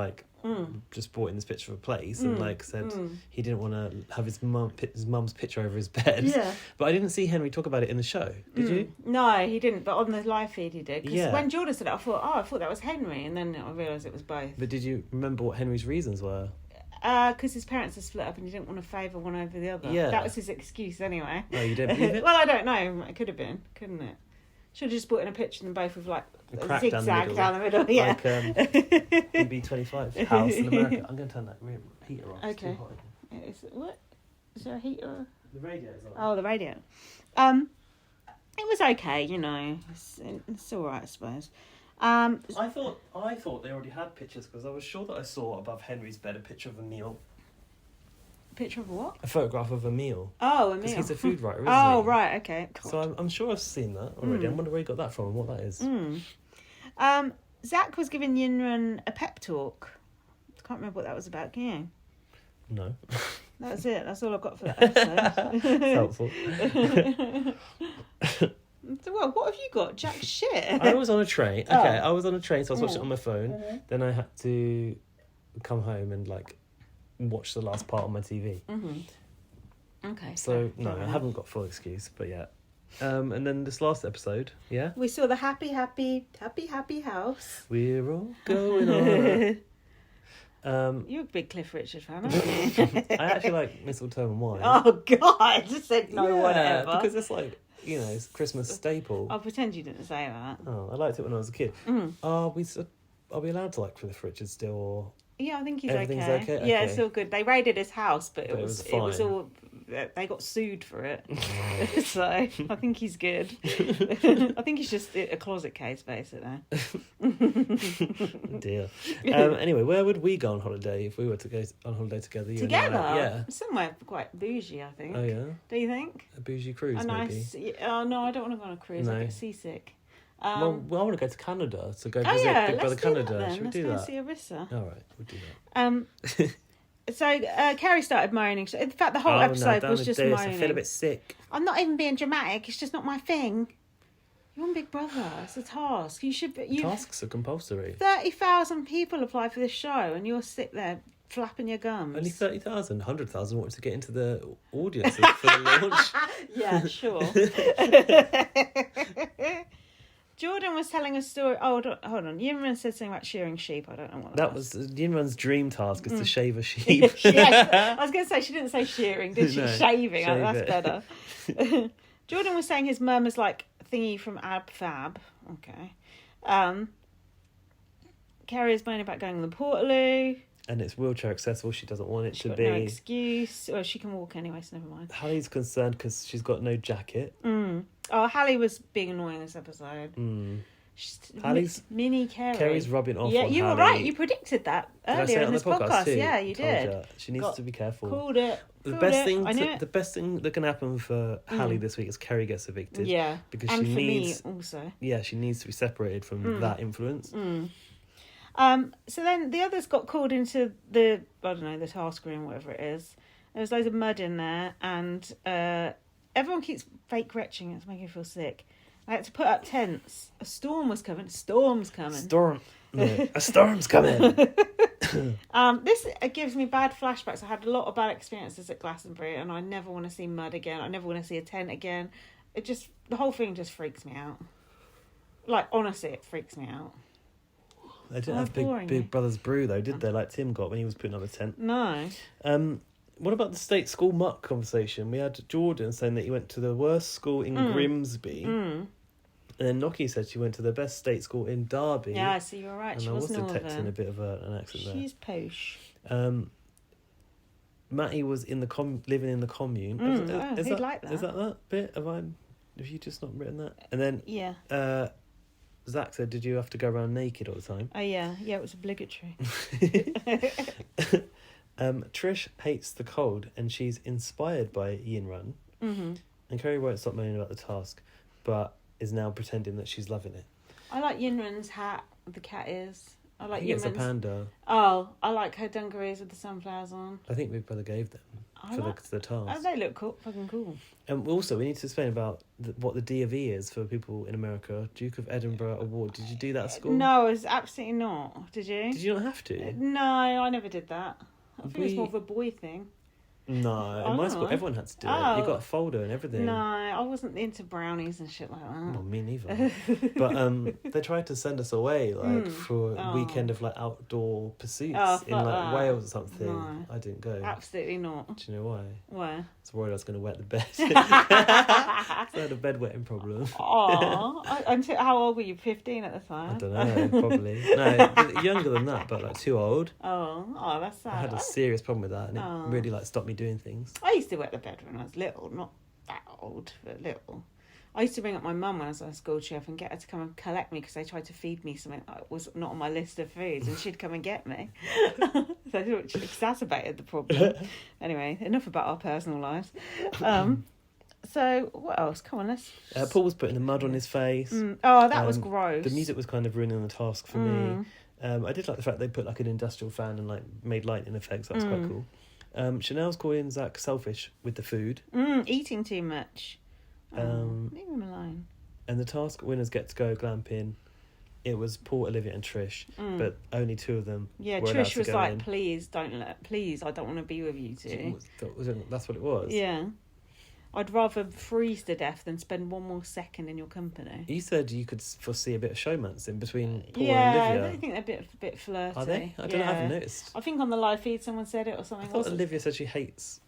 just brought in this picture of a place and said he didn't want to have his mum's picture over his bed. Yeah. But I didn't see Henry talk about it in the show. Did you? No, he didn't. But on the live feed, he did. Because Yeah. when Jordan said it, I thought that was Henry, and then I realised it was both. But did you remember what Henry's reasons were? Because his parents are split up and he didn't want to favour one over the other. Yeah. That was his excuse anyway. Oh, you don't believe it? Well, I don't know. It could have been, couldn't it? Should have just put in a picture of them both with a crack zigzag down the middle. Yeah. Like BB25 house in America. I'm going to turn that heater off. It's Okay. too hot in here. What? Is there a heater? The radio's on. Oh, the radio. It was okay, you know. It's all right, I suppose. I thought they already had pictures because I was sure that I saw above Henry's bed a picture of a meal. Picture of what? A photograph of a meal. Oh, a meal. Because he's a food writer, isn't Oh, he? right, okay. So I'm sure I've seen that already. I wonder where he got that from and what that is. Zach was giving Yinrun a pep talk. I can't remember what that was about, can you? No. That was it. That's all I've got for that episode. Helpful. So, well, what have you got? Jack shit. I was on a train. Okay, I was on a train, so I was watching it on my phone. Mm-hmm. Then I had to come home and watch the last part on my TV. Okay. So fair no, I enough. haven't got full excuse, but yeah. And then this last episode, yeah, We saw the happy house. we're all going on. You're a big Cliff Richard fan, aren't you? I actually like mistletoe and wine. Oh, God. I just said no one ever. because it's it's Christmas staple. I'll pretend you didn't say that. Oh, I liked it when I was a kid. Are we allowed to like Cliff Richard still? Or Yeah, I think he's Everything's okay. okay? Yeah, Okay. it's all good. They raided his house, but But it was all. They got sued for it, so I think he's good. I think he's just a closet case, basically. Dear. Anyway, where would we go on holiday if we were to go on holiday together? You and I? Together, Yeah. somewhere quite bougie, I think. Oh yeah. Do you think? A bougie cruise, A maybe. nice. Oh no, I don't want to go on a cruise. I No. get seasick. Well, I want to go to Canada to go Oh visit yeah, Big Brother let's do Canada. that then. Should we Let's do go that? see Arissa. All right, we'll do that. So Kerry started moaning. In fact, the whole episode was just moaning. I feel a bit sick. I'm not even being dramatic. It's just not my thing. You're on Big Brother. It's a task. You should. Tasks are compulsory. 30,000 people apply for this show, and you're sit there flapping your gums. Only 30,000, 100,000 wanted to get into the audience for the launch. Yeah, sure. Jordan was telling a story. Oh, hold on. Yimran said something about shearing sheep. I don't know what That was Yinran's dream task, is to shave a sheep. Yes, I was going to say, she didn't say shearing, did she? No, Shaving. shave That's it. better. Jordan was saying his mum is like thingy from Ab Fab. Okay. Kerry is moaning about going on the Portaloo. And it's wheelchair accessible. She doesn't want it She's to got be. no excuse. Well, she can walk anyway, so never mind. Hallie's concerned because she's got no jacket. Oh, Hallie was being annoying this episode. Hallie's mini Kerry. Kerry's rubbing off. Yeah, on you were Hallie. right. You predicted that Did I say earlier it in on this the podcast. too? Yeah, you Told did. ya. She needs to be careful. Called it. The best thing, I knew it. the best thing that can happen for Hallie this week is Kerry gets evicted. Yeah, because and she for needs. me also. Yeah, she needs to be separated from that influence. So then the others got called into the task room, whatever it is. There was loads of mud in there, and everyone keeps fake retching. It's making me feel sick. I had to put up tents. A storm was coming. Storm's coming. A storm's coming. This gives me bad flashbacks. I had a lot of bad experiences at Glastonbury, and I never want to see mud again. I never want to see a tent again. The whole thing just freaks me out. Like, honestly, it freaks me out. They didn't have Big Brother's brew though, did they? Like Tim got when he was putting up a tent. No. What about the state school muck conversation? We had Jordan saying that he went to the worst school in Grimsby. And then Noki said she went to the best state school in Derby. Yeah, so you're right. And she I was was detecting a bit of an accent there. She's posh. Matty was living in the commune. Is he'd like that. Is that bit? Have you just not written that? And then yeah. Zach said, "Did you have to go around naked all the time?" Oh yeah, it was obligatory. Trish hates the cold, and she's inspired by Ian Run. And Kerry won't stop moaning about the task, but is now pretending that she's loving it. I like Yinran's hat with the cat ears. I like It's a panda. Oh, I like her dungarees with the sunflowers on. I think Big Brother gave them for the task. Oh, they look cool, fucking cool. And also, we need to explain about what the D of E is for people in America. Duke of Edinburgh Award. Did you do that at school? No, it's absolutely not. Did you? Did you not have to? No, I never did that. I think it's more of a boy thing. No, in my school, everyone had to do it. You got a folder and everything. No, I wasn't into brownies and shit like that. Well, me neither. But they tried to send us away for a weekend of outdoor pursuits in Wales or something. No. I didn't go. Absolutely not. Do you know why? Why? I was worried I was going to wet the bed. So I had a bed wetting problem. Until how old were you? 15 at the time? I don't know, probably. No, younger than that, but too old. Oh, that's sad. I had a serious problem with that, and it really stopped me doing things. I used to wet the bed when I was little, not that old, but little. I used to ring up my mum when I was on a school trip and get her to come and collect me because they tried to feed me something that was not on my list of foods, and she'd come and get me. So which exacerbated the problem. Anyway, enough about our personal lives. So what else? Come on, let's. Paul was putting the mud on his face. Oh, that was gross. The music was kind of ruining the task for me. I did like the fact they put an industrial fan and made lightning effects. That was quite cool. Chanel's calling Zach selfish with the food. Eating too much. Leave him alone. And the task winners get to go glamping. It was Paul, Olivia and Trish, but only two of them. Yeah, were Trish was like, in. please, I don't want to be with you two. That's what it was? Yeah. I'd rather freeze to death than spend one more second in your company. You said you could foresee a bit of showmancing between Paul and Olivia. I think they're a bit flirty. Are they? I don't know, I haven't noticed. I think on the live feed someone said it or something. I thought Olivia said she hates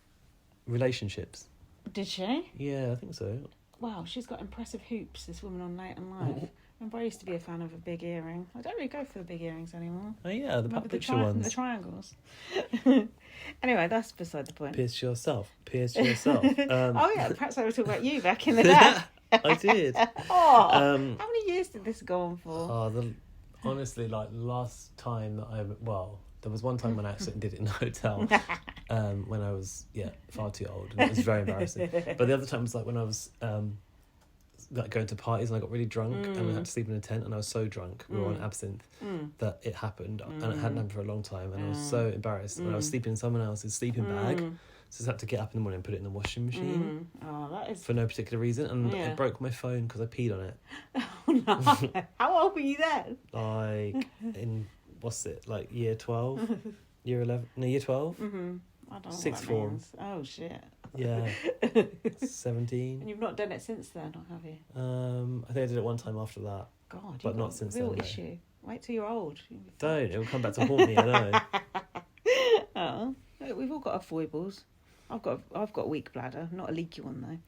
relationships. Did she? Yeah, I think so. Wow, she's got impressive hoops, this woman on Late and Live. Remember, I used to be a fan of a big earring. I don't really go for the big earrings anymore. Oh yeah, the Remember Pat Picture ones. The triangles. Anyway, that's beside the point. Pierce yourself. Pierce yourself. Oh yeah, perhaps I was talking about you back in the day. I did. Oh, how many years did this go on for? Honestly, like last time that there was one time when I actually did it in a hotel when I was far too old, and it was very embarrassing. But the other time was like when I was like going to parties and I got really drunk and I had to sleep in a tent, and I was so drunk, we were on absinthe, that it happened, and it hadn't happened for a long time, and I was so embarrassed, and I was sleeping in someone else's sleeping bag, so I just had to get up in the morning and put it in the washing machine. Oh, that is... for no particular reason, and it broke my phone because I peed on it. Oh no! How old were you then? Like in like year 12, year 11, no, year 12. I don't know Sixth what that form. means. Oh shit. Yeah. 17. And you've not done it since then, or have you? I think I did it one time after that. God, but not since then. Real issue. Wait till you're old. Don't. It will come back to haunt me. I know. Oh, we've all got our foibles. I've got a weak bladder, not a leaky one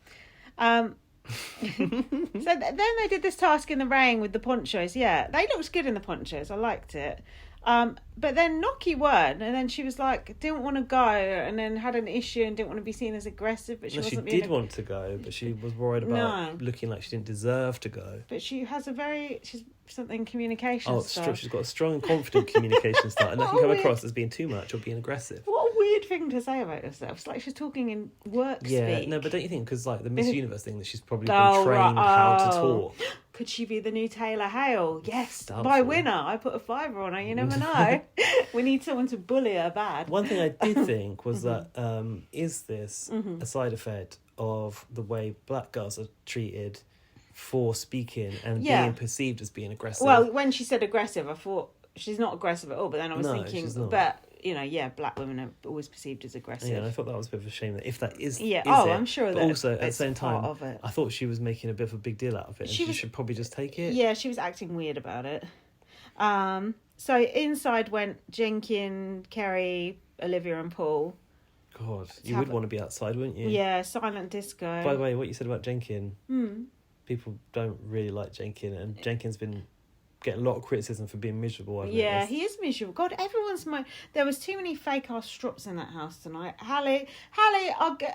though. So then they did this task in the rain with the ponchos. Yeah, they looked good in the ponchos. I liked it. But then Noki weren't, and then she was like, didn't want to go, and then had an issue and didn't want to be seen as aggressive. But she did want to go, but she was worried about looking like she didn't deserve to go. But she's something communication style. She's got a strong and confident communication style, and that can come across as being too much or being aggressive. What a weird thing to say about herself. It's like she's talking in work speak. No, but don't you think, because like the Miss Universe thing, that she's probably been trained how to talk. Could she be the new Taylor Hale? Yes, Doubtful. my winner. I put a $5 on her. You never know. We need someone to bully her bad. One thing I did think was that is this a side effect of the way black girls are treated for speaking and being perceived as being aggressive? Well, when she said aggressive, I thought she's not aggressive at all. But then I was thinking, she's not. but black women are always perceived as aggressive. Yeah, and I thought that was a bit of a shame that if that is I'm sure but that. Also, at the same time, of it. I thought she was making a bit of a big deal out of it, and she should probably just take it. Yeah, she was acting weird about it. So inside went Jenkin, Kerry, Olivia, and Paul. God, you would want to be outside, wouldn't you? Yeah, silent disco. By the way, what you said about Jenkin, people don't really like Jenkin, and Jenkin's been getting a lot of criticism for being miserable. I've noticed. He is miserable. God, there was too many fake ass Strops in that house tonight. Hallie,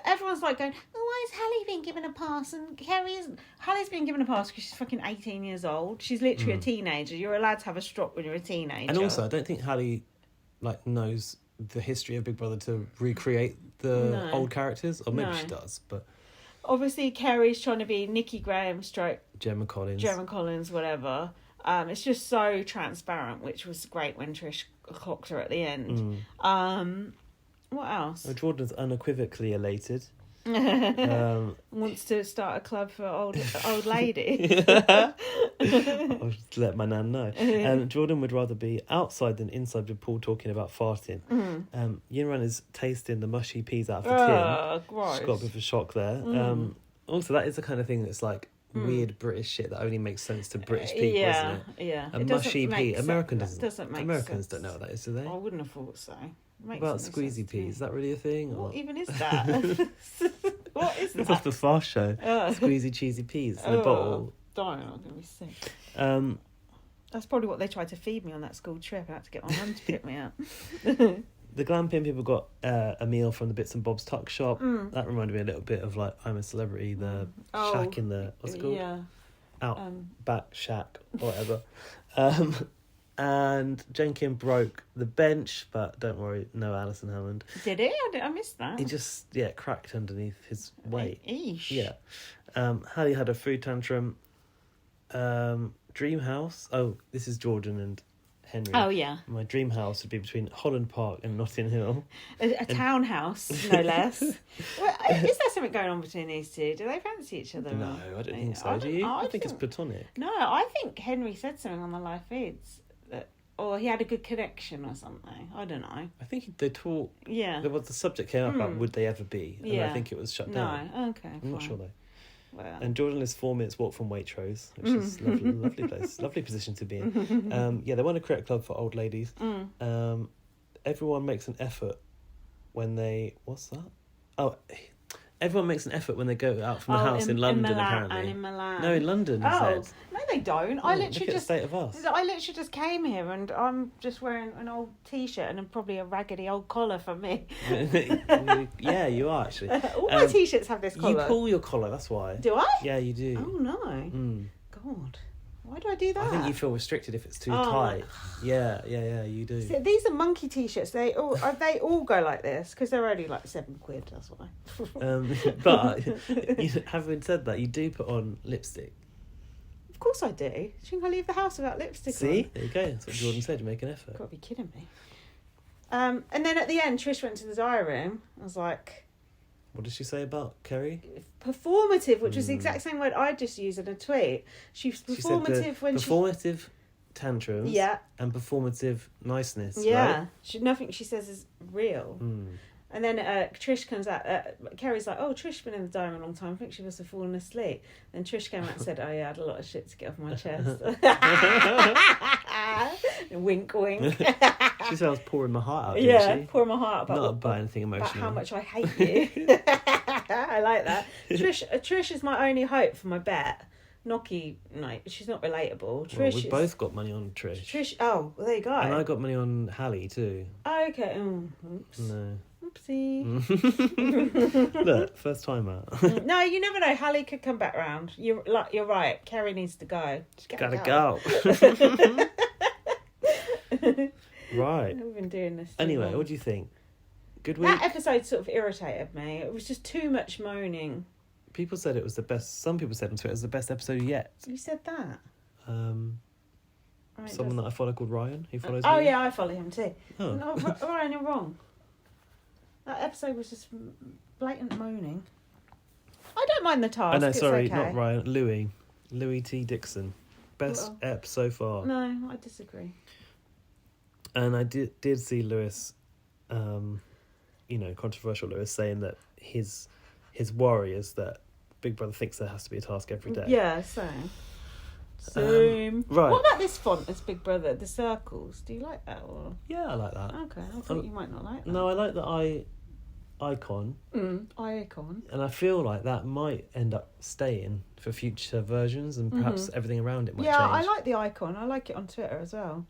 everyone's like going, oh, why is Hallie being given a pass? And Hallie's being given a pass because she's fucking 18 years old. She's literally a teenager. You're allowed to have a Strop when you're a teenager. And also, I don't think Hallie knows the history of Big Brother to recreate the old characters, or maybe she does, but obviously Kerry's trying to be Nikki Graham / Gemma Collins, whatever. It's just so transparent, which was great when Trish clocked her at the end. What else? Well, Jordan's unequivocally elated. Wants to start a club for old lady. I'll just let my nan know. Jordan would rather be outside than inside with Paul talking about farting. Yinran is tasting the mushy peas out of the tin. Gross. She's got a bit of a shock there. Also, that is the kind of thing that's like weird British shit that only makes sense to British people, isn't it? Yeah. A mushy pea. Americans Americans don't know what that is, do they? I wouldn't have thought so. What about squeezy peas? Is that really a thing? What even is that? What is that? It's off the Fast Show. Squeezy cheesy peas in a bottle. Darn, I'm going to be sick. That's probably what they tried to feed me on that school trip. I had to get my mum to pick me up. The Glam Pin people got a meal from the Bits and Bob's Tuck Shop. That reminded me a little bit of like I'm a Celebrity, the shack in the what's it called? Yeah. Back shack or whatever. And Jenkin broke the bench, but don't worry, no Alison Hammond. Did he? I missed that. He just cracked underneath his weight. Eesh. Yeah. Hallie had a food tantrum. Dream house. Oh, this is Jordan and Henry. Oh yeah. My dream house would be between Holland Park and Notting Hill. A townhouse, no less. Well, is there something going on between these two? Do they fancy each other? No, I don't think so. Do you? I think it's platonic. No, I think Henry said something on the live feeds or he had a good connection or something. I don't know. I think they talked. Yeah. There was the subject came up about would they ever be, and I think it was shut down. No, okay. I'm not sure though. Well. And Jordan is 4 minutes walk from Waitrose, which is lovely place, lovely position to be in. They want to create a club for old ladies. Everyone makes an effort when they what's that? Oh, Everyone makes an effort when they go out from the house in London, apparently. And in Milan. No, in London, he said. No, they don't. I literally just came here and I'm just wearing an old T-shirt and probably a raggedy old collar for me. Yeah, you are, actually. All my T-shirts have this collar. You pull your collar, that's why. Do I? Yeah, you do. Oh, no. God. Why do I do that? I think you feel restricted if it's too tight. Yeah, you do. So these are monkey T-shirts. They all go like this because they're only like £7. That's why. But having said that, you do put on lipstick. Of course I do. Do you think I leave the house without lipstick? See, there you go. That's what Jordan said. You make an effort. Got to be kidding me. And then at the end, Trish went to the diary room. I was like, what did she say about Kerry? Performative, which was the exact same word I just used in a tweet. She's performative performative tantrums. Yeah. And performative niceness. Yeah. Right? Nothing she says is real. And then Trish comes out. Kerry's like, "Oh, Trish been in the diary a long time. I think she must have fallen asleep." Then Trish came out and said, "Oh yeah, I had a lot of shit to get off my chest." Wink, wink. She said I was pouring my heart out. Yeah, didn't she? pouring my heart out. Not about anything emotional. About how much I hate you. I like that. Trish is my only hope for my bet. Noki, no, she's not relatable. Trish, we've both got money on Trish. Trish, oh, well, there you go. And I got money on Hallie too. Oh, okay. Oops. No. Oopsie. Look, first time out. No, you never know. Hallie could come back round. You're right. Kerry needs to go. Gotta go. Right. We've been doing this. Anyway, what do you think? Good week? That episode sort of irritated me. It was just too much moaning. People said it was the best. Some people said on Twitter it was the best episode yet. Who said that? Someone that I follow called Ryan. He follows me. me. Yeah, I follow him too. Oh. No, Ryan, you're wrong. That episode was just blatant moaning. I don't mind the task. Oh no, sorry, okay. not Ryan. Louis T. Dixon. Best ep so far. No, I disagree. And I did see Lewis, controversial Lewis, saying that his worry is that Big Brother thinks there has to be a task every day. Yeah, same. Right. What about this font as Big Brother, the circles? Do you like that? Or? Yeah, I like that. Okay, I thought you might not like that. No, I like the icon. Icon. And I feel like that might end up staying for future versions and perhaps everything around it might change. Yeah, I like the icon. I like it on Twitter as well.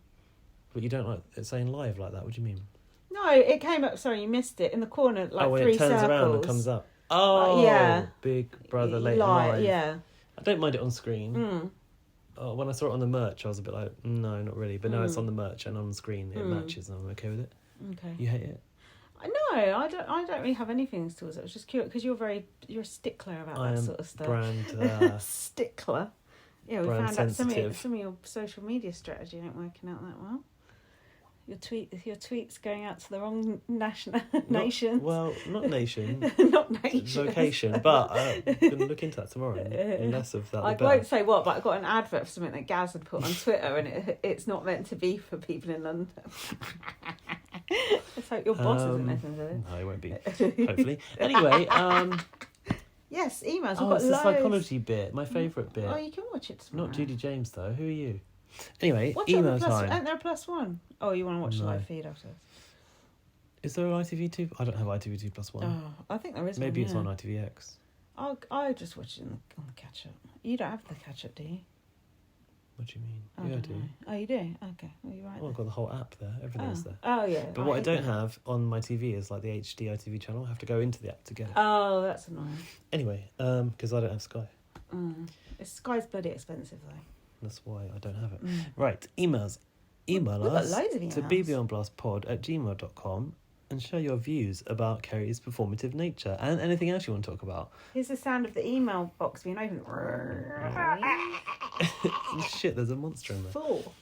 But you don't like it saying live like that? What do you mean? No, it came up, sorry, you missed it, in the corner, like when three it turns circles. around and comes up. Oh, yeah. Big Brother later live. Yeah. I don't mind it on screen. When I saw it on the merch, I was a bit like, no, not really. But no, it's on the merch and on screen. It matches and I'm okay with it. Okay. You hate it? No, I don't really have anything towards it. I was just curious because you're a stickler about that sort of stuff. Brand stickler. Yeah, we brand found out some of your social media strategy ain't working out that well. Your tweets going out to the wrong nations. Well, not nation. Not nation. Location, but I'm going to look into that tomorrow. And less of that. I won't say what, but I got an advert for something that Gaz had put on Twitter, and it's not meant to be for people in London. Let's hope your boss isn't listening to this. No, it won't be. Hopefully. Anyway, yes, emails. Oh, it's the psychology bit, my favourite bit. Oh, you can watch it tomorrow. Not Judy James though. Who are you? Anyway, What's email time. time. Ain't there a +1? Oh, you want to watch the live feed after? Is there an ITV2? I don't have ITV2 +1. Oh, I think there is. Maybe one, it's on ITVX. I just watch it on the catch up. You don't have the catch up, do you? What do you mean? I do. Oh, you do? Okay. Well, you're right. Well, I've got the whole app there. Everything's there. Oh, yeah. But what I don't have on my TV is like the HD ITV channel. I have to go into the app to get it. Oh, that's annoying. Anyway, because I don't have Sky. Sky's bloody expensive, though. That's why I don't have it. Right, emails. Email us to bbonblastpod@gmail.com and share your views about Kerry's performative nature and anything else you want to talk about. Here's the sound of the email box being opened. Shit, there's a monster in there. Full.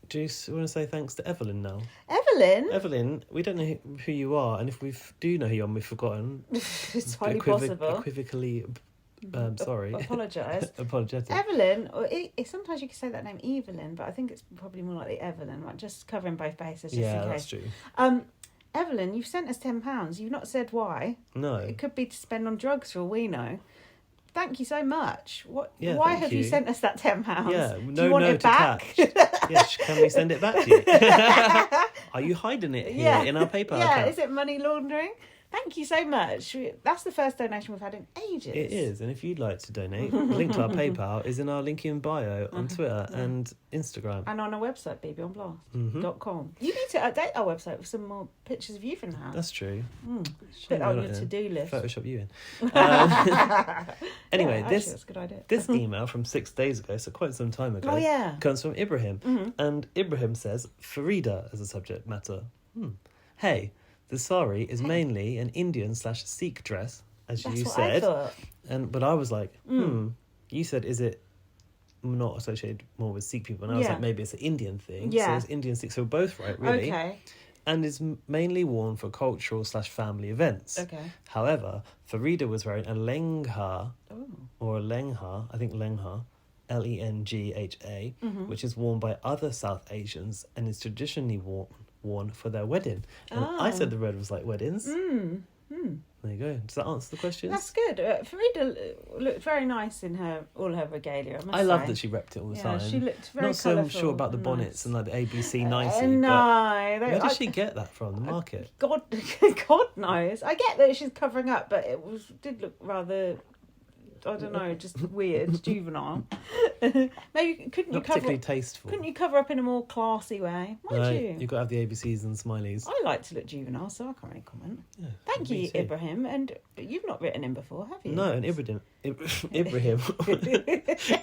Do you want to say thanks to Evelyn now? Evelyn, we don't know who you are, and if we do know who you are and we've forgotten, it's highly possible. Equivocally, sorry. Apologetic. Evelyn, or sometimes you can say that name Evelyn, but I think it's probably more likely Evelyn, like just covering both bases just in case. That's true. Evelyn, you've sent us £10. You've not said why. No. It could be to spend on drugs for all we know. Thank you so much. Why have you sent us that £10? Yeah, do you want it back? Yes, can we send it back to you? Are you hiding it here in our PayPal account? Is it money laundering? Thank you so much. That's the first donation we've had in ages. It is, and if you'd like to donate, the link to our PayPal is in our link in bio on Twitter and Instagram. And on our website, bbonblast.com. You need to update our website with some more pictures of you from the house. That's true. Put that on your to-do list. Photoshop you in. Anyway, that's a good idea. this email from 6 days ago, so quite some time ago, comes from Ibrahim. And Ibrahim says, Farida as a subject matter. Hey, the sari is mainly an Indian/Sikh dress, as you said. I thought. But I was like, you said, is it not associated more with Sikh people? And I was like, maybe it's an Indian thing. Yeah. So it's Indian Sikh, so we're both right, really. Okay. And is mainly worn for cultural/family events. Okay. However, Farida was wearing a lengha, or a lengha, I think lengha, Lengha, which is worn by other South Asians and is traditionally worn for their wedding. And I said the red was like weddings. There you go. Does that answer the question? That's good. Farida looked very nice in all her regalia. I love that she repped it all the time. She looked very Not so colourful sure about the bonnets and like the ABC nicey. No, where does she get that from? The market? God knows. I get that she's covering up, but did look rather, I don't know, just weird, juvenile. Maybe Not particularly tasteful. Couldn't you cover up in a more classy way? You've got to have the ABCs and smileys. I like to look juvenile, so I can't really comment. Yeah, Thank you, Ibrahim. And you've not written in before, have you? No, and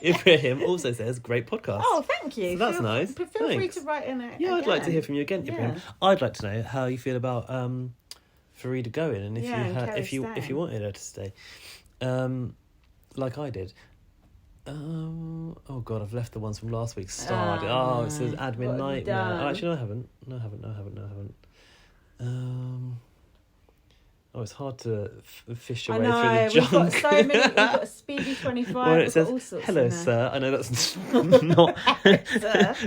Ibrahim also says, great podcast. Oh, thank you. So that's nice. Feel free to write in it. Yeah, I'd like to hear from you again, Ibrahim. I'd like to know how you feel about Farida going, and if you wanted her to stay. Like I did. Oh God, I've left the ones from last week started. It says admin nightmare. Oh, actually, no, I haven't. No, I haven't. It's hard to fish your way through the junk. We've got so many. We've got a Speedy 25. Well, it says, all sorts hello, in there. sir. I know that's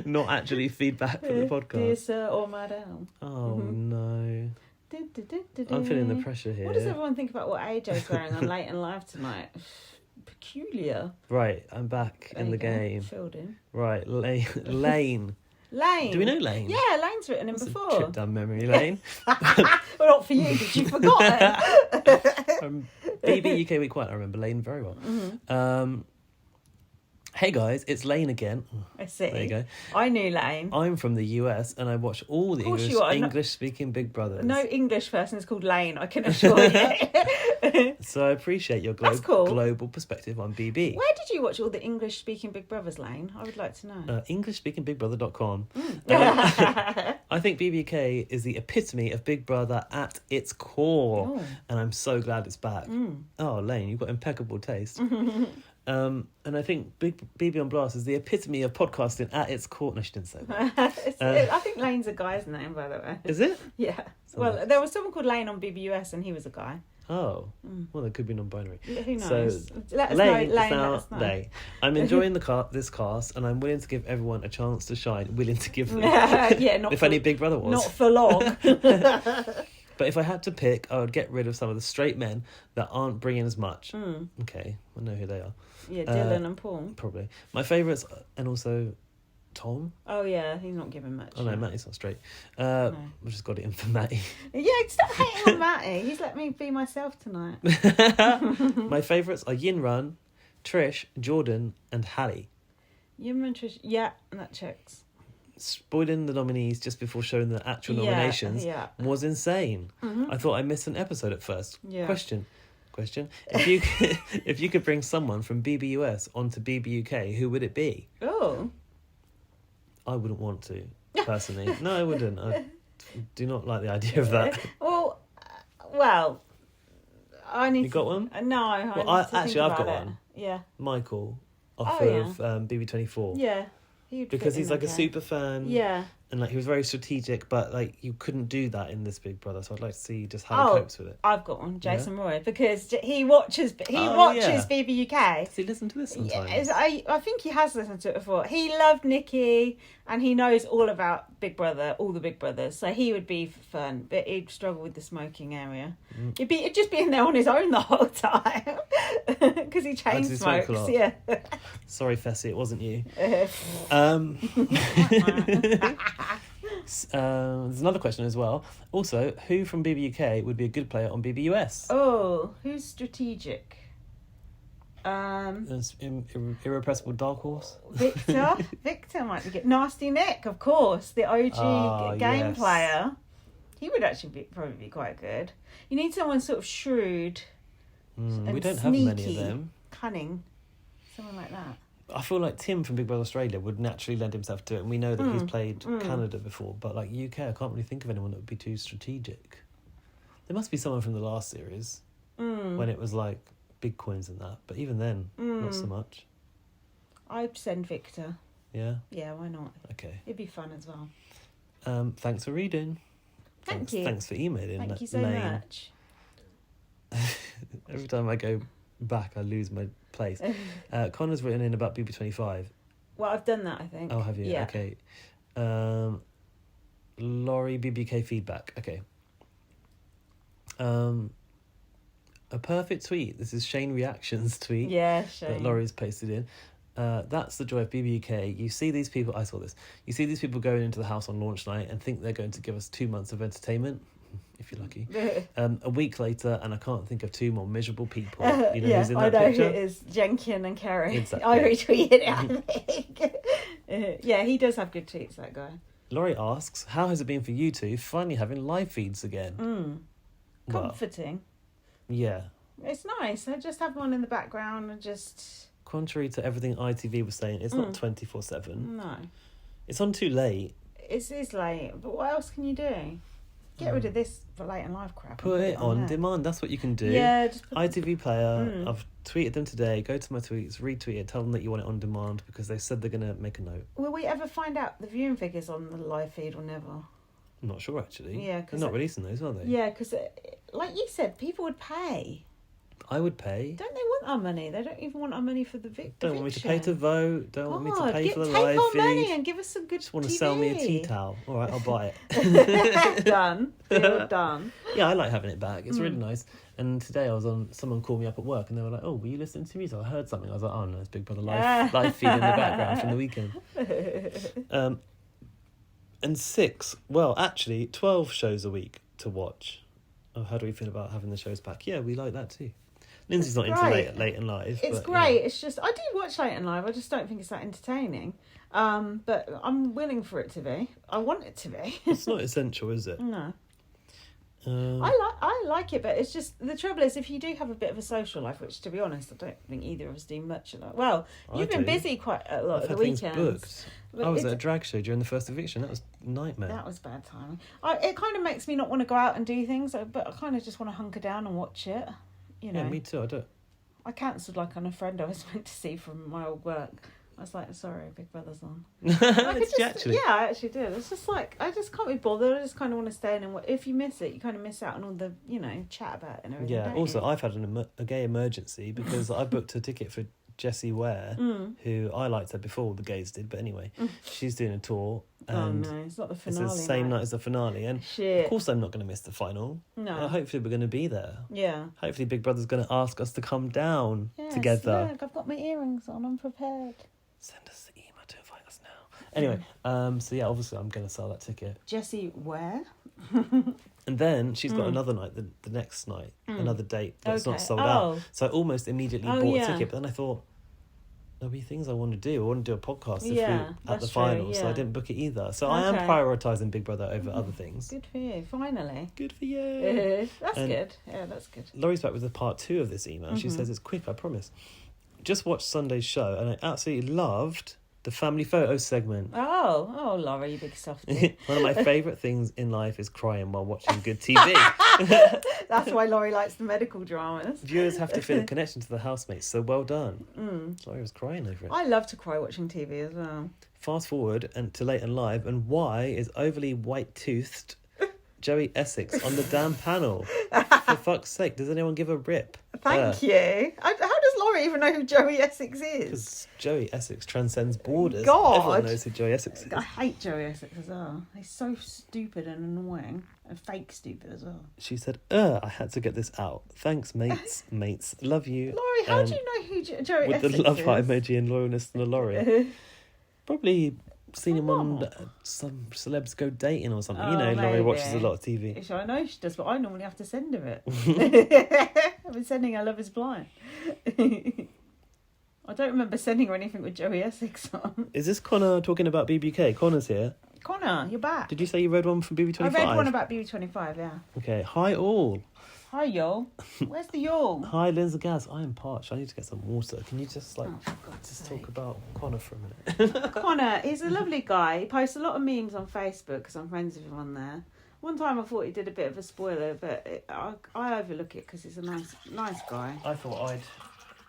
not actually feedback for the podcast. Dear sir or madam. Oh, no. I'm feeling the pressure here. What does everyone think about what AJ's wearing on Late and Live tonight? Peculiar. Right, I'm back in the game. Filled in. Right, Lane. Lane. Do we know Lane? Yeah, Lane's written in That's before. A trip down memory lane. Well, not for you, because you forgot it. BBUK Week 1, I remember Lane very well. Hey guys, it's Lane again. I see. There you go. I knew Lane. I'm from the US and I watch all the English-speaking Big Brothers. No English person is called Lane, I can assure you. So I appreciate your global perspective on BB. Where did you watch all the English-speaking Big Brothers, Lane? I would like to know. EnglishSpeakingBigBrother.com. I think BBUK is the epitome of Big Brother at its core. And I'm so glad it's back. Oh, Lane, you've got impeccable taste. And I think BB on Blast is the epitome of podcasting at its core. No, she didn't say that. I think Lane's a guy's name, by the way. Is it? Yeah. Well, there was someone called Lane on BBUS and he was a guy. Oh. Well, there could be non-binary. Yeah, who knows? So, let us Lane, know. Lane, now let us know. Lane. I'm enjoying this cast and I'm willing to give everyone a chance to shine. Willing to give them. Yeah, not if only Big Brother was. Not for long. But if I had to pick, I would get rid of some of the straight men that aren't bringing as much. Okay, I know who they are. Yeah, Dylan and Paul. Probably. My favourites, and also Tom. Oh, yeah, he's not giving much. Oh, no, Matty's not straight. We've just got it in for Matty. Yeah, stop hating on Matty. He's let me be myself tonight. My favourites are Yin Run, Trish, Jordan, and Hallie. Yin Run, Trish. Yeah, and that checks. Spoiling the nominees just before showing the actual nominations was insane. I thought I missed an episode at first. Yeah. Question. If you could bring someone from BBUS onto BBUK, who would it be? Oh. I wouldn't want to, personally. No, I wouldn't. I do not like the idea of that. Well, I need. You got one? No, I've got one. Yeah. Michael off of BB24. Yeah. Because he's like a super fan. Yeah. And like he was very strategic, but like you couldn't do that in this Big Brother. So I'd like to see just how he copes with it. I've got one, Jason Roy, because he watches BBUK. Does he listen to this sometimes? I think he has listened to it before. He loved Nikki, and he knows all about Big Brother, all the Big Brothers. So he would be fun, but he'd struggle with the smoking area. He'd just be in there on his own the whole time because he chain smokes. Yeah. Sorry, Fessy, it wasn't you. There's another question as well. Also, who from BBUK would be a good player on BBUS? Oh, who's strategic? There's irrepressible dark horse. Victor might be good. Nasty Nick, of course, the OG game player. He would actually probably be quite good. You need someone sort of shrewd. And we don't sneaky, have many of them. Cunning, someone like that. I feel like Tim from Big Brother Australia would naturally lend himself to it, and we know that he's played Canada before, but like UK, I can't really think of anyone that would be too strategic. There must be someone from the last series when it was like big coins and that, but even then, not so much. I'd send Victor. Yeah? Yeah, why not? Okay. It'd be fun as well. Thanks for reading. Thank you. Thanks for emailing. Thank you so much. Every time I go back, I lose my place. Connor's written in about BB25. Well, I've done that, I think. Oh, have you? Yeah. Okay. Laurie, BBK feedback. Okay. A perfect tweet. This is Shane Reactions tweet. Yeah, Shane. That Laurie's posted in. That's the joy of BBUK. You see these people, I saw this. You see these people going into the house on launch night and think they're going to give us 2 months of entertainment, if you're lucky. A week later, and I can't think of two more miserable people. You know who's in that picture? It is Jenkin and Kerry. Exactly. I retweeted it, I think. Yeah, he does have good tweets, that guy. Laurie asks, how has it been for you two finally having live feeds again? Well, Comforting. yeah. It's nice. I just have one in the background and just... Contrary to everything ITV was saying, it's not 24/7. No. It's on too late. It is late, but what else can you do? Get rid of this for late and live crap. Put it on there. demand. That's what you can do. Yeah. Just ITV Player. I've tweeted them today. Go to my tweets, retweet it, tell them that you want it on demand because they said they're going to make a note. Will we ever find out the viewing figures on the live feed or never? I'm not sure, actually. Yeah, they're not releasing those, are they? Yeah, because like you said, people would pay. I would pay. Don't they want our money? They don't even want our money for the Don't want me to pay to vote. Don't want me to pay for the take live our feed. money and give us some good Just want to TV. sell me a tea towel. All right, I'll buy it. Done. Deal done. Yeah, I like having it back. It's really nice. And today I was on. Someone called me up at work and they were like, "Oh, were you listening to music? I heard something." I was like, "Oh no, it's Big Brother live feed in the background from the weekend." And 6. Well, actually, 12 shows a week to watch. Oh, how do we feel about having the shows back? Yeah, we like that too. Lindsay's not into late and live. It's great. It's just I do watch late and live. I just don't think it's that entertaining. But I'm willing for it to be. I want it to be. It's not essential, is it? No. I like it, but it's just the trouble is if you do have a bit of a social life, which to be honest, I don't think either of us do much of that. Well, you've been busy quite a lot at the weekends. I was at a drag show during the first eviction. That was a nightmare. That was bad timing. It kind of makes me not want to go out and do things, but I kind of just want to hunker down and watch it. You know. Yeah, me too. I do. I cancelled on a friend I was meant to see from my old work. I was like, sorry, Big Brother's on. Actually? Yeah, I actually did. It's just like, I just can't be bothered. I just kind of want to stay in and if you miss it, you kind of miss out on all the, chat about it and everything. Yeah, also, I've had a gay emergency because I booked a ticket for Jessie Ware, who I liked her before the gays did, but anyway, she's doing a tour. And no, it's not the finale. It's the same night as the finale, and of course I'm not going to miss the final. No. Hopefully we're going to be there. Yeah. Hopefully Big Brother's going to ask us to come down together. Look, I've got my earrings on. I'm prepared. Send us the email to invite us now. Anyway, so yeah, obviously I'm going to sell that ticket. Jessie, where? And then she's got another night, the next night, another date that's not sold out. So I almost immediately bought a ticket, but then I thought, there'll be things I want to do. I want to do a podcast at the final, so I didn't book it either. So I am prioritising Big Brother over other things. Good for you, finally. Good for you. That's good. Yeah, that's good. Laurie's back with the part 2 of this email. She says, it's quick, I promise. Just watched Sunday's show and I absolutely loved the family photos segment. Oh, Laurie, you big softie. One of my favourite things in life is crying while watching good TV. That's why Laurie likes the medical dramas. Viewers have to feel a connection to the housemates, so well done. Laurie was crying over it. I love to cry watching TV as well. Fast forward to late and live, and why is overly white-toothed Joey Essex on the damn panel? For fuck's sake, does anyone give a rip? Thank you. How does Laurie even know who Joey Essex is? Because Joey Essex transcends borders. God. Everyone knows who Joey Essex is. I hate Joey Essex as well. He's so stupid and annoying. And fake stupid as well. She said, I had to get this out. Thanks, mates. Mates. Love you. Laurie, how do you know who Joey with Essex is? the love heart emoji and loyalness to the Laurie. Probably seen him on What? some celebs go dating or something. Oh, You know, Laurie maybe. watches a lot of TV. Which I know she does, but I normally have to send her it. I've been sending her Love Is Blind. I don't remember sending her anything with Joey Essex on. Is this Connor talking about BBUK? Connor's here. Connor, you're back. Did you say you read one from BB25? I read one about BB25, yeah. Okay, hi all. Hi, y'all. Where's the y'all? Hi, Linz and Gaz. I am parched. I need to get some water. Can you just For God's just sake. talk about Connor for a minute? Connor, he's a lovely guy. He posts a lot of memes on Facebook because I'm friends with him on there. One time I thought he did a bit of a spoiler, but I overlook it because he's a nice guy. I thought I'd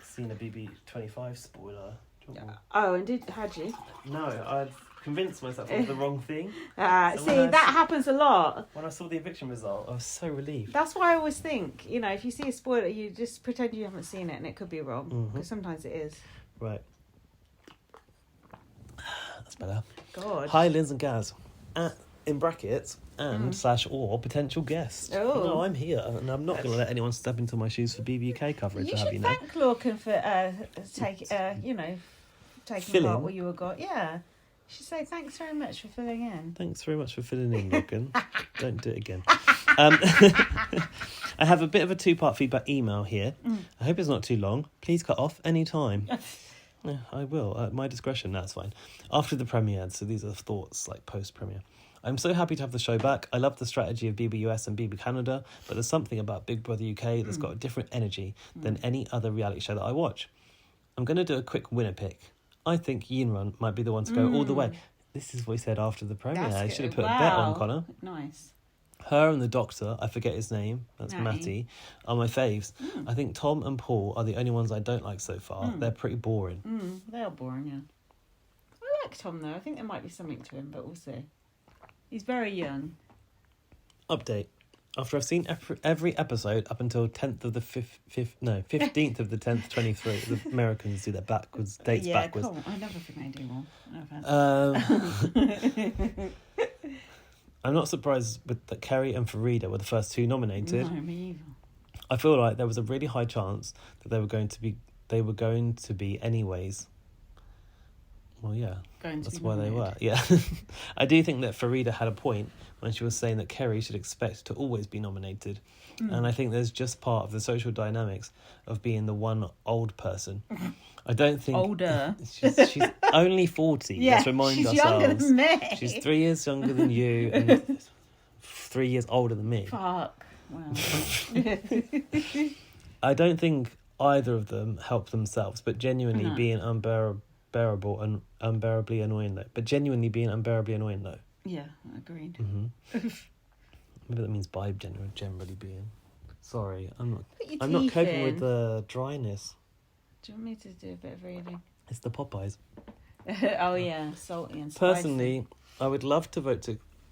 seen a BB25 spoiler. Oh, and had you? No, I'd convinced myself it was the wrong thing. That happens a lot. When I saw the eviction result, I was so relieved. That's why I always think, if you see a spoiler, you just pretend you haven't seen it and it could be wrong. Because sometimes it is. Right. That's better. God. Hi, Linz and Gaz. In brackets, and / or potential guest. Oh. No, I'm here, and I'm not going to let anyone step into my shoes for BBUK coverage. You have should you know. thank Lorcan for taking Fill part in. what you got. Yeah. You should say thanks very much for filling in. Thanks very much for filling in, Logan. Don't do it again. I have a bit of a 2-part feedback email here. I hope it's not too long. Please cut off any time. Yeah, I will. At my discretion, that's fine. After the premiere, so these are thoughts like post-premiere. I'm so happy to have the show back. I love the strategy of BBUS and BB Canada, but there's something about Big Brother UK that's got a different energy than any other reality show that I watch. I'm going to do a quick winner pick. I think Yinrun might be the one to go all the way. This is what he said after the premiere. I should have put a bet on, Connor. Nice. Her and the doctor, I forget his name, that's Matty. Matty, are my faves. I think Tom and Paul are the only ones I don't like so far. They're pretty boring. They are boring, yeah. I like Tom, though. I think there might be something to him, but we'll see. He's very young. Update. After I've seen every episode up until 15th of the 10th, 23, the Americans do their dates backwards. Cool. I never think they do more. I'm not surprised that Kerry and Farida were the first 2 nominated. No, me either. I feel like there was a really high chance that they were going to be anyways. Well, yeah, that's why they were. Yeah, I do think that Farida had a point when she was saying that Kerry should expect to always be nominated, and I think there's just part of the social dynamics of being the one old person. I don't think older. She's only 40. Yeah, let's remind she's ourselves. Younger than me. She's 3 years younger than you and 3 years older than me. Fuck. Wow. I don't think either of them help themselves, but genuinely being unbearable and unbearably annoying though. Yeah, agreed. Maybe that means by generally being. Sorry, I'm Put not teeth coping with in. the dryness. Do you want me to do a bit of reading? It's the Popeyes. Oh yeah, salty and spicy. Personally, I would love to vote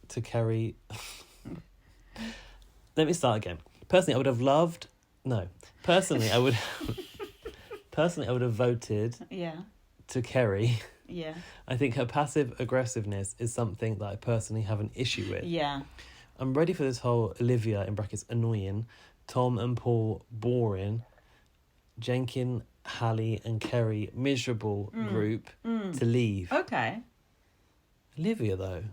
to Kerry. Let me start again. Personally, I would have loved. No. Personally, I would. Personally, I would have voted. Yeah. To Kerry. Yeah. I think her passive aggressiveness is something that I personally have an issue with. Yeah. I'm ready for this whole Olivia in brackets annoying, Tom and Paul boring, Jenkin, Hallie and Kerry miserable group to leave. Okay. Olivia though.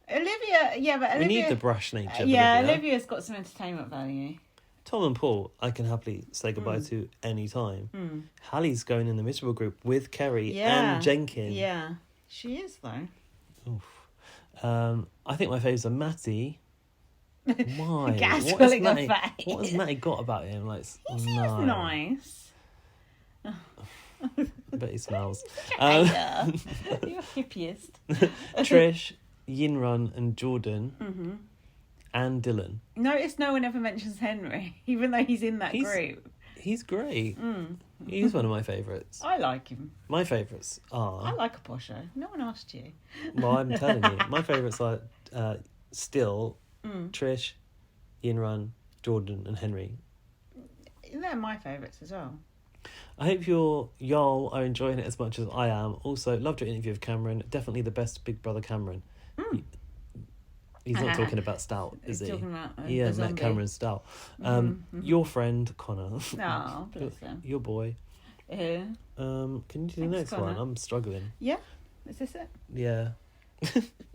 Olivia, yeah, but Olivia. We need the brash nature. Of yeah, Olivia. Olivia's got some entertainment value. Tom and Paul, I can happily say goodbye to any time. Hallie's going in the miserable group with Kerry and Jenkin. Yeah, she is though. Oof. I think my favourites are Matty. Why? What has Matty got about him? Like, he seems nice. I bet he smells. You're hippiest. Trish, Yinrun and Jordan and Dylan. Notice no one ever mentions Henry, even though he's in that group. He's great. He's one of my favourites. I like him. My favourites are... I like a posho. No one asked you. Well, I'm telling you. My favourites are still Trish, Yinrun, Jordan and Henry. They're my favourites as well. I hope y'all are enjoying it as much as I am. Also, loved your interview with Cameron. Definitely the best Big Brother Cameron. He's not talking about Stout, is he? He's talking about met Cameron Stout. Your friend, Connor. Oh, bless him. Your boy. Yeah. Can you do the next Connor. one? I'm struggling. Yeah? Is this it? Yeah.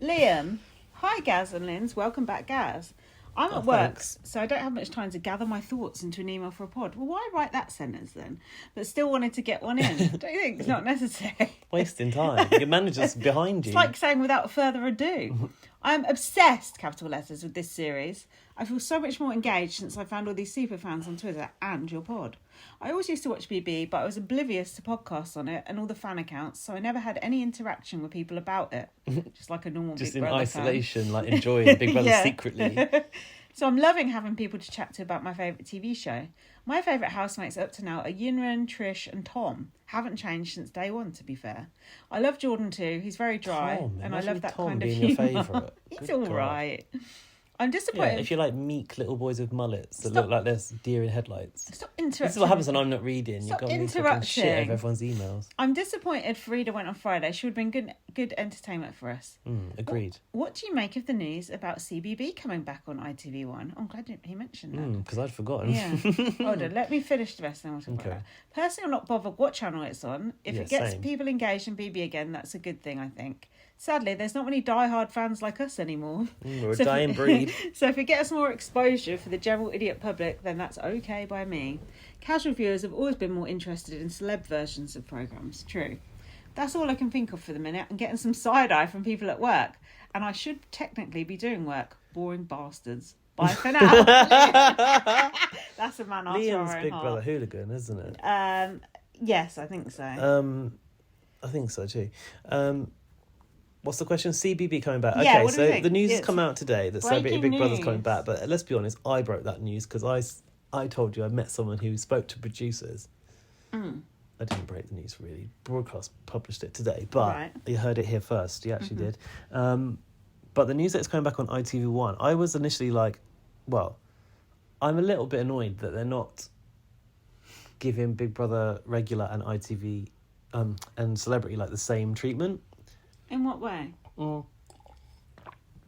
Liam, hi Gaz and Linz, welcome back Gaz. I'm at work, so I don't have much time to gather my thoughts into an email for a pod. Well, why write that sentence then? But still wanted to get one in. Don't you think it's not necessary? Wasting time. Your manager's behind you. It's like saying without further ado. I'm obsessed, capital letters, with this series. I feel so much more engaged since I found all these super fans on Twitter and your pod. I always used to watch BB, but I was oblivious to podcasts on it and all the fan accounts, so I never had any interaction with people about it. Just like a normal Big Brother Just in isolation, like enjoying Big Brother secretly. So I'm loving having people to chat to about my favourite TV show. My favourite housemates up to now are Yinren, Trish and Tom. Haven't changed since day one, to be fair. I love Jordan too. He's very dry. Tom, and I love that Tom kind of being humour. your favourite. He's all right. I'm disappointed. Yeah, if you like meek little boys with mullets that look like there's deer in headlights. Stop interrupting. This is what happens when I'm not reading. Stop You've got me talking interrupting. shit over everyone's emails. I'm disappointed Frida went on Friday. She would have been good entertainment for us. Agreed. What do you make of the news about CBB coming back on ITV1? I'm glad he mentioned that. Because I'd forgotten. Yeah. Hold on, let me finish the rest and then we'll talk about that. Personally, I'm not bothered what channel it's on. If it gets people engaged in BB again, that's a good thing, I think. Sadly, there's not many die-hard fans like us anymore. We're a dying breed. So if it gets more exposure for the general idiot public, then that's okay by me. Casual viewers have always been more interested in celeb versions of programmes. True. That's all I can think of for the minute. I'm getting some side-eye from people at work. And I should technically be doing work. Boring bastards. Bye for now. That's a man after Liam's our own Big heart. Brother hooligan, isn't it? Yes, I think so. I think so too. What's the question? CBB coming back. Yeah, Okay, so the news has come out today that Celebrity breaking Big Brother's news. coming back. But let's be honest, I broke that news because I told you I met someone who spoke to producers. I didn't break the news really. Broadcast published it today, but you heard it here first. You actually did. But the news that it's coming back on ITV1, I was initially like, well, I'm a little bit annoyed that they're not giving Big Brother regular and ITV and Celebrity like the same treatment. In what way? I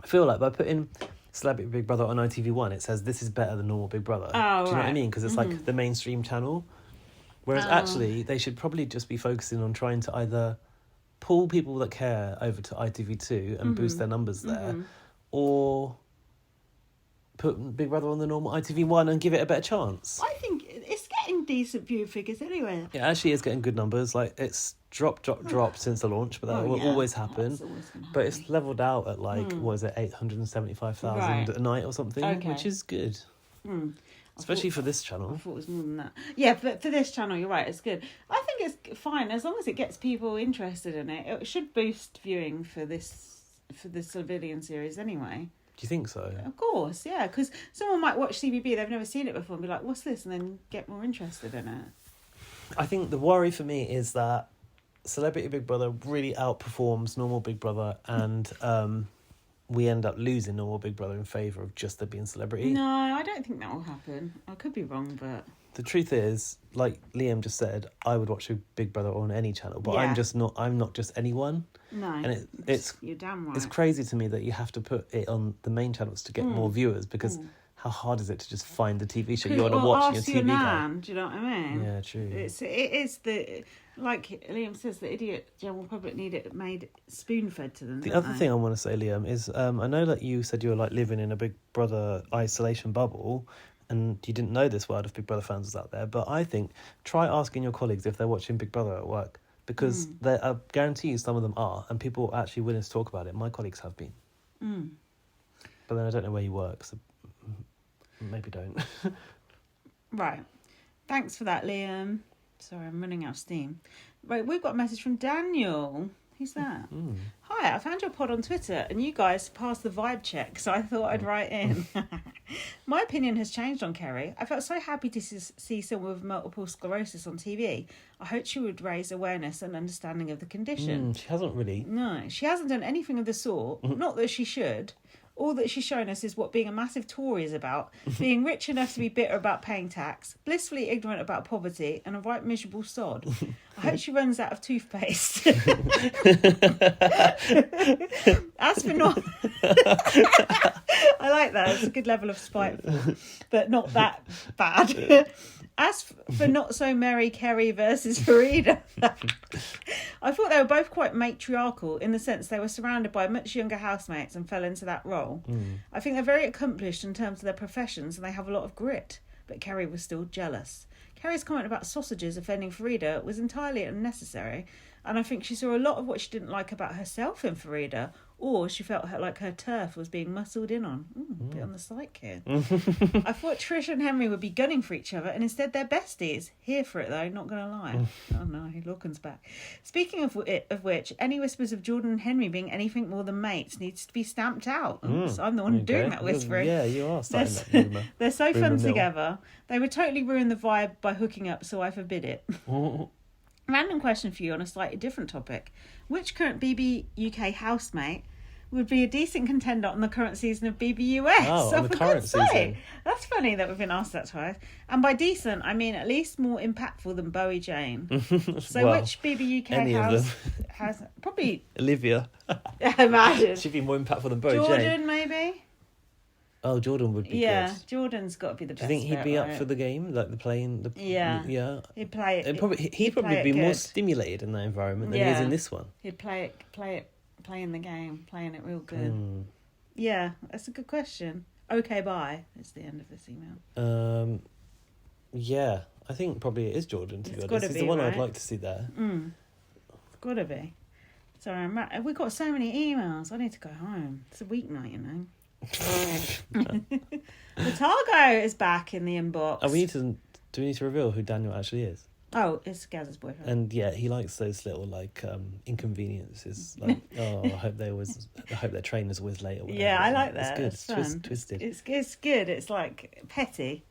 feel like by putting Celebrity Big Brother on ITV1, it says this is better than normal Big Brother. Oh, do you know what I mean? Because it's like the mainstream channel. Whereas actually, they should probably just be focusing on trying to either pull people that care over to ITV2 and boost their numbers there, or put Big Brother on the normal ITV1 and give it a better chance. I think it's getting decent view figures anyway. It actually is getting good numbers. Like, it's dropped since the launch, but that will always happen. That's always gonna But happen. it's levelled out at like, what is it, 875,000 a night or something, which is good. Especially for this channel. I thought it was more than that. Yeah, but for this channel, you're right, it's good. I think it's fine as long as it gets people interested in it. It should boost viewing for the civilian series anyway. Do you think so? Of course, yeah, because someone might watch CBB, they've never seen it before, and be like, what's this? And then get more interested in it. I think the worry for me is that Celebrity Big Brother really outperforms normal Big Brother, and we end up losing normal Big Brother in favour of just there being celebrity. No, I don't think that will happen. I could be wrong, but... The truth is, like Liam just said, I would watch a Big Brother on any channel, but Yeah. I'm not just anyone. No, And it's you're damn right. It's crazy to me that you have to put it on the main channels to get more viewers, because how hard is it to just find the TV show you want to watch in your ask TV your guide? nan, do you know what I mean? Yeah, true. It is the, like Liam says, the idiot general public need it made spoon-fed to them. The don't other they? thing I want to say, Liam, is I know that you said you were like living in a Big Brother isolation bubble, and you didn't know this world of Big Brother fans was out there, but I think try asking your colleagues if they're watching Big Brother at work, because I guarantee you some of them are, and people are actually willing to talk about it. My colleagues have been. But then I don't know where you work, so maybe don't. Right. Thanks for that, Liam. Sorry, I'm running out of steam. Right, we've got a message from Daniel. Who's that? Hi, I found your pod on Twitter and you guys passed the vibe check, so I thought I'd write in. My opinion has changed on Kerry. I felt so happy to see someone with multiple sclerosis on TV. I hope she would raise awareness and understanding of the condition. She hasn't really. No, she hasn't done anything of the sort. Not that she should. All that she's shown us is what being a massive Tory is about. Being rich enough to be bitter about paying tax, blissfully ignorant about poverty, and a right miserable sod. I hope she runs out of toothpaste. I like that. It's a good level of spiteful, but not that bad. As for Not So Merry Kerry versus Farida, I thought they were both quite matriarchal in the sense they were surrounded by much younger housemates and fell into that role. I think they're very accomplished in terms of their professions and they have a lot of grit, but Kerry was still jealous. Kerry's comment about sausages offending Farida was entirely unnecessary, and I think she saw a lot of what she didn't like about herself in Farida, or she felt like her turf was being muscled in on. A bit on the psych here. I thought Trish and Henry would be gunning for each other, and instead they're besties. Here for it, though, not going to lie. Oh, no, Lorcan's back. Speaking of which, any whispers of Jordan and Henry being anything more than mates needs to be stamped out. So I'm the one doing that whispering. Yeah, you are starting that rumour. They're so fun together. They would totally ruin the vibe by hooking up, so I forbid it. Random question for you on a slightly different topic. Which current BBUK housemate would be a decent contender on the current season of BBUS? Oh, on the current season. That's funny that we've been asked that twice. And by decent, I mean at least more impactful than Bowie Jane. So well, which BBUK has probably Olivia. Imagine. She'd be more impactful than Bowie Jane. Jordan, maybe? Oh, Jordan would be good. Yeah, Jordan's got to be the best. Do you think he'd be up for the game, like the playing? Yeah. He'd play it. He'd probably be more stimulated in that environment than he is in this one. He'd playing the game, playing it real good. Yeah, that's a good question. Okay, bye. It's the end of this email. Yeah, I think probably it is Jordan. To be honest, he's the one I'd like to see there. It's got to be. Sorry, we've got so many emails. I need to go home. It's a weeknight, you know. Otago is back in the inbox. Do we need to reveal who Daniel actually is? Oh, it's Gaz's boyfriend. And yeah, he likes those little like inconveniences. Like, I hope their trainers always late or whatever. Yeah, I like that. It's good. It's twisted. It's good. It's like petty.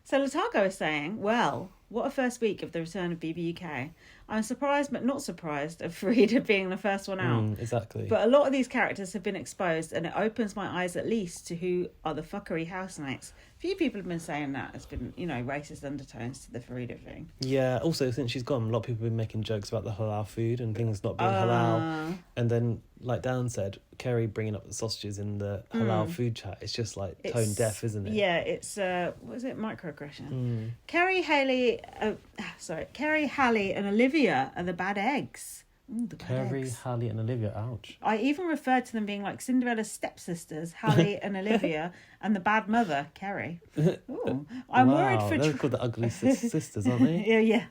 So Otago is saying, well, what a first week of the return of BBUK. I'm surprised but not surprised of Farida being the first one out. Exactly. But a lot of these characters have been exposed and it opens my eyes at least to who are the fuckery housemates. A few people have been saying that. It's been, racist undertones to the Farida thing. Yeah, also since she's gone, a lot of people have been making jokes about the halal food and things not being halal. And then, like Dan said, Kerry bringing up the sausages in the halal food chat, it's just like tone deaf, isn't it? Yeah, it's, what is it, microaggression. Kerry, Haley, and Olivia are the bad eggs. Ooh, the Kerry, Hallie and Olivia, ouch. I even referred to them being like Cinderella's stepsisters, Hallie and Olivia, and the bad mother, Kerry. Ooh. I'm worried for... They're called the ugly sisters, aren't they? Yeah.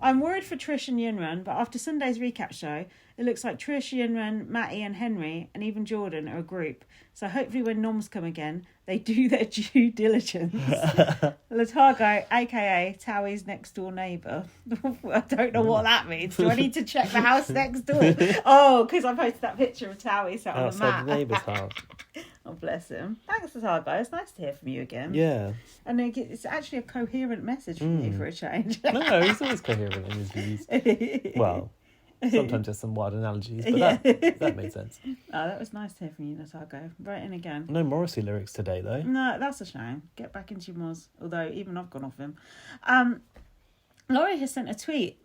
I'm worried for Trish and Yunran, but after Sunday's recap show, it looks like Trish, Yunran, Matty and Henry, and even Jordan are a group. So hopefully when Noms come again, they do their due diligence. Latago, a.k.a. Towie's next door neighbour. I don't know what that means. Do I need to check the house next door? Oh, because I posted that picture of Towie sat on the mat. Outside the neighbour's house. Oh, bless him. Thanks, Latago. It's nice to hear from you again. Yeah. And it's actually a coherent message from you for a change. No, he's always coherent in his views. Well... Sometimes there's some wild analogies, but that made sense. Oh, that was nice to hear from you, Natago. Right in again. No Morrissey lyrics today, though. No, that's a shame. Get back into your Moz. Although, even I've gone off him. Laurie has sent a tweet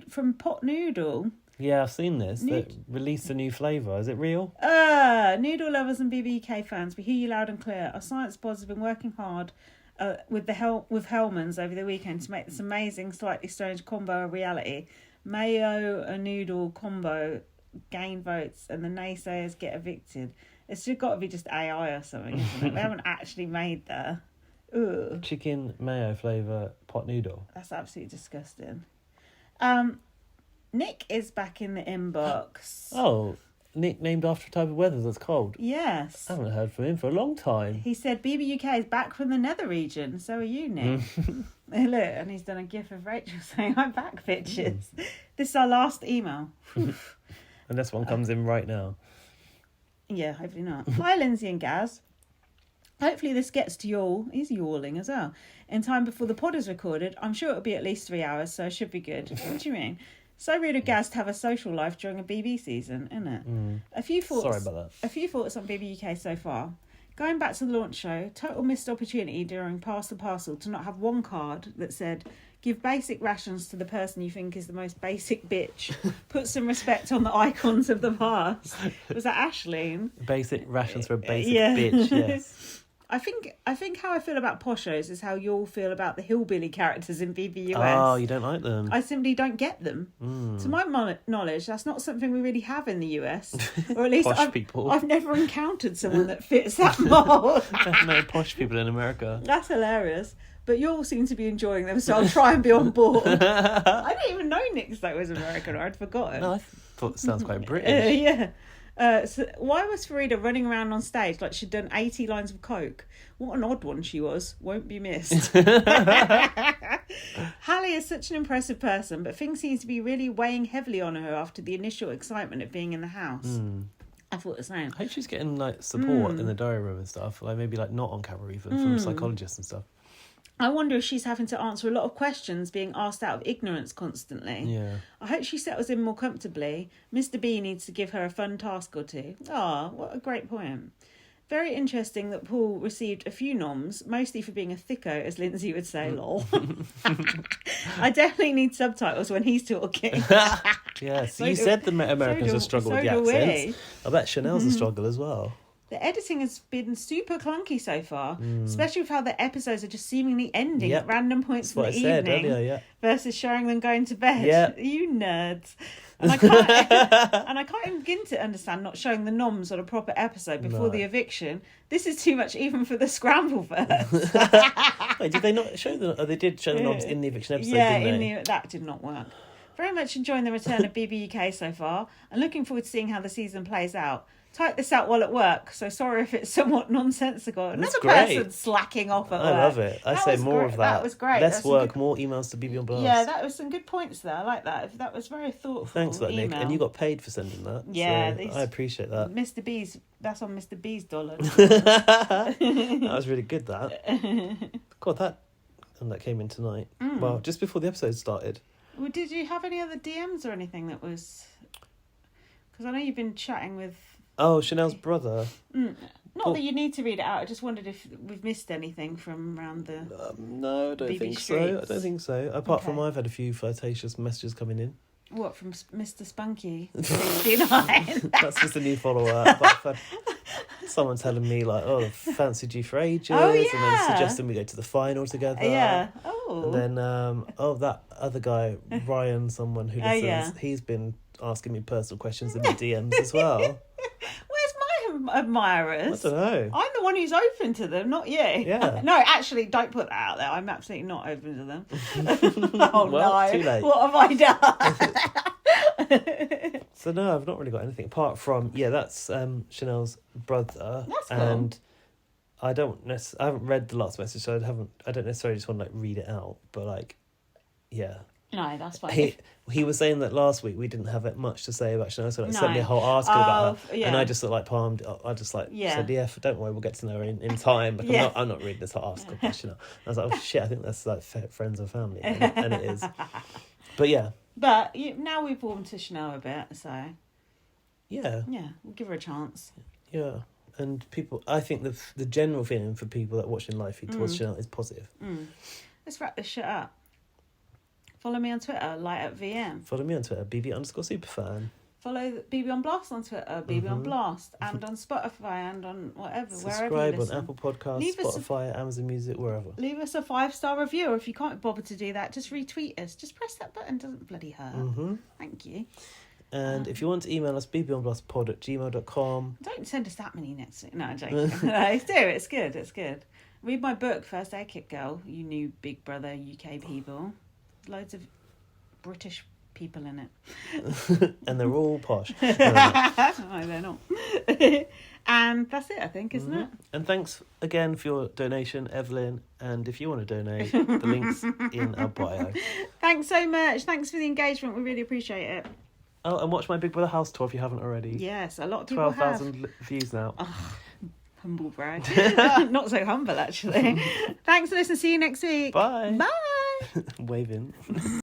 from Pot Noodle. Yeah, I've seen this. They released a new flavour. Is it real? Noodle lovers and BBUK fans, we hear you loud and clear. Our science pods have been working hard with Hellman's over the weekend to make this amazing, slightly strange combo a reality. Mayo and noodle combo gain votes and the naysayers get evicted. It's just got to be just AI or something, isn't it? They haven't actually made that. Ugh. Chicken mayo flavour pot noodle. That's absolutely disgusting. Nick is back in the inbox. Oh, Nick named after a type of weather that's cold. Yes. I haven't heard from him for a long time. He said BBUK is back from the nether region. So are you, Nick. Look, and he's done a gif of Rachel saying, I'm back, bitches. This is our last email. Unless one comes in right now. Yeah, hopefully not. Hi, Lindsay and Gaz. Hopefully this gets to y'all. He's yawling as well. In time before the pod is recorded. I'm sure it'll be at least 3 hours, so it should be good. What do you mean? So rude of Gaz to have a social life during a BB season, isn't it? A few thoughts. Sorry about that. A few thoughts on BBUK so far. Going back to the launch show, total missed opportunity during Pass the Parcel to not have one card that said Give basic rations to the person you think is the most basic bitch. Put some respect on the icons of the past. Was that Ashleen? Basic rations for a basic bitch, yes. I think how I feel about poshos is how you'll feel about the hillbilly characters in BBUS. Oh, you don't like them? I simply don't get them. To my knowledge, that's not something we really have in the US. Or at least I've never encountered someone that fits that mold. No posh people in America. That's hilarious. But you all seem to be enjoying them, so I'll try and be on board. I didn't even know Nick Stowe was American, or I'd forgotten. No, I thought it sounds quite British. Yeah. So why was Farida running around on stage like she'd done 80 lines of coke? What an odd one she was. Won't be missed. Hallie is such an impressive person, but things seem to be really weighing heavily on her after the initial excitement of being in the house. I thought the same. I hope she's getting like support in the diary room and stuff. Like maybe like not on camera even from psychologists and stuff. I wonder if she's having to answer a lot of questions being asked out of ignorance constantly. Yeah. I hope she settles in more comfortably. Mr. B needs to give her a fun task or two. What a great point. Very interesting that Paul received a few noms, mostly for being a thicko, as Lindsay would say, lol. I definitely need subtitles when he's talking. Yes, you said the Americans will struggle with the accents. I bet Chanel's a struggle as well. The editing has been super clunky so far, especially with how the episodes are just seemingly ending at random points in the evening earlier, versus showing them going to bed. Yep. You nerds. And I can't even begin to understand not showing the noms on a proper episode before the eviction. This is too much even for the scramble verse. Wait, did they not show them? Oh, they did show the noms in the eviction episode, didn't they? That did not work. Very much enjoying the return of BBUK so far and looking forward to seeing how the season plays out. Type this out while at work, so sorry if it's somewhat nonsensical. Another person slacking off at work. I love it. I say more of that. That was great. Less work, more emails to BB on Blast. Yeah, that was some good points there. I like that. That was very thoughtful. Thanks for that, Nick. And you got paid for sending that. Yeah. So I appreciate that. Mr. B's, that's on Mr. B's dollar. That was really good, that. God, that came in tonight. Well, just before the episode started. Well, did you have any other DMs or anything that was... Because I know you've been chatting with... Oh, Chanel's brother. Not that you need to read it out. I just wondered if we've missed anything from around the... No, I don't think streets. so. I don't think so. Apart from I've had a few flirtatious messages coming in. What, from Mr. Spunky 69? That's just a new follower. But I've had someone telling me like, "Oh, I've fancied you for ages," and then suggesting we go to the final together. Yeah. Oh. And then that other guy, Ryan, someone who listens, he's been asking me personal questions in the DMs as well. Where's my admirers? I don't know. I'm the one who's open to them, not you. Yeah. No, actually, don't put that out there. I'm absolutely not open to them. Well, no. Too late. What have I done? So no, I've not really got anything apart from that's Chanel's brother. That's cool. And I haven't read the last message, so I don't necessarily just want to like read it out, but like, yeah. No, that's fine. He was saying that last week we didn't have much to say about Chanel, so sent me a whole article about her, and I just sort of like palmed. I just like said, don't worry, we'll get to know her in time. Like, I'm not reading this whole article about Chanel. I was like, oh shit, I think that's like friends and family, and it is. But yeah. But now we've warmed to Chanel a bit, so yeah, we'll give her a chance. Yeah, and people, I think the general feeling for people that are watching live feed towards Chanel is positive. Let's wrap this shit up. Follow me on Twitter, light@VM. Follow me on Twitter, BB_superfan. Follow BB on Blast on Twitter, BB on Blast, and on Spotify and on whatever, wherever you Subscribe listen. on Apple Podcasts, Spotify, Amazon Music, wherever. Leave us a 5-star review, or if you can't bother to do that, just retweet us. Just press that button, doesn't bloody hurt. Thank you. And if you want to email us, bbonblastpod@gmail.com. Don't send us that many next week. No, I'm joking. No, do. It's good. It's good. Read my book, First Aid Kit Girl, you new Big Brother UK people. Loads of British people in it. And they're all posh. No, they're not. And that's it, I think, isn't it? And thanks again for your donation, Evelyn. And if you want to donate, the link's in our bio. Thanks so much. Thanks for the engagement. We really appreciate it. Oh, and watch my Big Brother house tour if you haven't already. Yes, a lot of people 12,000 views now. Oh, humble brag. Not so humble, actually. Thanks for listening. See you next week. Bye. Bye. Waving.